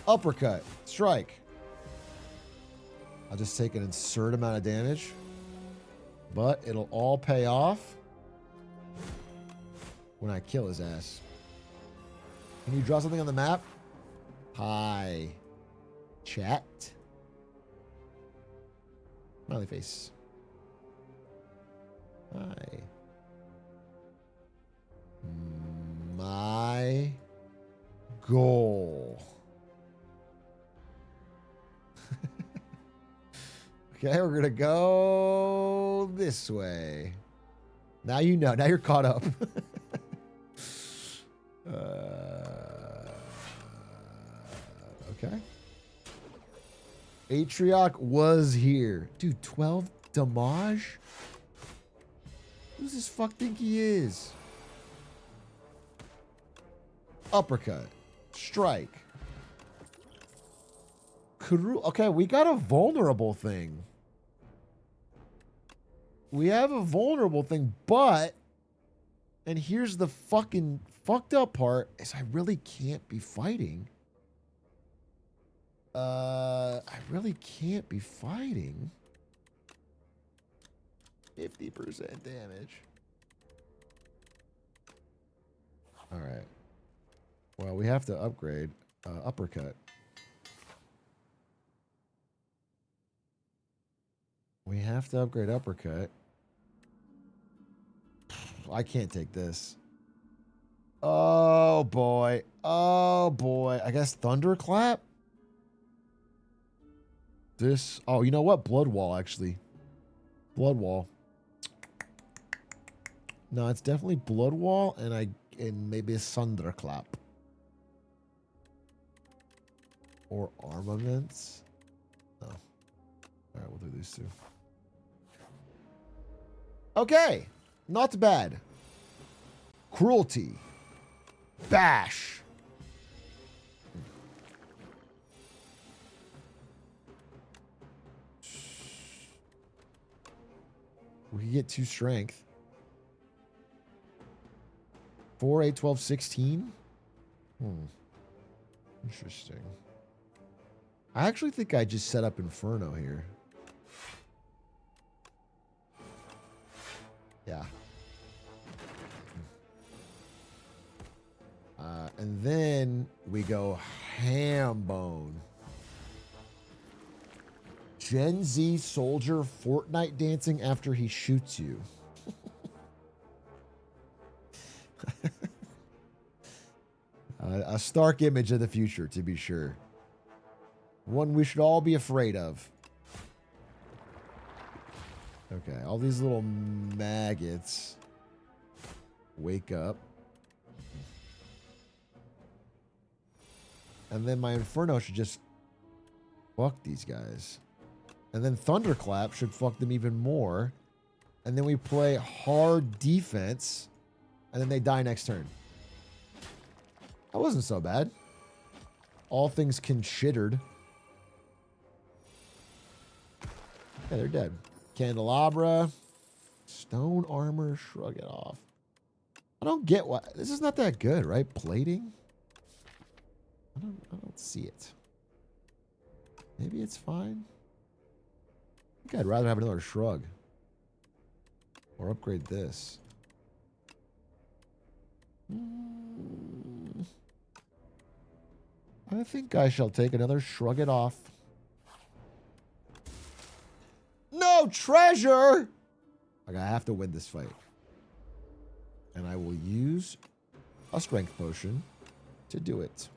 Uppercut. Strike. I'll just take an absurd amount of damage, but it'll all pay off when I kill his ass. Can you draw something on the map? Hi. Chat. Smiley face. Hi. My goal. Okay, we're going to go this way. Now you know. Now you're caught up. Okay. Atrioc was here. Dude, 12 damage? Who does this fuck think he is? Uppercut. Strike. Okay, we got a vulnerable thing. We have a vulnerable thing, but... And here's the fucking fucked up part, is I really can't be fighting. I really can't be fighting. 50% damage. All right. Well, we have to upgrade uppercut. We have to upgrade uppercut. I can't take this. Oh boy. Oh boy. I guess thunderclap? This. Oh, you know what? Blood wall, actually. Blood wall. No, it's definitely blood wall, and maybe a thunderclap. Or armaments. No. All right, we'll do these two. Okay. Not bad. Cruelty. Bash. We can get 2 strength. 4, 8, 12, 16. Interesting. I actually think I just set up Inferno here. Yeah. And then we go ham bone. Gen Z soldier Fortnite dancing after he shoots you. A stark image of the future, to be sure. One we should all be afraid of. Okay, all these little maggots wake up. And then my Inferno should just fuck these guys. And then Thunderclap should fuck them even more. And then we play hard defense. And then they die next turn. That wasn't so bad. All things considered. Yeah, they're dead. Candelabra. Stone armor. Shrug it off. I don't get why. This is not that good, right? Plating? I don't see it. Maybe it's fine. I think I'd rather have another shrug. Or upgrade this. I think I shall take another shrug it off. No treasure! Like, I have to win this fight. And I will use a strength potion to do it.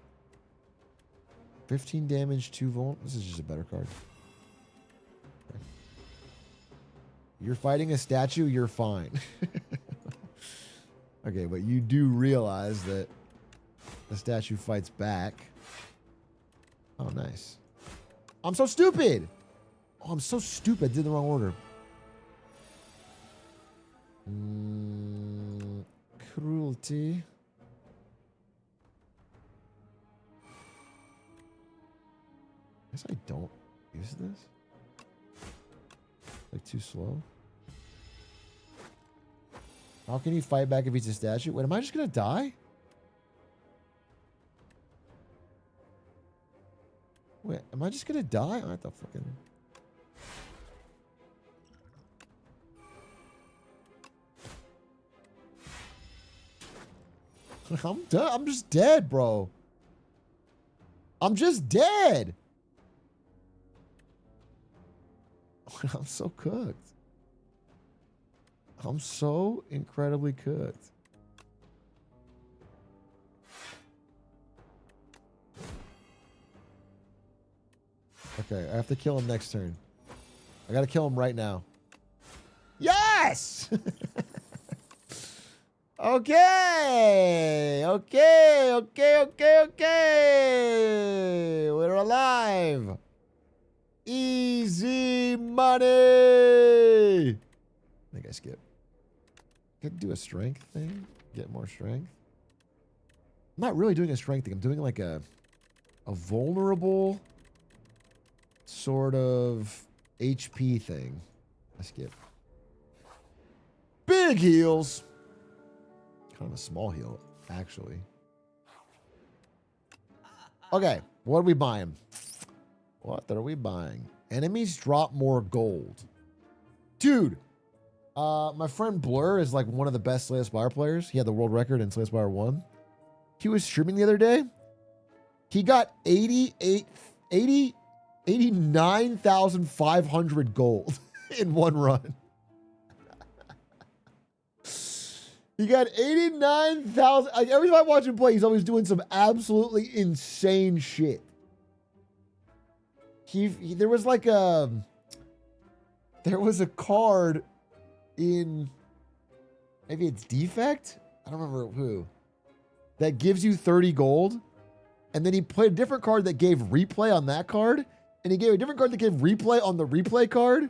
15 damage, 2 vuln. This is just a better card. Okay. You're fighting a statue, you're fine. Okay, but you do realize that the statue fights back. Oh, nice. I'm so stupid. Oh, I'm so stupid. I did the wrong order. Cruelty. I guess I don't use this. Like too slow. How can he fight back if he's a statue? Wait, am I just gonna die? Wait, am I just gonna die? I have to fucking. I'm done. I'm just dead, bro. I'm just dead. I'm so cooked. I'm so incredibly cooked. Okay, I have to kill him next turn. I gotta kill him right now. Yes! Okay! Okay! We're alive! Easy money! I think I skip. Could do a strength thing. Get more strength. I'm not really doing a strength thing. I'm doing like a vulnerable sort of HP thing. I skip. Big heals. Kind of a small heal, actually. Okay, what are we buying? What are we buying? Enemies drop more gold. Dude, my friend Blur is like one of the best Slay the Spire players. He had the world record in Slay the Spire 1. He was streaming the other day. He got 89,500 gold in one run. He got 89,000. Like, every time I watch him play, he's always doing some absolutely insane shit. There was like a card in, maybe it's Defect? I don't remember who. That gives you 30 gold. And then he played a different card that gave replay on that card. And he gave a different card that gave replay on the replay card.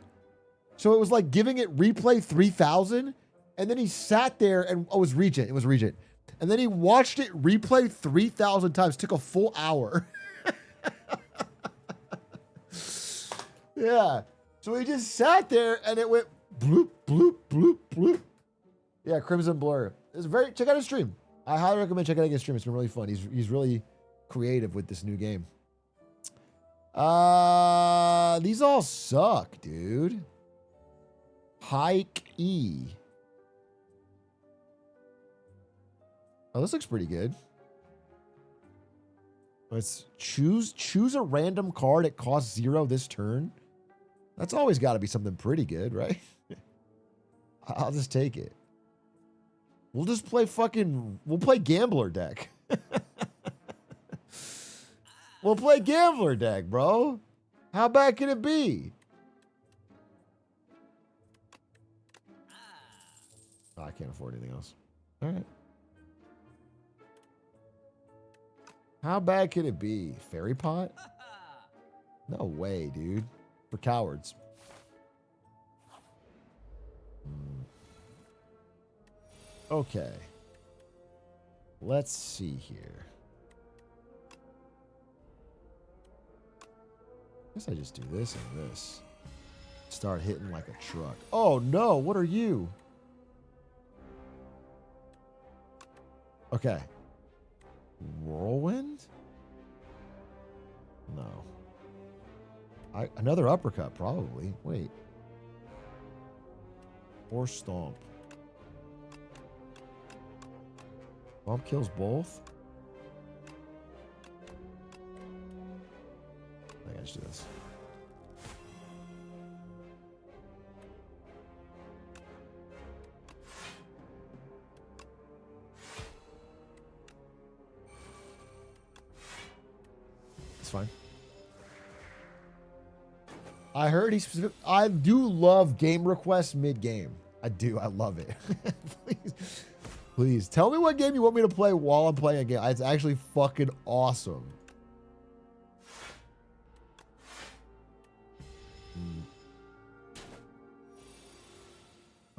So it was like giving it replay 3,000. And then he sat there and, oh, it was Regent. It was Regent. And then he watched it replay 3,000 times. Took a full hour. Yeah. So he just sat there and it went bloop, bloop, bloop, bloop. Yeah, Crimson Blur. It's very, check out his stream. I highly recommend checking out his stream. It's been really fun. He's really creative with this new game. These all suck, dude. Hike E. Oh, this looks pretty good. Let's choose a random card. It costs 0 this turn. That's always got to be something pretty good, right? I'll just take it. We'll just play we'll play Gambler deck. We'll play Gambler deck, bro. How bad can it be? Oh, I can't afford anything else. All right. How bad could it be? Fairy Pot? No way, dude. For cowards. Okay. Let's see here. I guess I just do this and this. Start hitting like a truck. Oh no, what are you? Okay. Whirlwind? No. Another uppercut, probably. Wait. Or stomp. Stomp kills both? I gotta just do this. It's fine. I heard I do love game requests mid-game. I do. I love it. Please tell me what game you want me to play while I'm playing a game. It's actually fucking awesome.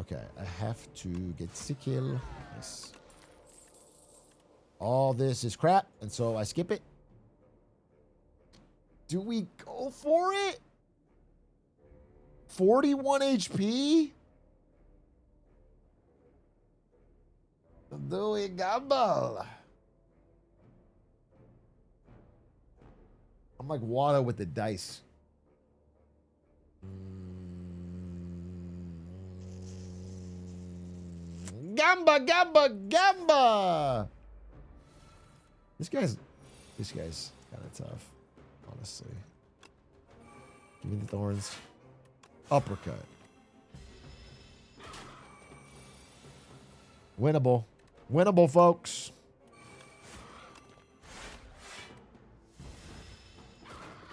Okay, I have to get the kill. Nice. All this is crap, and so I skip it. Do we go for it? 41 HP? Do we gamble? I'm like Wada with the dice. Gamba, gamba, gamba! This guy's kind of tough, honestly. Give me the thorns. Uppercut. Winnable. Winnable, folks.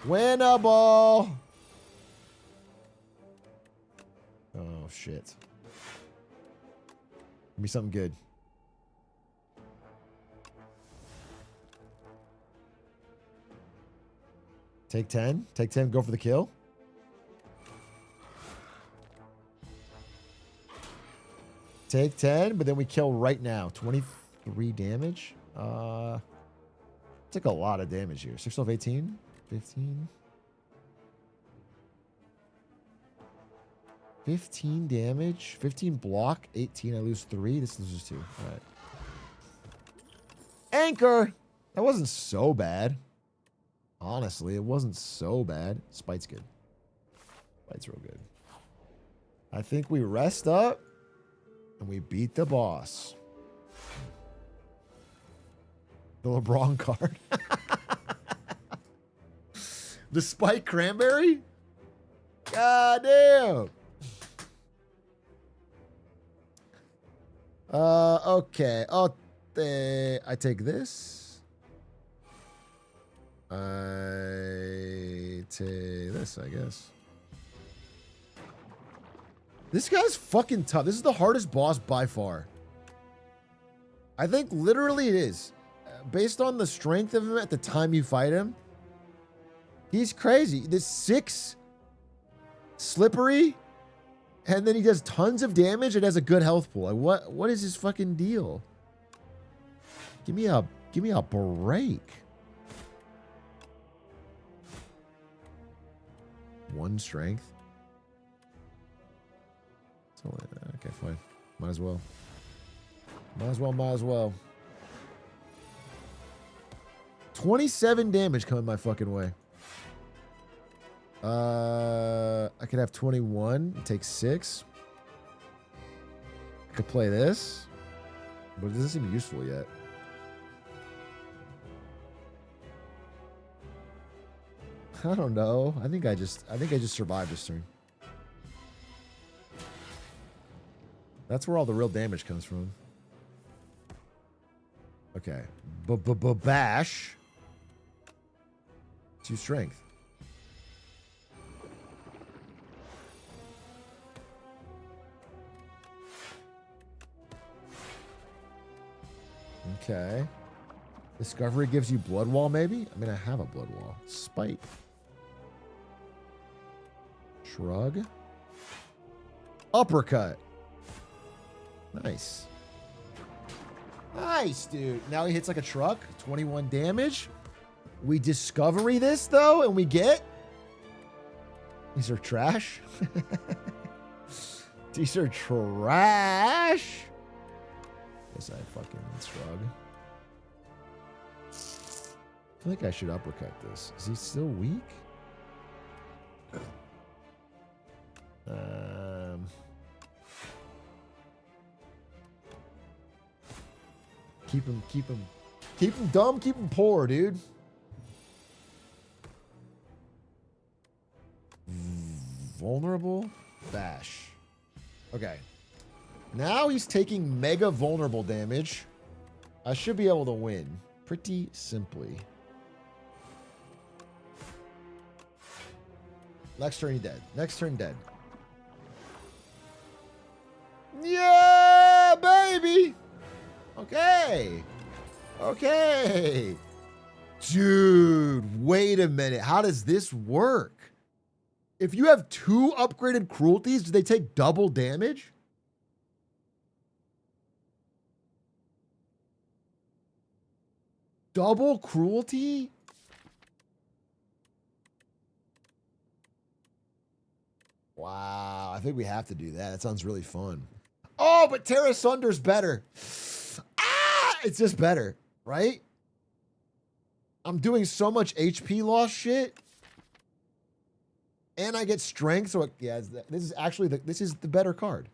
Winnable. Oh, shit. Give me something good. Take 10. Take 10, go for the kill. Take 10, but then we kill right now. 23 damage. Took a lot of damage here. 6 of 18. 15. 15 damage. 15 block. 18. I lose 3. This loses 2. All right. Anchor. That wasn't so bad. Honestly, it wasn't so bad. Spite's good. Spite's real good. I think we rest up and we beat the boss. The LeBron card. The Spike Cranberry? God damn. Okay. I take this. I take this, I guess. This guy's fucking tough. This is the hardest boss by far. I think literally it is. Based on the strength of him at the time you fight him, he's crazy. This 6 slippery, and then he does tons of damage and has a good health pool. Like what is his fucking deal? Give me a break. 1 strength. Okay, fine. Might as well. Might as well. 27 damage coming my fucking way. I could have 21. Take 6. I could play this, but it doesn't seem useful yet. I don't know. I think I just survived this turn. That's where all the real damage comes from. Okay. Bash. 2 strength. Okay. Discovery gives you blood wall, maybe? I mean, I have a blood wall. Spite. Shrug. Uppercut. Nice. Nice, dude. Now he hits like a truck. 21 damage. We discovery this, though, and we get... These are trash. These are trash. Guess I fucking shrug. I feel like I should uppercut this. Is he still weak? Keep him dumb, keep him poor, dude. Vulnerable? Bash. Okay. Now he's taking mega vulnerable damage. I should be able to win pretty simply. Next turn, he dead. Next turn, dead. Yeah, baby. Okay. Okay. Dude, wait a minute. How does this work? If you have 2 upgraded cruelties, do they take double damage? Double cruelty? Wow, I think we have to do that. That sounds really fun. Oh, but Terra Sunder's better. Ah, it's just better, right? I'm doing so much HP loss shit. And I get strength, so yeah, this is actually this is the better card.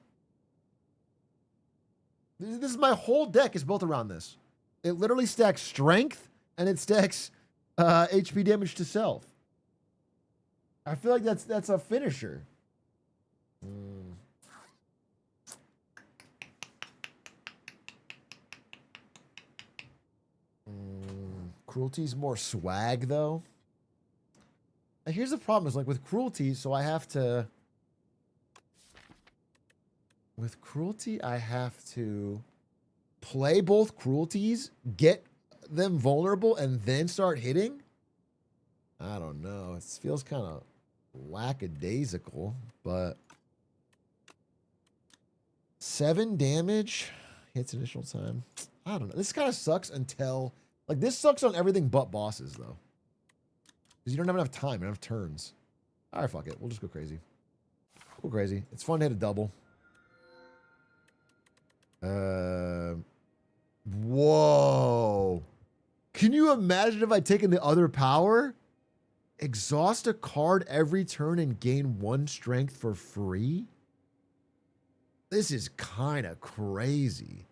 This is my whole deck is built around this. It literally stacks strength and it stacks HP damage to self. I feel like that's a finisher. Cruelty's more swag though. And here's the problem is like with cruelty, so I have to. With cruelty, I have to play both cruelties, get them vulnerable, and then start hitting. I don't know. It feels kind of lackadaisical, but 7 damage hits initial time. I don't know. This kind of sucks until like this sucks on everything but bosses though, because you don't have enough time, enough turns. All right, fuck it. We'll just go crazy. Go crazy. It's fun to hit a double. Whoa. Can you imagine if I'd taken the other power? Exhaust a card every turn and gain 1 strength for free? This is kind of crazy.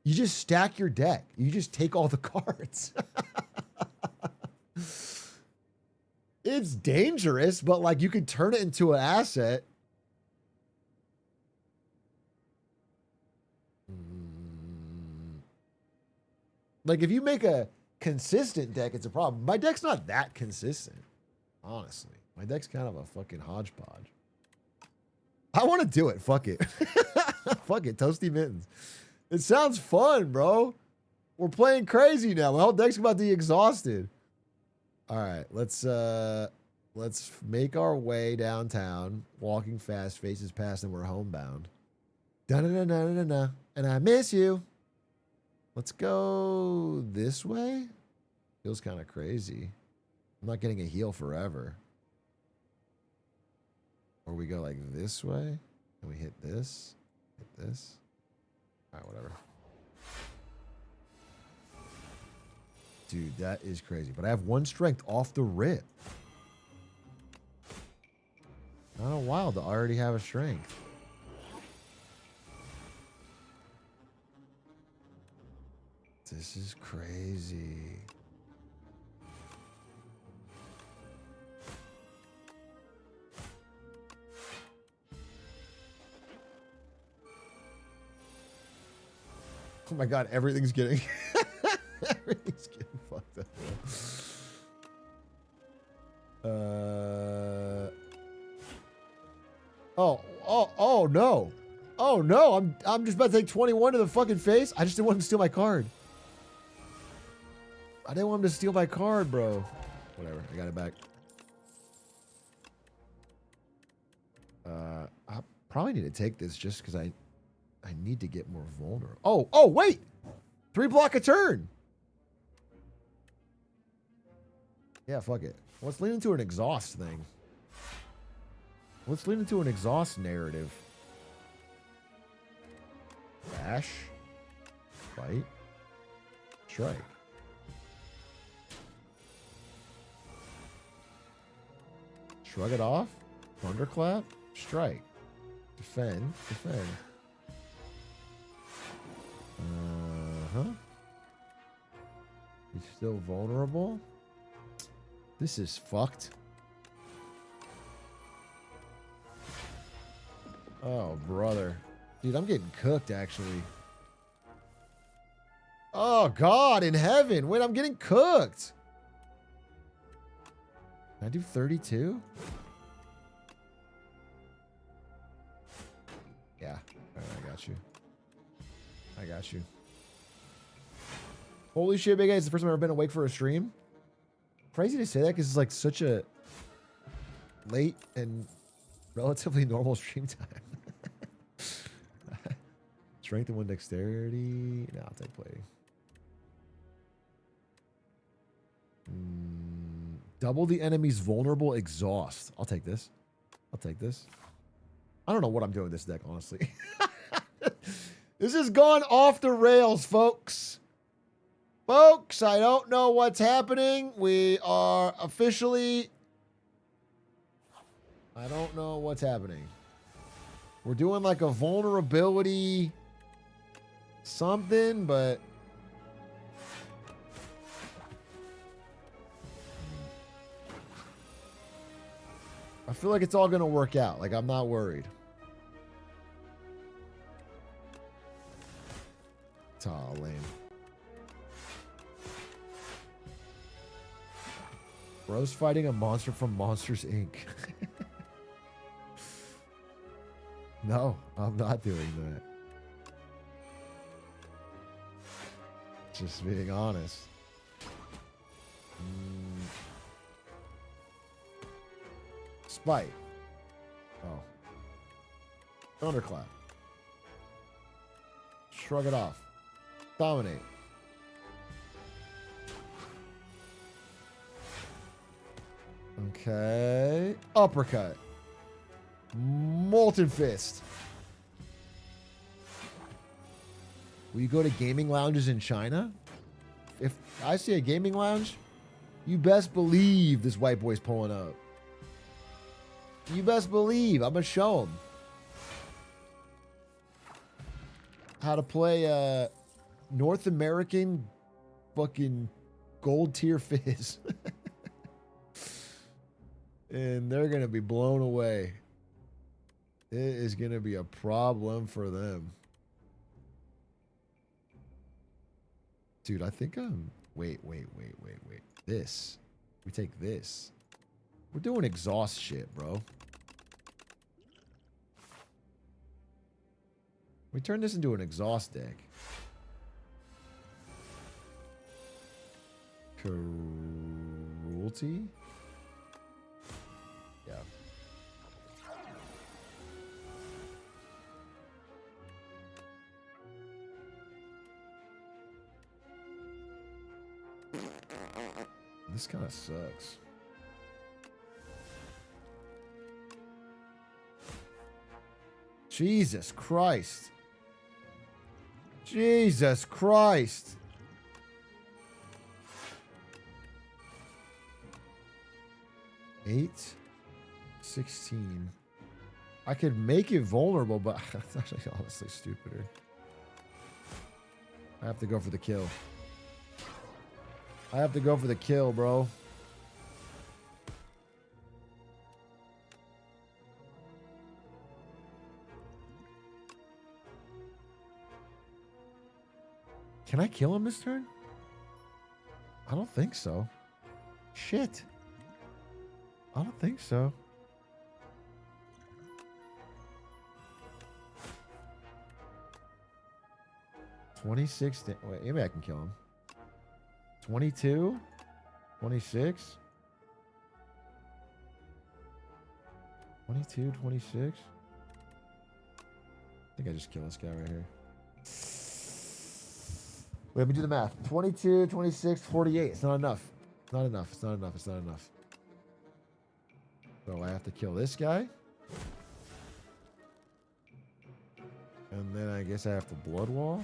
You just stack your deck. You just take all the cards. It's dangerous, but like you could turn it into an asset. Like if you make a consistent deck, it's a problem. My deck's not that consistent, honestly. My deck's kind of a fucking hodgepodge. I want to do it. Fuck it. Fuck it. Toasty Mittens. It sounds fun, bro. We're playing crazy now. My whole deck's about to be exhausted. All right, let's make our way downtown. Walking fast, faces past, and we're homebound. Da-na-na-na-na-na. And I miss you. Let's go this way. Feels kind of crazy. I'm not getting a heal forever. Or we go like this way, and we hit this, hit this. All right, whatever. Dude, that is crazy. But I have 1 strength off the rip. Not a wild to already have a strength. This is crazy. Oh my god, everything's getting everything's getting fucked up. Oh no. Oh no, I'm just about to take 21 to the fucking face. I just didn't want him to steal my card. I didn't want him to steal my card, bro. Whatever, I got it back. I probably need to take this just because I need to get more vulnerable. Oh, wait! 3 block a turn! Yeah, fuck it. Let's lean into an exhaust thing. Let's lean into an exhaust narrative. Dash. Fight. Strike. Shrug it off. Thunderclap. Strike. Defend. Defend. He's still vulnerable. This is fucked. Oh, brother. Dude, I'm getting cooked, actually. Oh, God in heaven. Wait, I'm getting cooked. Can I do 32? Yeah. All right, I got you. I got you. Holy shit, big guy. It's the first time I've ever been awake for a stream. Crazy to say that because it's like such a late and relatively normal stream time. Strength and 1 dexterity. No, I'll take plating. Double the enemy's vulnerable exhaust. I'll take this. I'll take this. I don't know what I'm doing with this deck, honestly. This has gone off the rails, folks. Folks, I don't know what's happening. We are officially... I don't know what's happening. We're doing like a vulnerability something, but... I feel like it's all going to work out. Like, I'm not worried. Aw, lame. Bro's fighting a monster from Monsters, Inc. No, I'm not doing that. Just being honest. Spite. Oh. Thunderclap. Shrug it off. Dominate. Okay. Uppercut. Molten Fist. Will you go to gaming lounges in China? If I see a gaming lounge, you best believe this white boy's pulling up. You best believe. I'm going to show him how to play North American fucking gold tier Fizz. And they're going to be blown away. It is going to be a problem for them. Dude, I think I'm... Wait. This. We take this. We're doing exhaust shit, bro. We turn this into an exhaust deck. Cruelty? Yeah. This kind of sucks. Jesus Christ. Jesus Christ. Eight, 16. I could make it vulnerable, but that's actually honestly stupider. I have to go for the kill. I have to go for the kill, bro. Can I kill him this turn? I don't think so. Shit. I don't think so. $26. Wait, maybe I can kill him. 22? 26? 22, 26? I think I just kill this guy right here. Wait, let me do the math. 22, 26, 48. It's not enough. It's not enough. It's not enough. It's not enough. So I have to kill this guy. And then I guess I have to blood wall.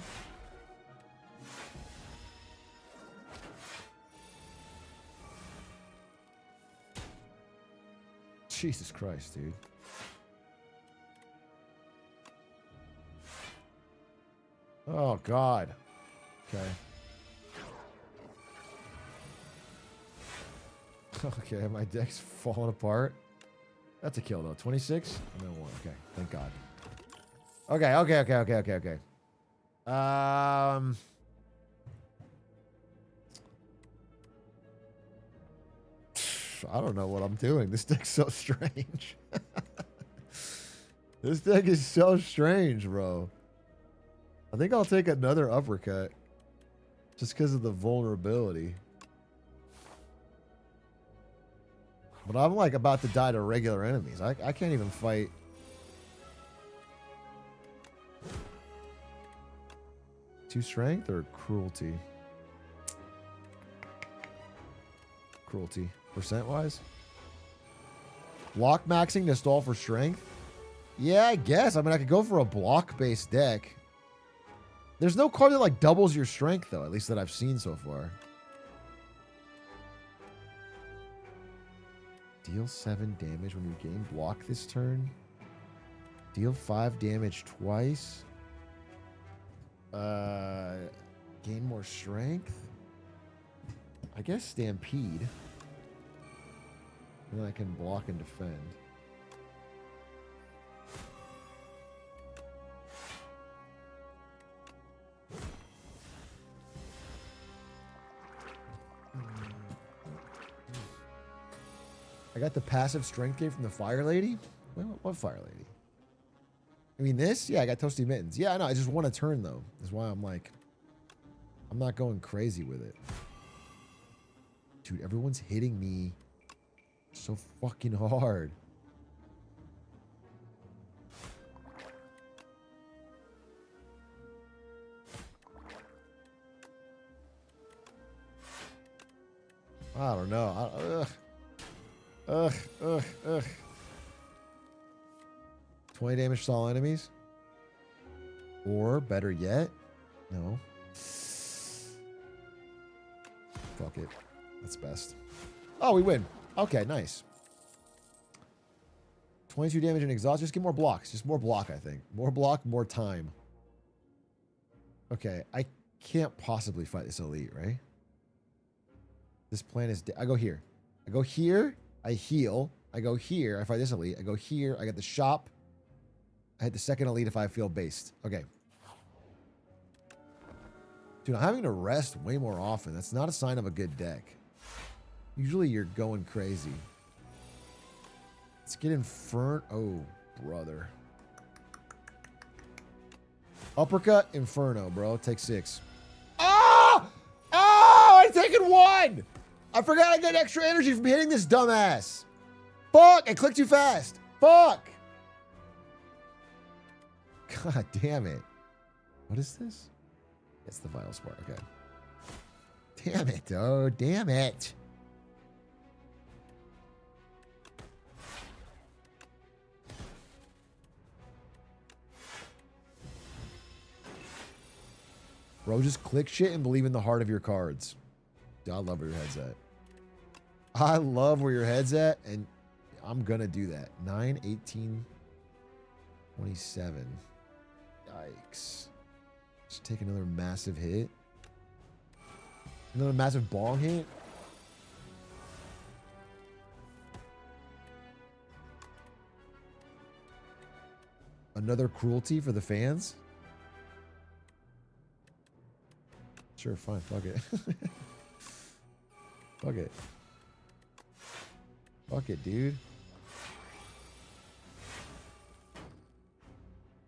Jesus Christ, dude. Oh, God. Okay. Okay, my deck's falling apart. That's a kill, though. 26? And then 1. Okay, thank God. Okay. I don't know what I'm doing. This deck's so strange. This deck is so strange, bro. I think I'll take another uppercut. Just because of the vulnerability. But I'm like about to die to regular enemies. I can't even fight. Two strength or cruelty? cruelty? Percent-wise? Block maxing to stall for strength? Yeah, I guess. I mean, I could go for a block-based deck. There's no card that, like, doubles your strength, though, at least that I've seen so far. Deal 7 damage when you gain block this turn. Deal 5 damage twice. Gain more strength. I guess Stampede. And then I can block and defend. I got the passive strength gain from the Fire Lady. What Fire Lady? I mean, this? Yeah, I got Toasty Mittens. Yeah, I know. I just want a turn, though. That's why I'm like, I'm not going crazy with it. Dude, everyone's hitting me so fucking hard. I don't know. Ugh. 20 damage to all enemies? Or, better yet, no. Fuck it. That's best. Oh, we win. Okay, nice. 22 damage and exhaust. Just get more blocks. Just more block, I think. More block, more time. Okay, I can't possibly fight this elite, right? This plan is... I go here. I go here. I heal. I go here. I fight this elite. I go here. I get the shop. I hit the second elite if I feel based. Okay. Dude, I'm having to rest way more often. That's not a sign of a good deck. Usually you're going crazy. Let's get Inferno. Oh, brother. Uppercut, Inferno, bro. Take 6. Oh! Oh! I taken 1! I forgot I get extra energy from hitting this dumbass. Fuck! I clicked too fast. Fuck! God damn it. What is this? It's the Vital Spark. Okay. Damn it. Oh, damn it. Bro, just click shit and believe in the heart of your cards. Dude, I love where your head's at. I love where your head's at, and I'm gonna do that. 9, 18, 27. Yikes. Just take another massive hit. Another massive bong hit. Another cruelty for the fans. Sure, fine. Fuck it. Fuck it. Fuck it, dude.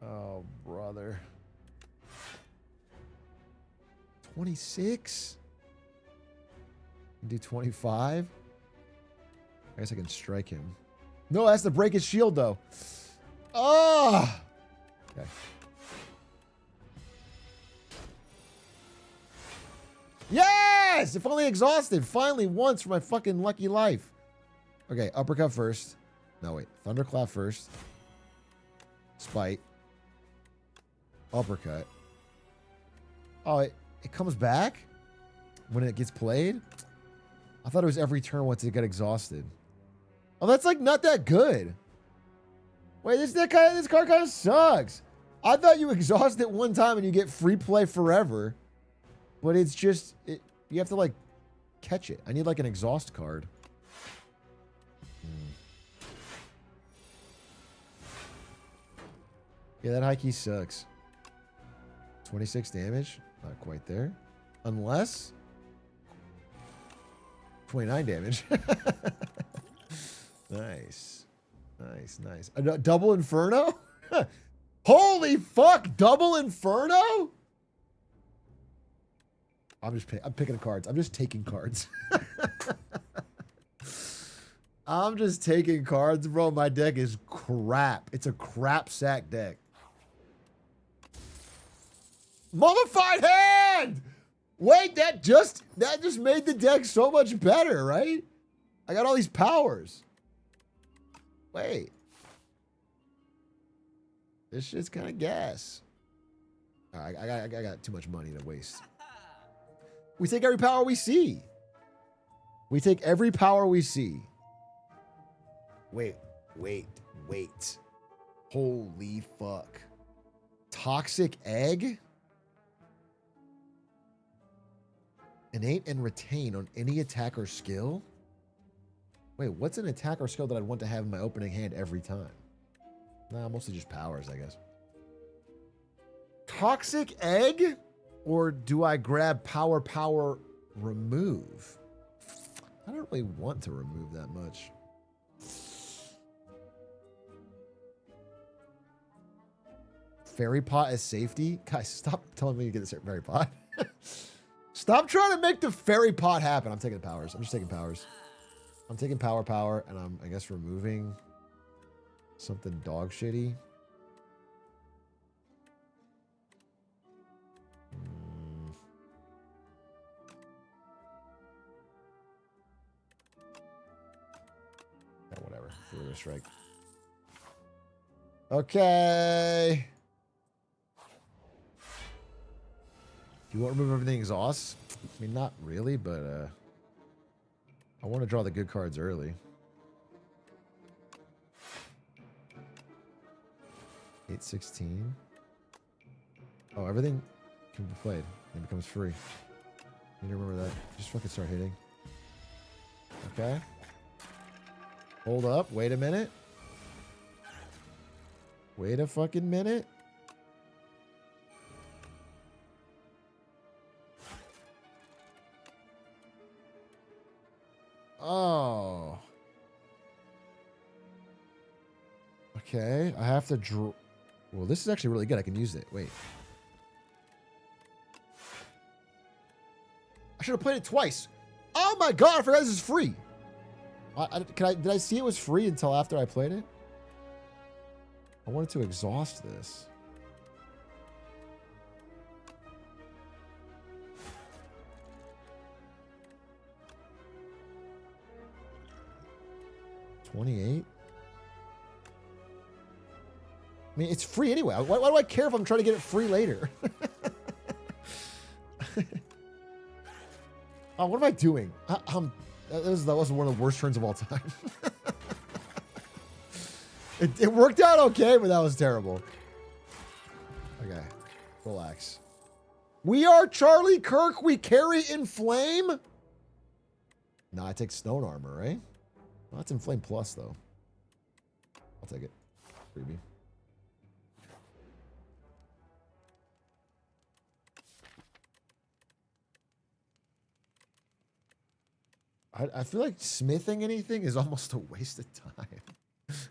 Oh, brother. 26? Do 25? I guess I can strike him. No, that's to break his shield, though. Oh! Okay. Yes! If only exhausted. Finally, once for my fucking lucky life. Okay, uppercut first. No, wait. Thunderclap first. Spite. Uppercut. Oh, it comes back when it gets played? I thought it was every turn once it got exhausted. Oh, that's like not that good. Wait, this card kind of sucks. I thought you exhaust it one time and you get free play forever. But it's just, you have to like catch it. I need like an exhaust card. Yeah, that high key sucks. 26 damage. Not quite there. Unless 29 damage. Nice. Nice. A double Inferno? Holy fuck, double Inferno? I'm picking cards. I'm just taking cards. I'm just taking cards, bro. My deck is crap. It's a crap sack deck. Mummified hand! Wait, that just made the deck so much better, right? I got all these powers. Wait. This shit's kind of gas. All right, I got too much money to waste. We take every power we see. We take every power we see. Wait. Holy fuck. Toxic egg? Innate and retain on any attack or skill? Wait, what's an attack or skill that I'd want to have in my opening hand every time? Nah, mostly just powers, I guess. Toxic egg? Or do I grab power, remove? I don't really want to remove that much. Fairy pot as safety? Guys, stop telling me to get this fairy pot. Stop trying to make the fairy pot happen. I'm taking powers. I'm just taking powers. I'm taking power, and I'm, I guess, removing something dog shitty. Yeah, whatever. Furious strike. Okay. Do you want to remove everything exhaust? I mean, not really, but I want to draw the good cards early. 8/16. Oh, everything can be played. It becomes free. You need to remember that. Just fucking start hitting. Okay. Hold up. Wait a minute. Wait a fucking minute. Oh. Okay. I have to draw. Well, this is actually really good. I can use it. Wait. I should have played it twice. Oh my god, I forgot this is free. Did I see it was free until after I played it? I wanted to exhaust this. $28. I mean, it's free anyway. Why do I care if I'm trying to get it free later? Oh, what am I doing? That was one of the worst turns of all time. It worked out okay, but that was terrible. Okay, relax. We are Charlie Kirk. We carry Inflame. No, I take Stone Armor, right? Well, that's Inflame Plus, though. I'll take it. Freebie. I feel like smithing anything is almost a waste of time.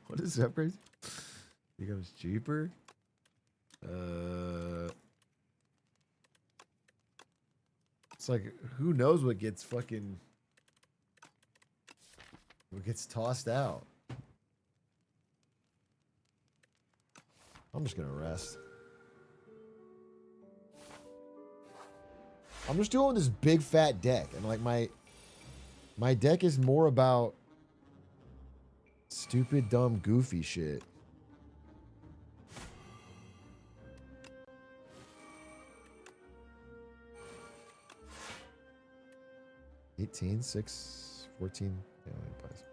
What is that upgrade? Becomes cheaper. It's like, who knows what gets tossed out. I'm just gonna rest. I'm just doing this big fat deck, and like my deck is more about stupid, dumb, goofy shit. $18, $6, $14. Yeah, pass.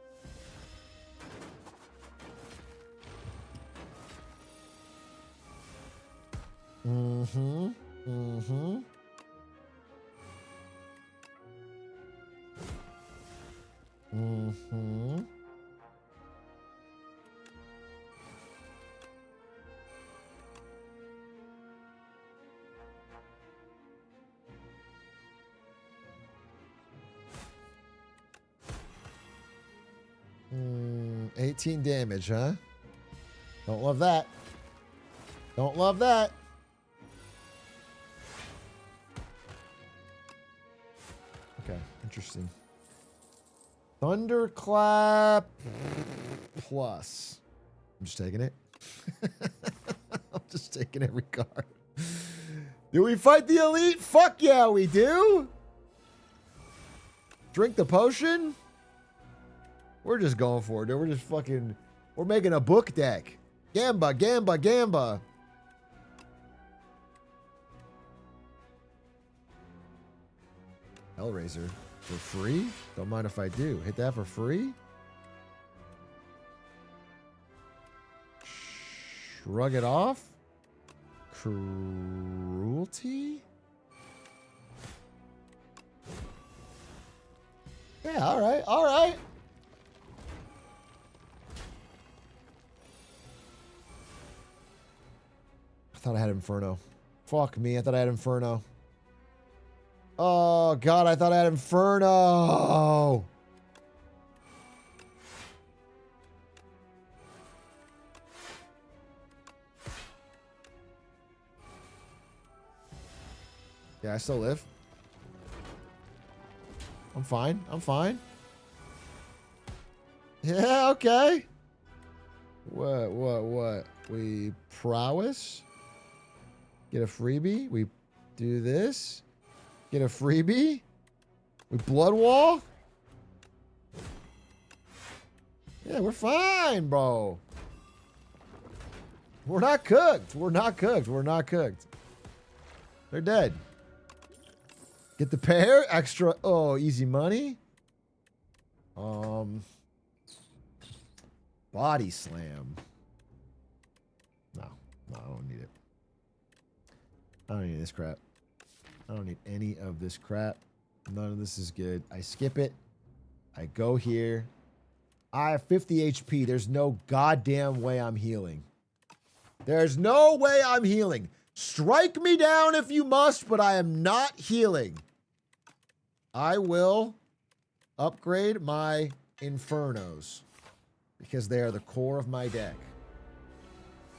Mm-hmm. Mm-hmm. Mm-hmm. Mm, 18 damage, huh? Don't love that. Don't love that. Okay, interesting. Thunderclap plus. I'm just taking it. I'm just taking every card. Do we fight the elite? Fuck yeah, we do. Drink the potion. We're just going for it, dude. We're just fucking, we're making a book deck. Gamba, gamba, gamba. Hellraiser for free? Don't mind if I do. Hit that for free? Shrug it off? Cruelty? Yeah, all right, all right. I thought I had Inferno. Fuck me, I thought I had Inferno. Oh, God, I thought I had Inferno. Yeah, I still live. I'm fine. I'm fine. Yeah, okay. What? We prowess? Get a freebie? We do this? Get a freebie? We blood wall? Yeah, we're fine, bro. We're not cooked. We're not cooked. We're not cooked. They're dead. Get the pair. Extra. Oh, easy money. Body slam. No, I don't need it. I don't need this crap. I don't need any of this crap. None of this is good. I skip it. I go here. I have 50 HP. There's no goddamn way I'm healing. There's no way I'm healing. Strike me down if you must, but I am not healing. I will upgrade my Infernos because they are the core of my deck.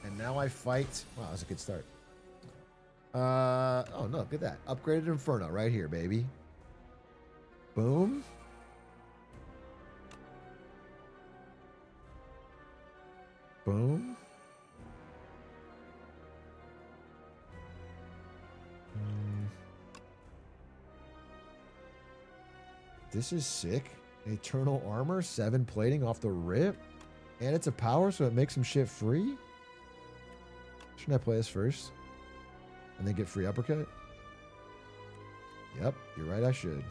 And now I fight. Wow, that was a good start. Oh, no, look at that. Upgraded Inferno right here, baby. Boom. Boom. This is sick. Eternal armor, 7 plating off the rip. And it's a power, so it makes some shit free. Shouldn't I play this first? And then get free uppercut? Yep, you're right, I should.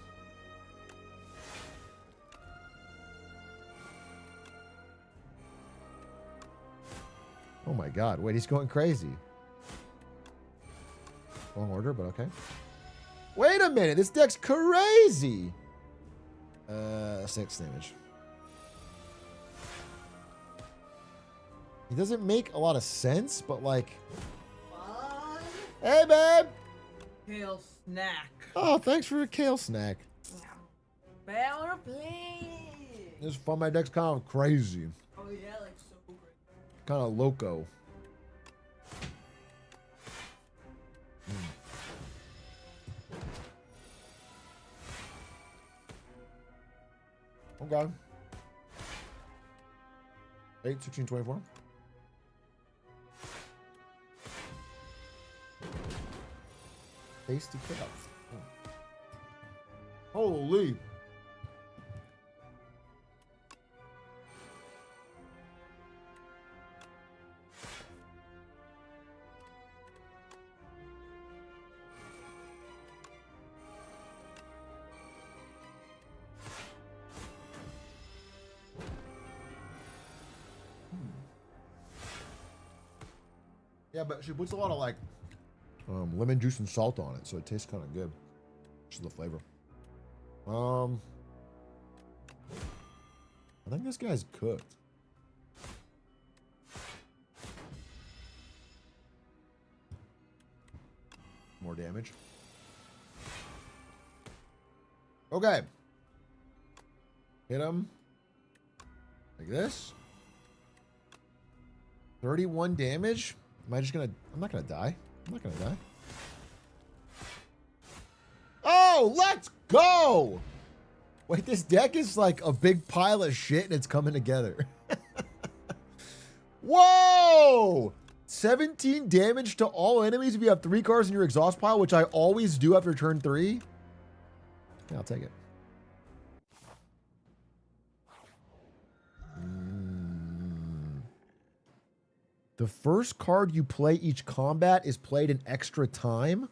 Oh my god, wait, he's going crazy. Wrong order, but okay. Wait a minute, this deck's crazy! 6 damage. It doesn't make a lot of sense, but like... Fun. Hey, babe! Kale snack. Oh, thanks for a kale snack. Better play. This fun, my deck's kind of crazy. Oh yeah, like so great. Kind of loco. Okay. 8, 16, 24. Tasty kickoff. Holy. Yeah, but she puts a lot of like lemon juice and salt on it, so it tastes kind of good. Just the flavor. I think this guy's cooked. More damage. Okay. Hit him. Like this. 31 damage. Am I just gonna... I'm not gonna die. I'm not gonna die. Oh, let's go! Wait, this deck is like a big pile of shit and it's coming together. Whoa! 17 damage to all enemies if you have 3 cards in your exhaust pile, which I always do after turn 3. Yeah, I'll take it. The first card you play each combat is played an extra time.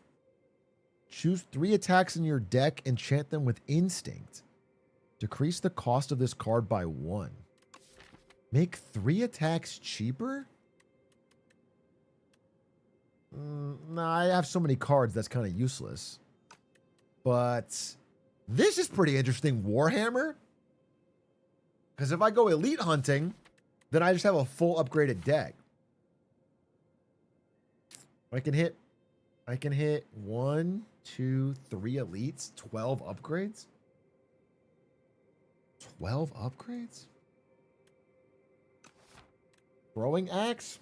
Choose 3 attacks in your deck and enchant them with Instinct. Decrease the cost of this card by 1. Make 3 attacks cheaper? Nah, I have so many cards that's kind of useless. But this is pretty interesting, Warhammer. Because if I go elite hunting, then I just have a full upgraded deck. I can hit 1, 2, 3 elites, 12 upgrades. 12 upgrades? Throwing axe?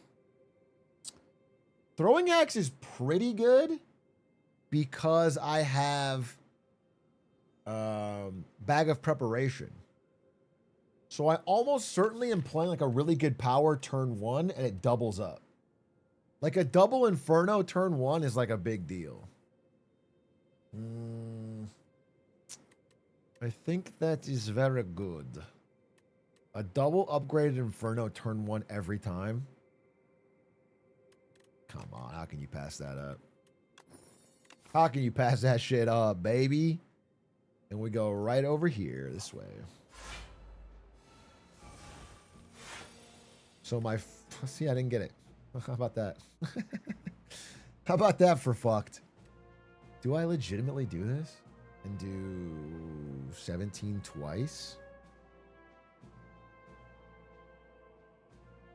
Throwing axe is pretty good because I have bag of preparation. So I almost certainly am playing like a really good power turn 1 and it doubles up. Like a double Inferno turn 1 is like a big deal. I think that is very good. A double upgraded Inferno turn 1 every time. Come on, how can you pass that up? How can you pass that shit up, baby? And we go right over here this way. So see, I didn't get it. How about that? How about that for fucked? Do I legitimately do this? And do 17 twice?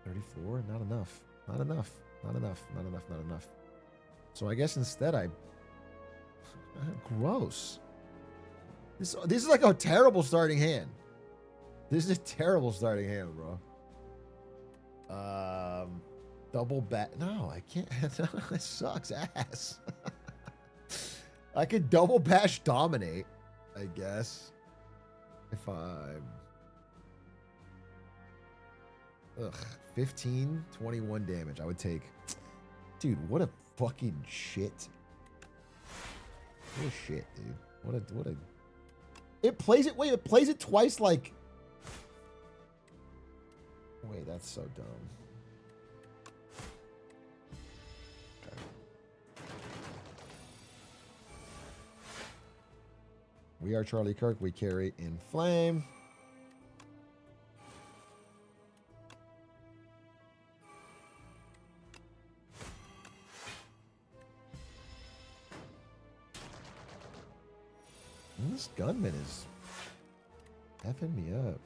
34? Not enough. Not enough. Not enough. Not enough. Not enough. So I guess instead I... Gross. This is like a terrible starting hand. This is a terrible starting hand, bro. Double bat. No, I can't. It sucks ass. I could double bash dominate, I guess. If I'm... 15, 21 damage. I would take... Dude, what a fucking shit. What a shit, dude. What a... It plays it... Wait, it plays it twice like... Wait, that's so dumb. Okay. We are Charlie Kirk. We carry in flame. And this gunman is effing me up.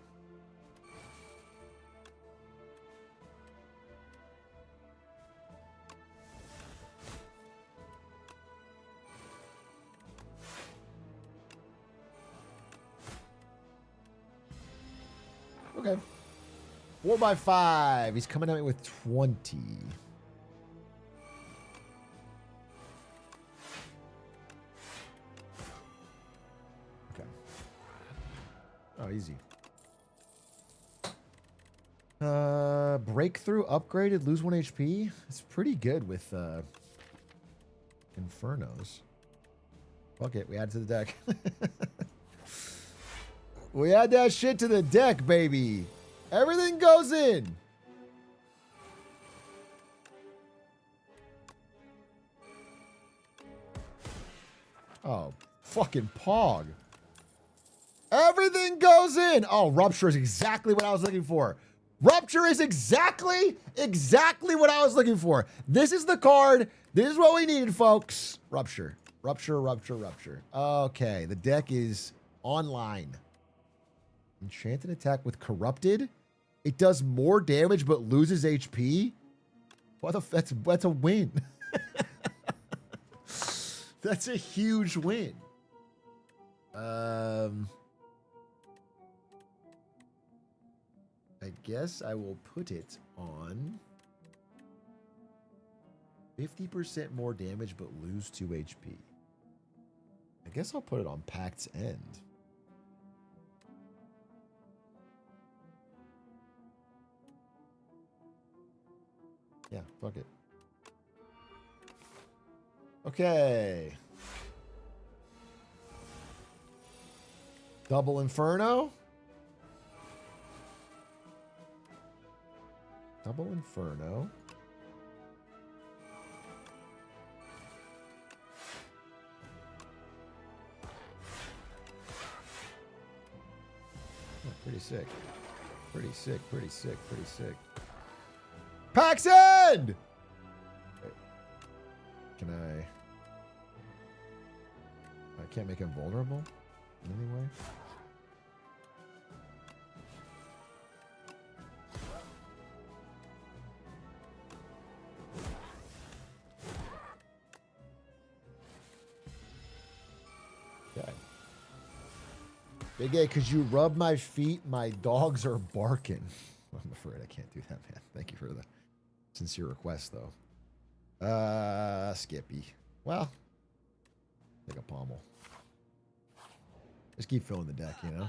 Okay. 4x5. He's coming at me with 20. Okay. Oh, easy. Breakthrough upgraded, lose 1 HP. It's pretty good with Infernos. Fuck it, we add to the deck. We add that shit to the deck, baby. Everything goes in. Oh, fucking pog. Everything goes in. Oh, Rupture is exactly what I was looking for. Rupture is exactly what I was looking for. This is the card. This is what we needed, folks. Rupture. Rupture, rupture, rupture. Okay, the deck is online. Enchanted attack with Corrupted. It does more damage but loses HP. What the that's a win. That's a huge win. I guess I will put it on 50% more damage but lose 2 HP. I guess I'll put it on Pact's End. Yeah, fuck it. Okay. Double Inferno. Double Inferno. Oh, pretty sick. Pretty sick, pretty sick, pretty sick. Paxton! Wait. Can I can't make him vulnerable in any way? Okay. Big A, could you rub my feet? My dogs are barking. I'm afraid I can't do that, man. Thank you for the sincere request, though. Skippy. Well, take a pommel. Just keep filling the deck, you know?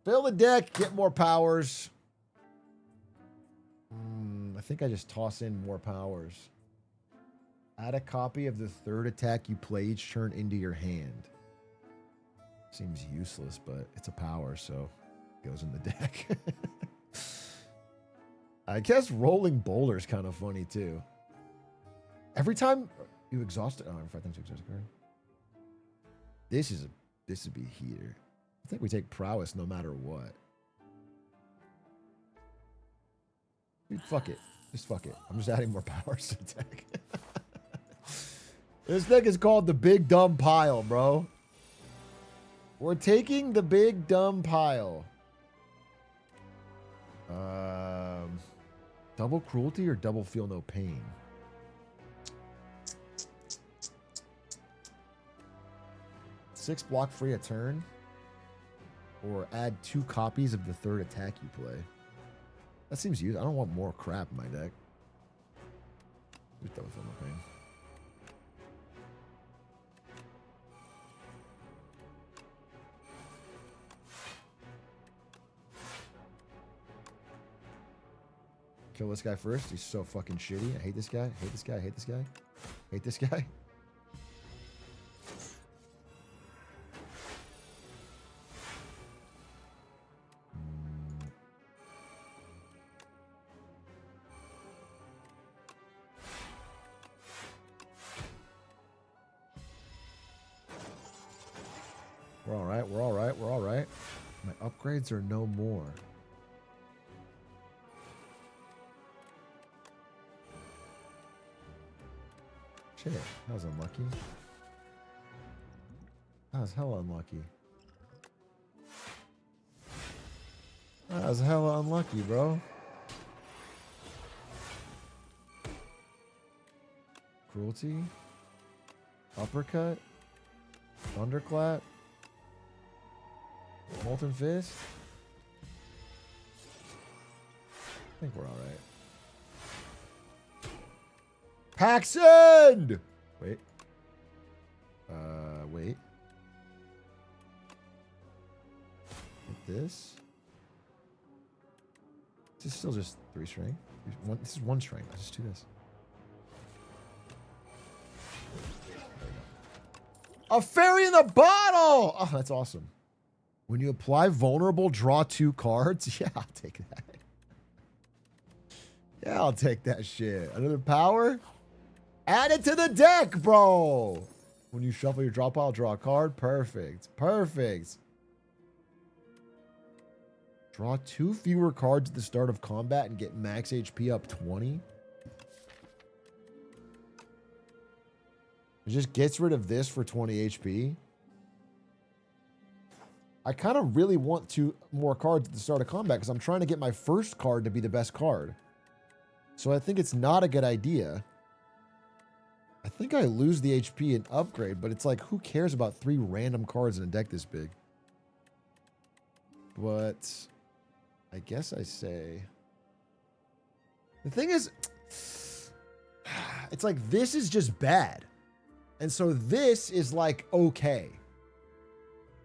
Fill the deck, get more powers. I think I just toss in more powers. Add a copy of the third attack you play each turn into your hand. Seems useless, but it's a power, so it goes in the deck. I guess rolling boulder is kind of funny, too. Every time you exhaust it... Oh, 5 times you exhaust a card. This would be a heater. I think we take prowess no matter what. Dude, fuck it. Just fuck it. I'm just adding more powers to the deck. This deck is called the Big Dumb Pile, bro. We're taking the Big Dumb Pile. Double cruelty or double feel no pain? Six block free a turn. Or add 2 copies of the third attack you play. That seems useful. I don't want more crap in my deck. Just double feel no pain. Kill this guy first. He's so fucking shitty. I hate this guy. Hate this guy. Hate this guy. Hate this guy. We're all right. We're all right. We're all right. My upgrades are no more. Shit, that was unlucky. That was hella unlucky. That was hella unlucky, bro. Cruelty. Uppercut. Thunderclap. Molten Fist. I think we're alright. Paxton! Wait. Wait. Hit this. This is still just 3 strength. This is 1 strength. Let's just do this. A fairy in the bottle! Oh, that's awesome. When you apply vulnerable, draw 2 cards. Yeah, I'll take that. Yeah, I'll take that shit. Another power? Add it to the deck, bro. When you shuffle your draw pile, draw a card. Perfect. Perfect. Draw 2 fewer cards at the start of combat and get max HP up 20. It just gets rid of this for 20 HP. I kind of really want 2 more cards at the start of combat because I'm trying to get my first card to be the best card. So I think it's not a good idea. I think I lose the HP and upgrade, but it's like, who cares about 3 random cards in a deck this big? But I guess I say... The thing is, it's like, this is just bad. And so this is like, okay.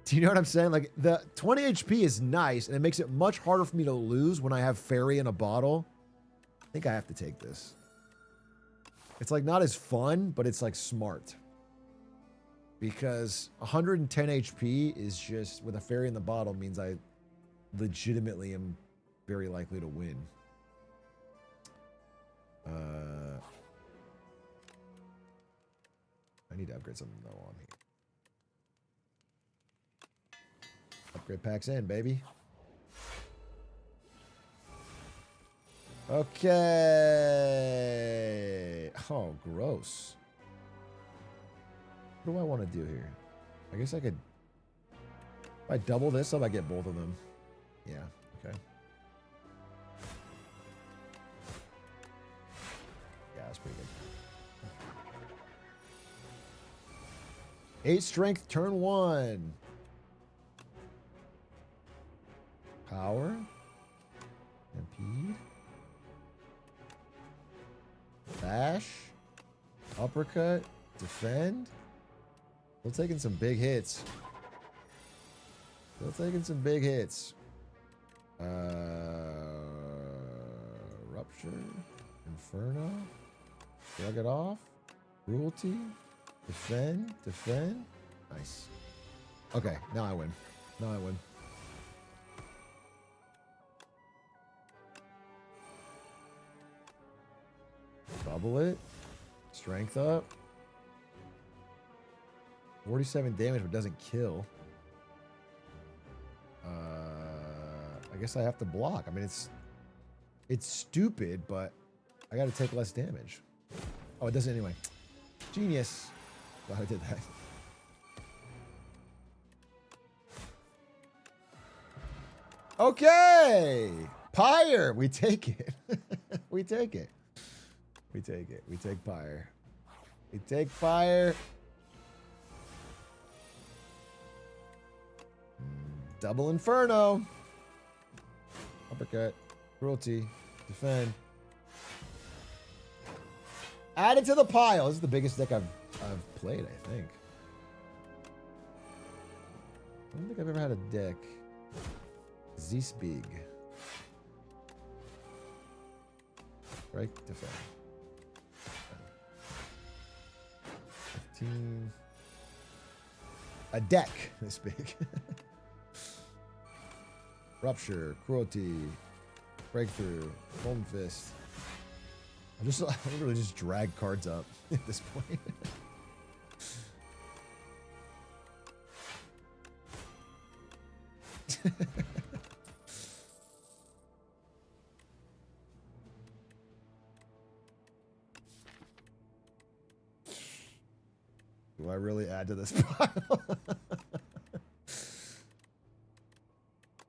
Do you know what I'm saying? Like, the 20 HP is nice, and it makes it much harder for me to lose when I have Fairy in a bottle. I think I have to take this. It's like not as fun, but it's like smart. Because 110 HP is just, with a Fairy in the bottle, means I legitimately am very likely to win. I need to upgrade something though on here. Upgrade packs in, baby. Okay. Oh, gross. What do I want to do here? I guess I could... If I double this up, I get both of them. Yeah, okay. Yeah, that's pretty good. 8 strength, turn 1. Power. Impede. Bash. Uppercut. Defend. Still taking some big hits. Still taking some big hits. Rupture. Inferno. Shrug it off. Cruelty. Defend. Defend. Nice. Okay, now I win. Now I win. Double it. Strength up. 47 damage, but doesn't kill. I guess I have to block. I mean, it's stupid, but I got to take less damage. Oh, it doesn't anyway. Genius. Glad I did that. Okay. Pyre. We take it. We take it. We take it. We take Pyre. We take Pyre. Double Inferno. Uppercut. Cruelty. Defend. Add it to the pile. This is the biggest deck I've played, I think. I don't think I've ever had a deck. Z-Speed. Right? Defend. 15. A deck this big. Rupture, Cruelty, Breakthrough, Home Fist. I literally just drag cards up at this point. Do I really add to this pile?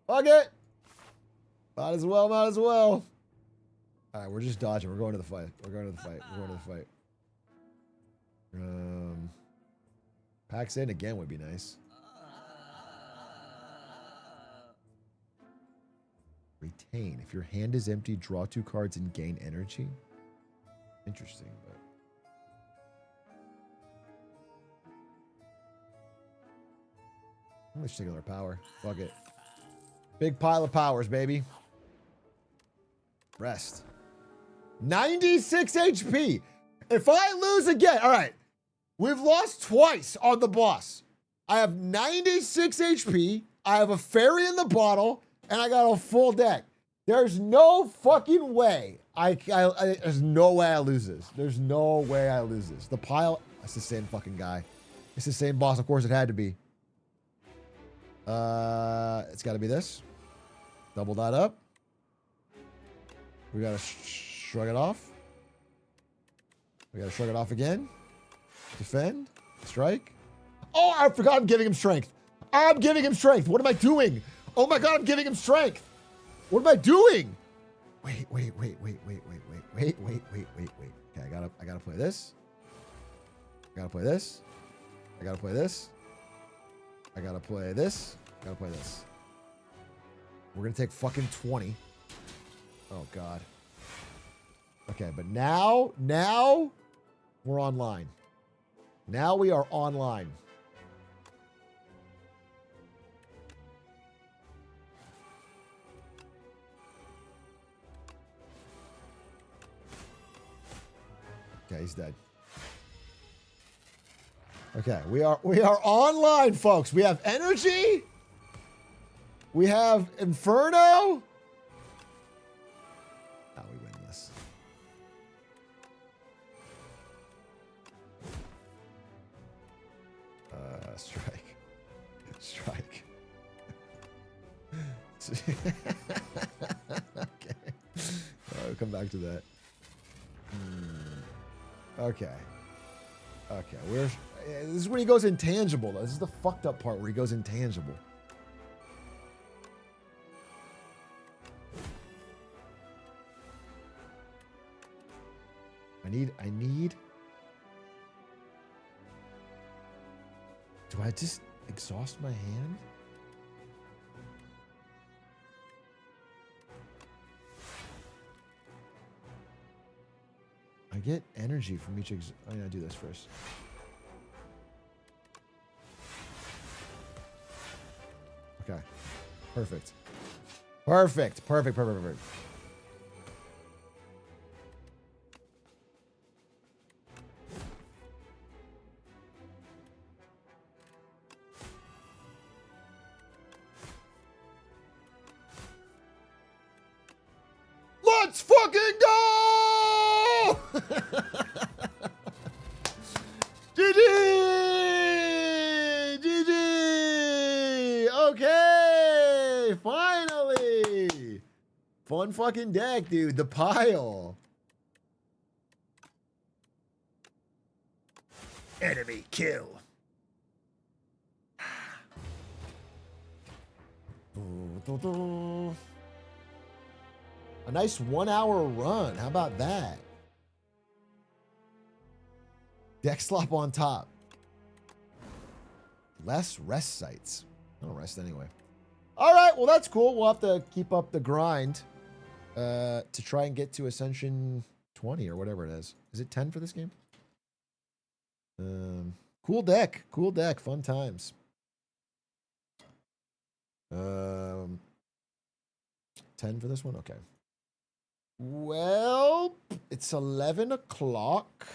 Fuck it. Might as well, might as well. All right, we're just dodging. We're going to the fight. We're going to the fight. We're going to the fight. Packs in again would be nice. Retain. If your hand is empty, draw 2 cards and gain energy. Interesting, but... I'm just taking our power. Fuck it. Big pile of powers, baby. Rest. 96 HP. If I lose again, all right. We've lost twice on the boss. I have 96 HP. I have a fairy in the bottle, and I got a full deck. There's no fucking way. There's no way I lose this. There's no way I lose this. The pile, it's the same fucking guy. It's the same boss. Of course, it had to be. It's got to be this. Double that up. We got to shrug it off. We got to shrug it off again. Defend. Strike. Oh, I forgot I'm giving him strength. I'm giving him strength. What am I doing? Oh my God, I'm giving him strength. What am I doing? Wait. Okay, I gotta play this. I gotta play this. I gotta play this. I gotta play this. Gotta play this. We're gonna take fucking 20. Oh God. Okay, but now we're online. Now we are online. Okay, he's dead. Okay, we are online, folks. We have energy. We have Inferno. How we win this? Strike. Okay. I'll come back to that. Okay. Okay. This is when he goes intangible, though. This is the fucked up part where he goes intangible. I need. Do I just exhaust my hand? I get energy from each I'm gonna do this first. Okay. Perfect. Perfect. Perfect. Perfect. Perfect. Let's fucking go! GG! GG! Okay! Finally! Fun fucking deck, dude. The pile. Enemy kill. A nice 1 hour run. How about that? Deck slop on top. Less rest sites. I don't rest anyway. All right. Well, that's cool. We'll have to keep up the grind to try and get to Ascension 20 or whatever it is. Is it 10 for this game? Cool deck. Cool deck. Fun times. 10 for this one? Okay. Well, it's 11 o'clock.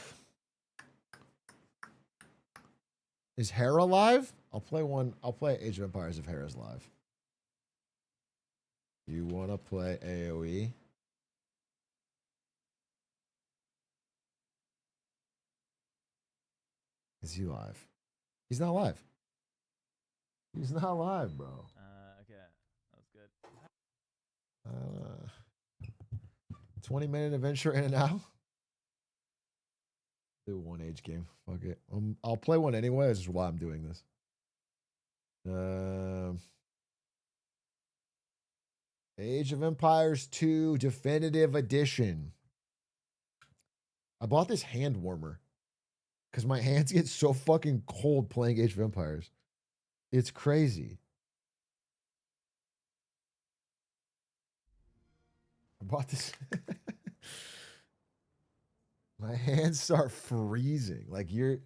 Is Hera live? I'll play one. I'll play Age of Empires if Hera's live. You want to play AoE? Is he live? He's not live. He's not live, bro. Okay. That was good. 20-minute adventure in and out. Do one age game. Fuck it. I'll play one anyway. This is why I'm doing this. Age of Empires 2 Definitive Edition. I bought this hand warmer because my hands get so fucking cold playing Age of Empires. It's crazy. I bought this. My hands start freezing. Like your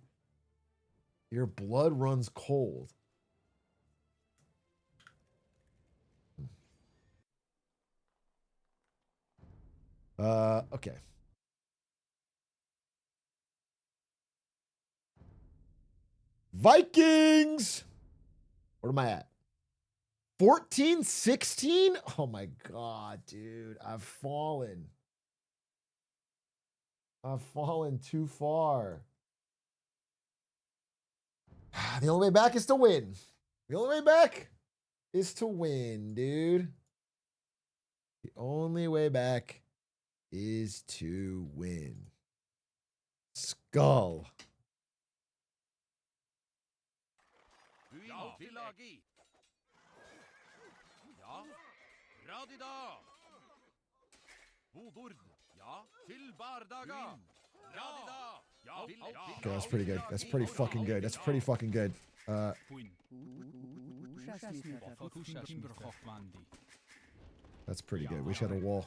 blood runs cold. Okay. Vikings. What am I at? 14, 16? Oh my God, dude. I've fallen. I've fallen too far. The only way back is to win. The only way back is to win, dude. The only way back is to win. Skull. Okay, that's pretty good. That's pretty fucking good. That's pretty fucking good. That's pretty good. We should have a wall.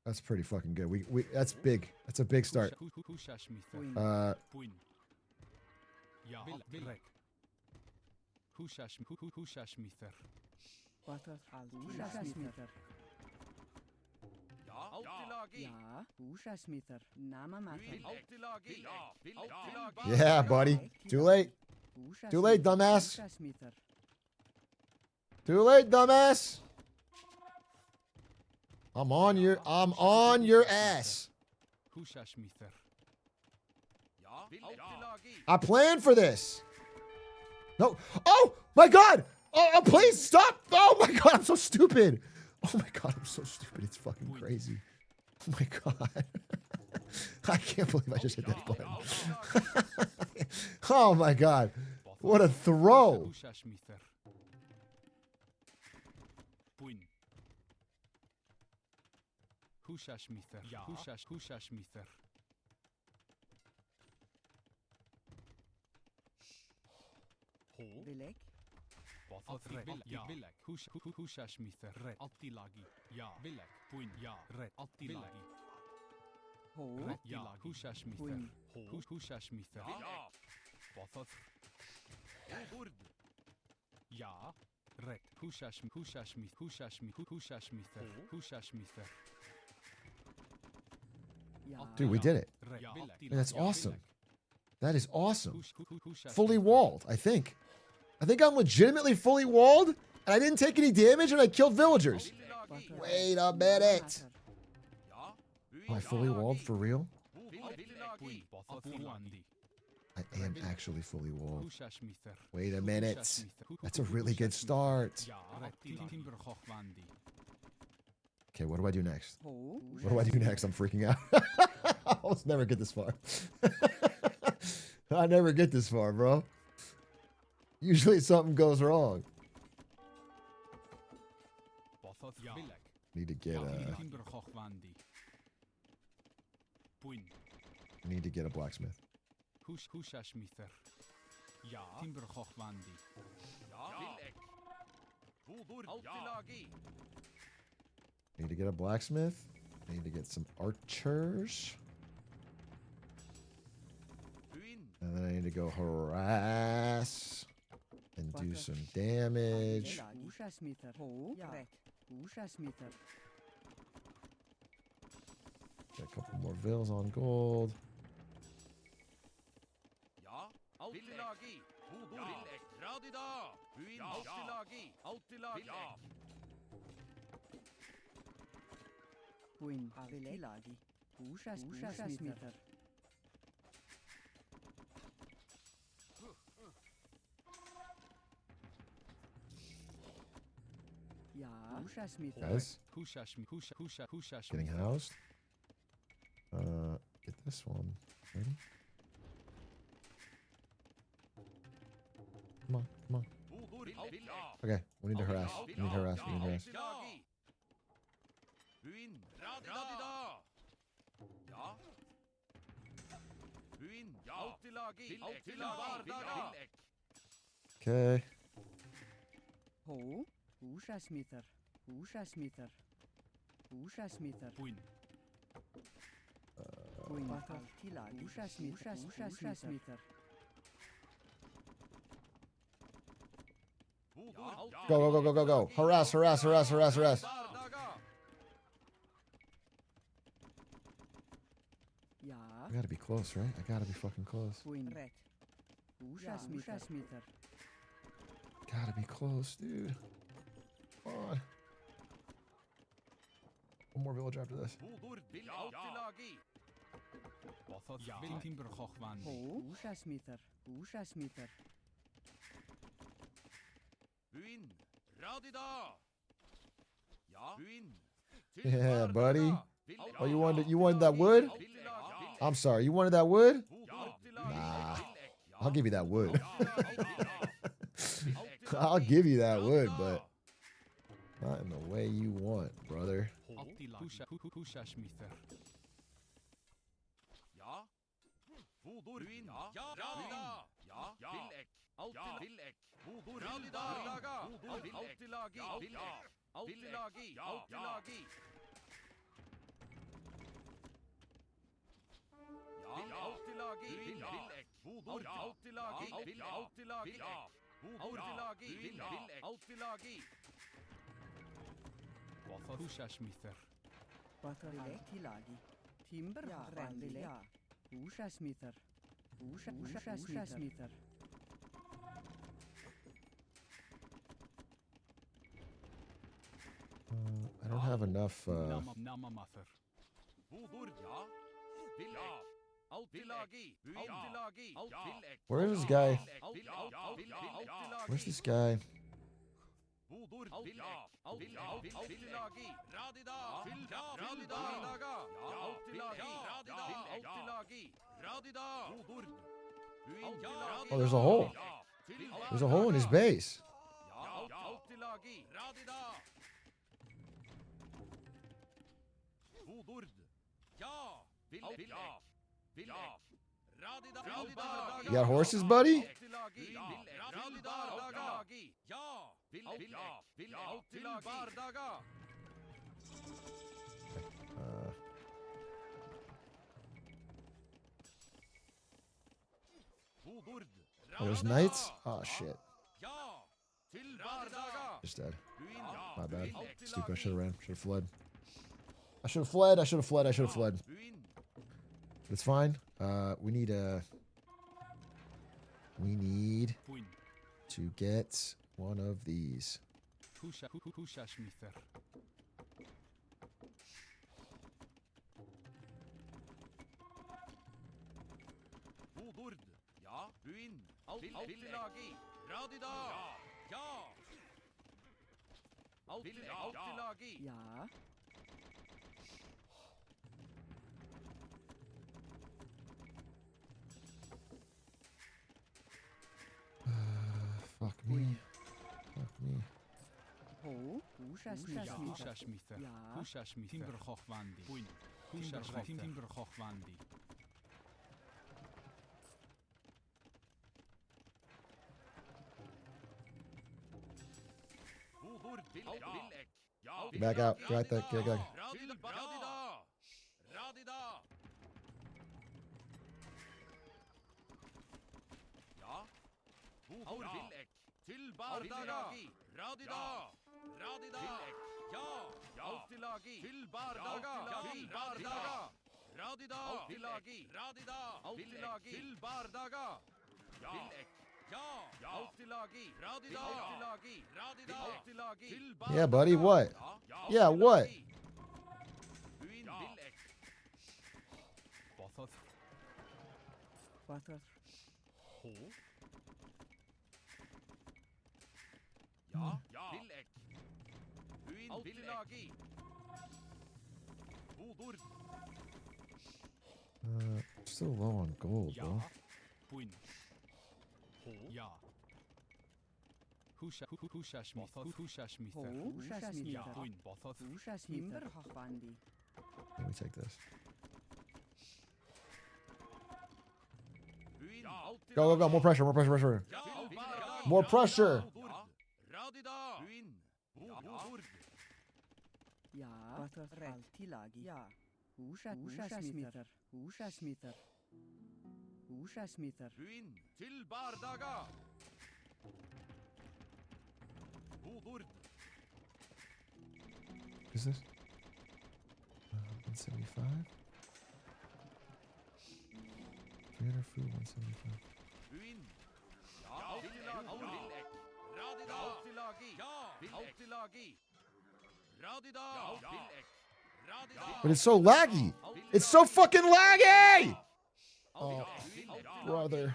That's pretty fucking good. We that's big. That's a big start. Yeah, buddy. Too late. Too late, dumbass. Too late, dumbass. I'm on your ass. I planned for this. No. Oh my God. Oh, please stop. Oh my God. I'm so stupid. Oh my God. I'm so stupid. It's fucking crazy. Oh my God. I can't believe I just hit that button. Oh my God. What a throw. Bilek. Dude, we did it. That's awesome. That is awesome. Fully walled, I think. I think I'm legitimately fully walled, and I didn't take any damage, and I killed villagers. Wait a minute. Am I fully walled for real? I am actually fully walled. Wait a minute. That's a really good start. Okay, what do I do next? What do I do next? I'm freaking out. I'll never get this far. I never get this far, bro. Usually something goes wrong. Need to get a blacksmith. Need to get a blacksmith. Need to get some archers. And then I need to go harass and do some damage. Get a couple more vills on gold. Guys, getting housed. Get this one. Ready? Come on, come on. Okay, we need to harass. We need to harass. We need to harass. Okay. Go, go, go, go, go, go. Harass, harass, harass, harass, harass. I gotta be close, right? I gotta be fucking close. Gotta be close, dude. Come on. One more village after this. Yeah, buddy. Oh, you wanted that wood? I'm sorry, you wanted that wood? Nah. I'll give you that wood. I'll give you that wood, but not in the way you want, brother. I don't have enough. Where is this guy? Where's this guy? Oh, there's a hole. There's a hole in his base. You got horses, buddy? Oh, there's knights? Oh, shit. Just dead. My bad. Stupid. I should have ran. Should have fled. I should have fled. I should have fled. I should have fled. But it's fine. We need to get one of these. Ja. Fuck me. Fuck me. Ho. Hushashmither. Ja. Timberhochwandi. Timberhochwandi. Get back out. Get right there. Get back. Yeah, buddy, what? Yeah, what? Still low on gold, bro. Let me take this. Go, go, go. More pressure, more pressure, pressure. More pressure. Ja. Altilagi. Ja. Hushashmither. Hushashmither. Hushashmither. What is this? 175? 300 food, 175. But it's so laggy. It's so fucking laggy! Oh, brother.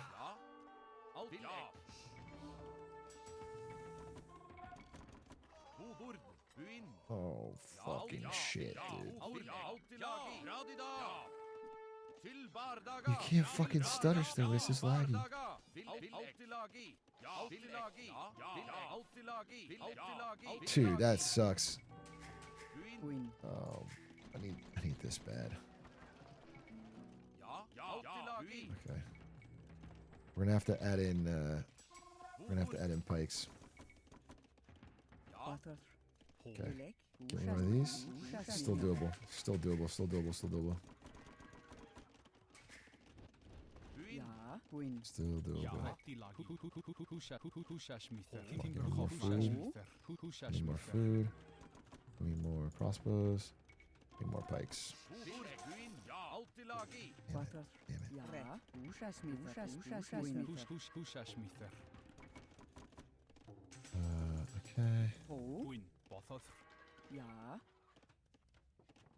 Oh, fucking shit, dude. You can't fucking stutter still. This is laggy. Dude, that sucks. Oh, I need this bad. Okay. We're gonna have to add in pikes. Okay. Give me one of these. Still doable. Still doable. Still doable. Still doable. Still doable. Need more food. Need more crossbows. Need more pikes. Damn it. Okay. Ja.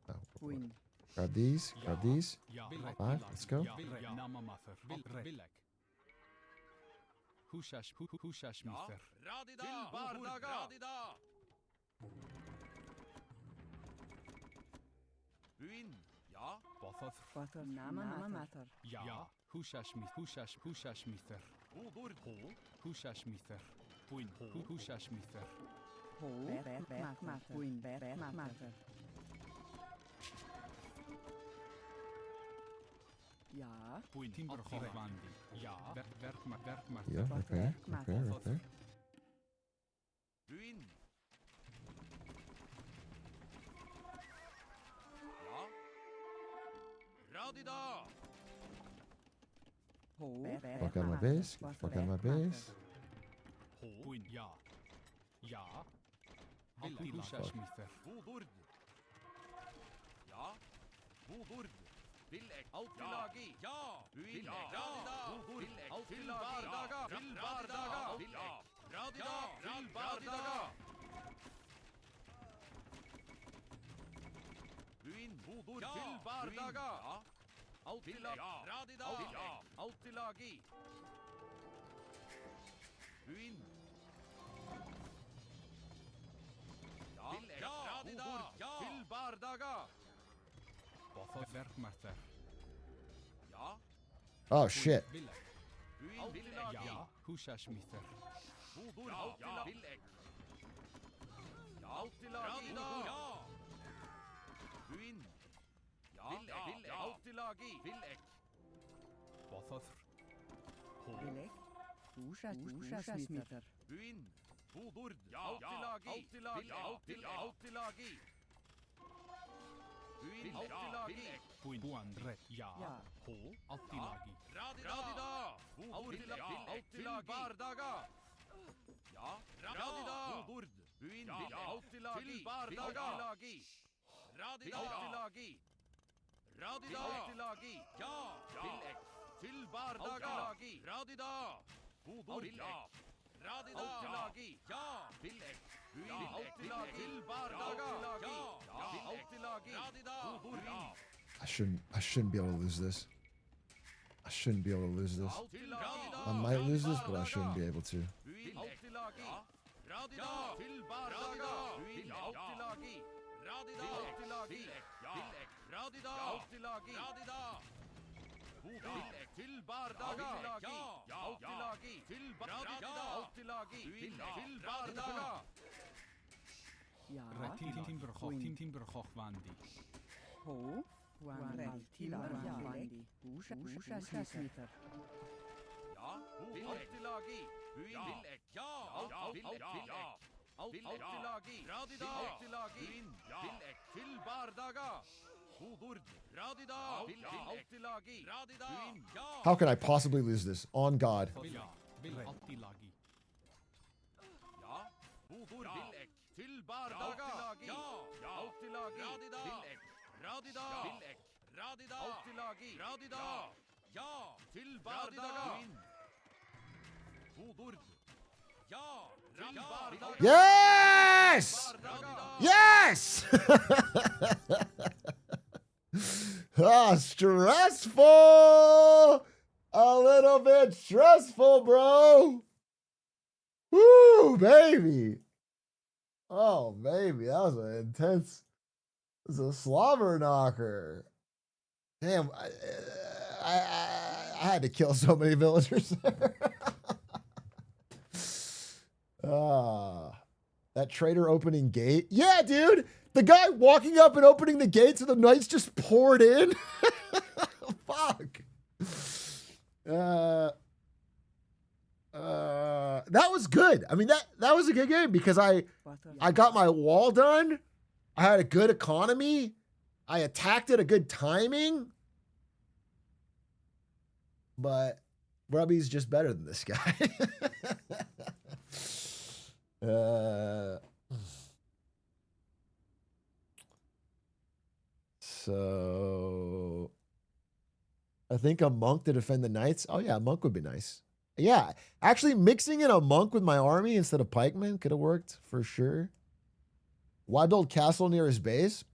Oh, Win. Grab these. Grab these. 5. Let's go. Water nama matter. Ho back matter. Win back matter. Ja. Yeah, okay. Okay. Ho Fuck out of my base. Fuck out of my base. Oh shit. Bilek. Usha smitter. Ja. I shouldn't be able to lose this. I shouldn't be able to lose this. I might lose this, but I shouldn't be able to. Ja. Ho. Wan red. Wandi. Usha smitter. How can I possibly lose this? On God. Yes! Yes! Ah, stressful! A little bit stressful, bro. Woo, baby. Oh, baby, that was an intense. It was a slobber knocker. Damn, I had to kill so many villagers there. That traitor opening gate. Yeah, dude. The guy walking up and opening the gates and the knights just poured in. Fuck. That was good. I mean, that was a good game because I got my wall done. I had a good economy. I attacked at a good timing. But Brubby's just better than this guy. So I think a monk to defend the knights. Oh yeah, a monk would be nice. Yeah, actually mixing in a monk with my army instead of pikemen could have worked for sure. Why build castle near his base?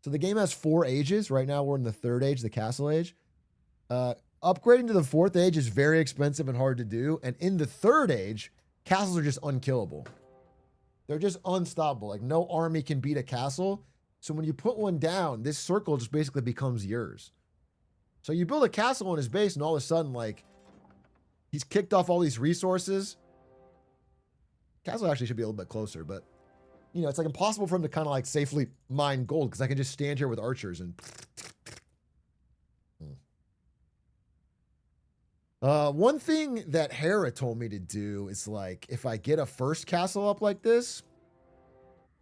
So the game has 4 ages. Right now we're in the 3rd age, the castle age. Upgrading to the 4th age is very expensive and hard to do. And in the 3rd age, castles are just unkillable. They're just unstoppable. Like no army can beat a castle. So when you put one down, this circle just basically becomes yours. So you build a castle on his base and all of a sudden, like, he's kicked off all these resources. Castle actually should be a little bit closer, but you know, it's like impossible for him to kind of like safely mine gold because I can just stand here with archers and. One thing that Hera told me to do is like, if I get a first castle up like this,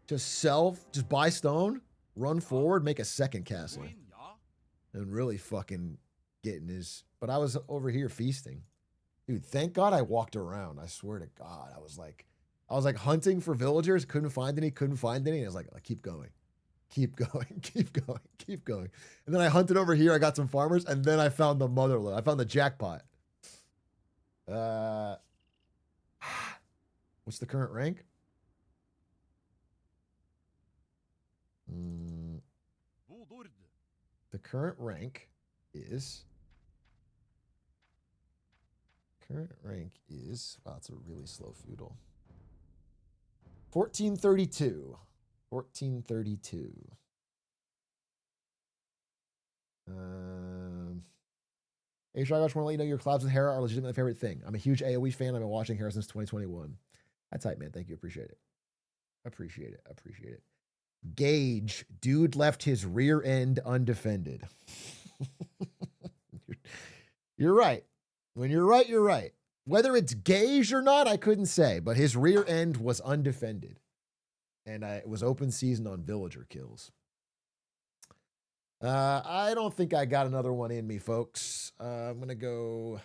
just buy stone, run forward, make a second castle, and really fucking get in his. But I was over here feasting, dude. Thank God I walked around. I swear to God, I was like hunting for villagers, couldn't find any. And I was like, keep going. Keep going, keep going, keep going. And then I hunted over here. I got some farmers, and then I found the motherlode. I found the jackpot. What's the current rank? The current rank is. Wow, it's a really slow feudal. 1432. 1432. Hey, Shai, I just want to let you know your collabs with Hera are legitimately my favorite thing. I'm a huge AoE fan. I've been watching Hera since 2021. That's tight, man. Thank you. Appreciate it. Appreciate it. Gage, dude left his rear end undefended. You're right. When you're right, you're right. Whether it's Gage or not, I couldn't say, but his rear end was undefended. And it was open season on villager kills. I don't think I got another one in me, folks. I'm going to go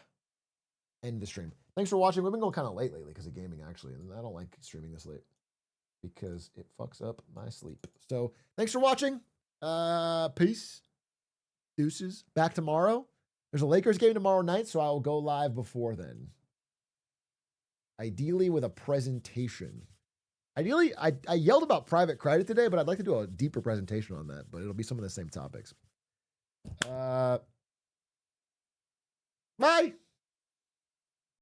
end the stream. Thanks for watching. We've been going kind of late lately because of gaming, actually. And I don't like streaming this late because it fucks up my sleep. So thanks for watching. Peace. Deuces. Back tomorrow. There's a Lakers game tomorrow night, so I will go live before then. Ideally with a presentation. Ideally, I yelled about private credit today, but I'd like to do a deeper presentation on that, but it'll be some of the same topics. Bye.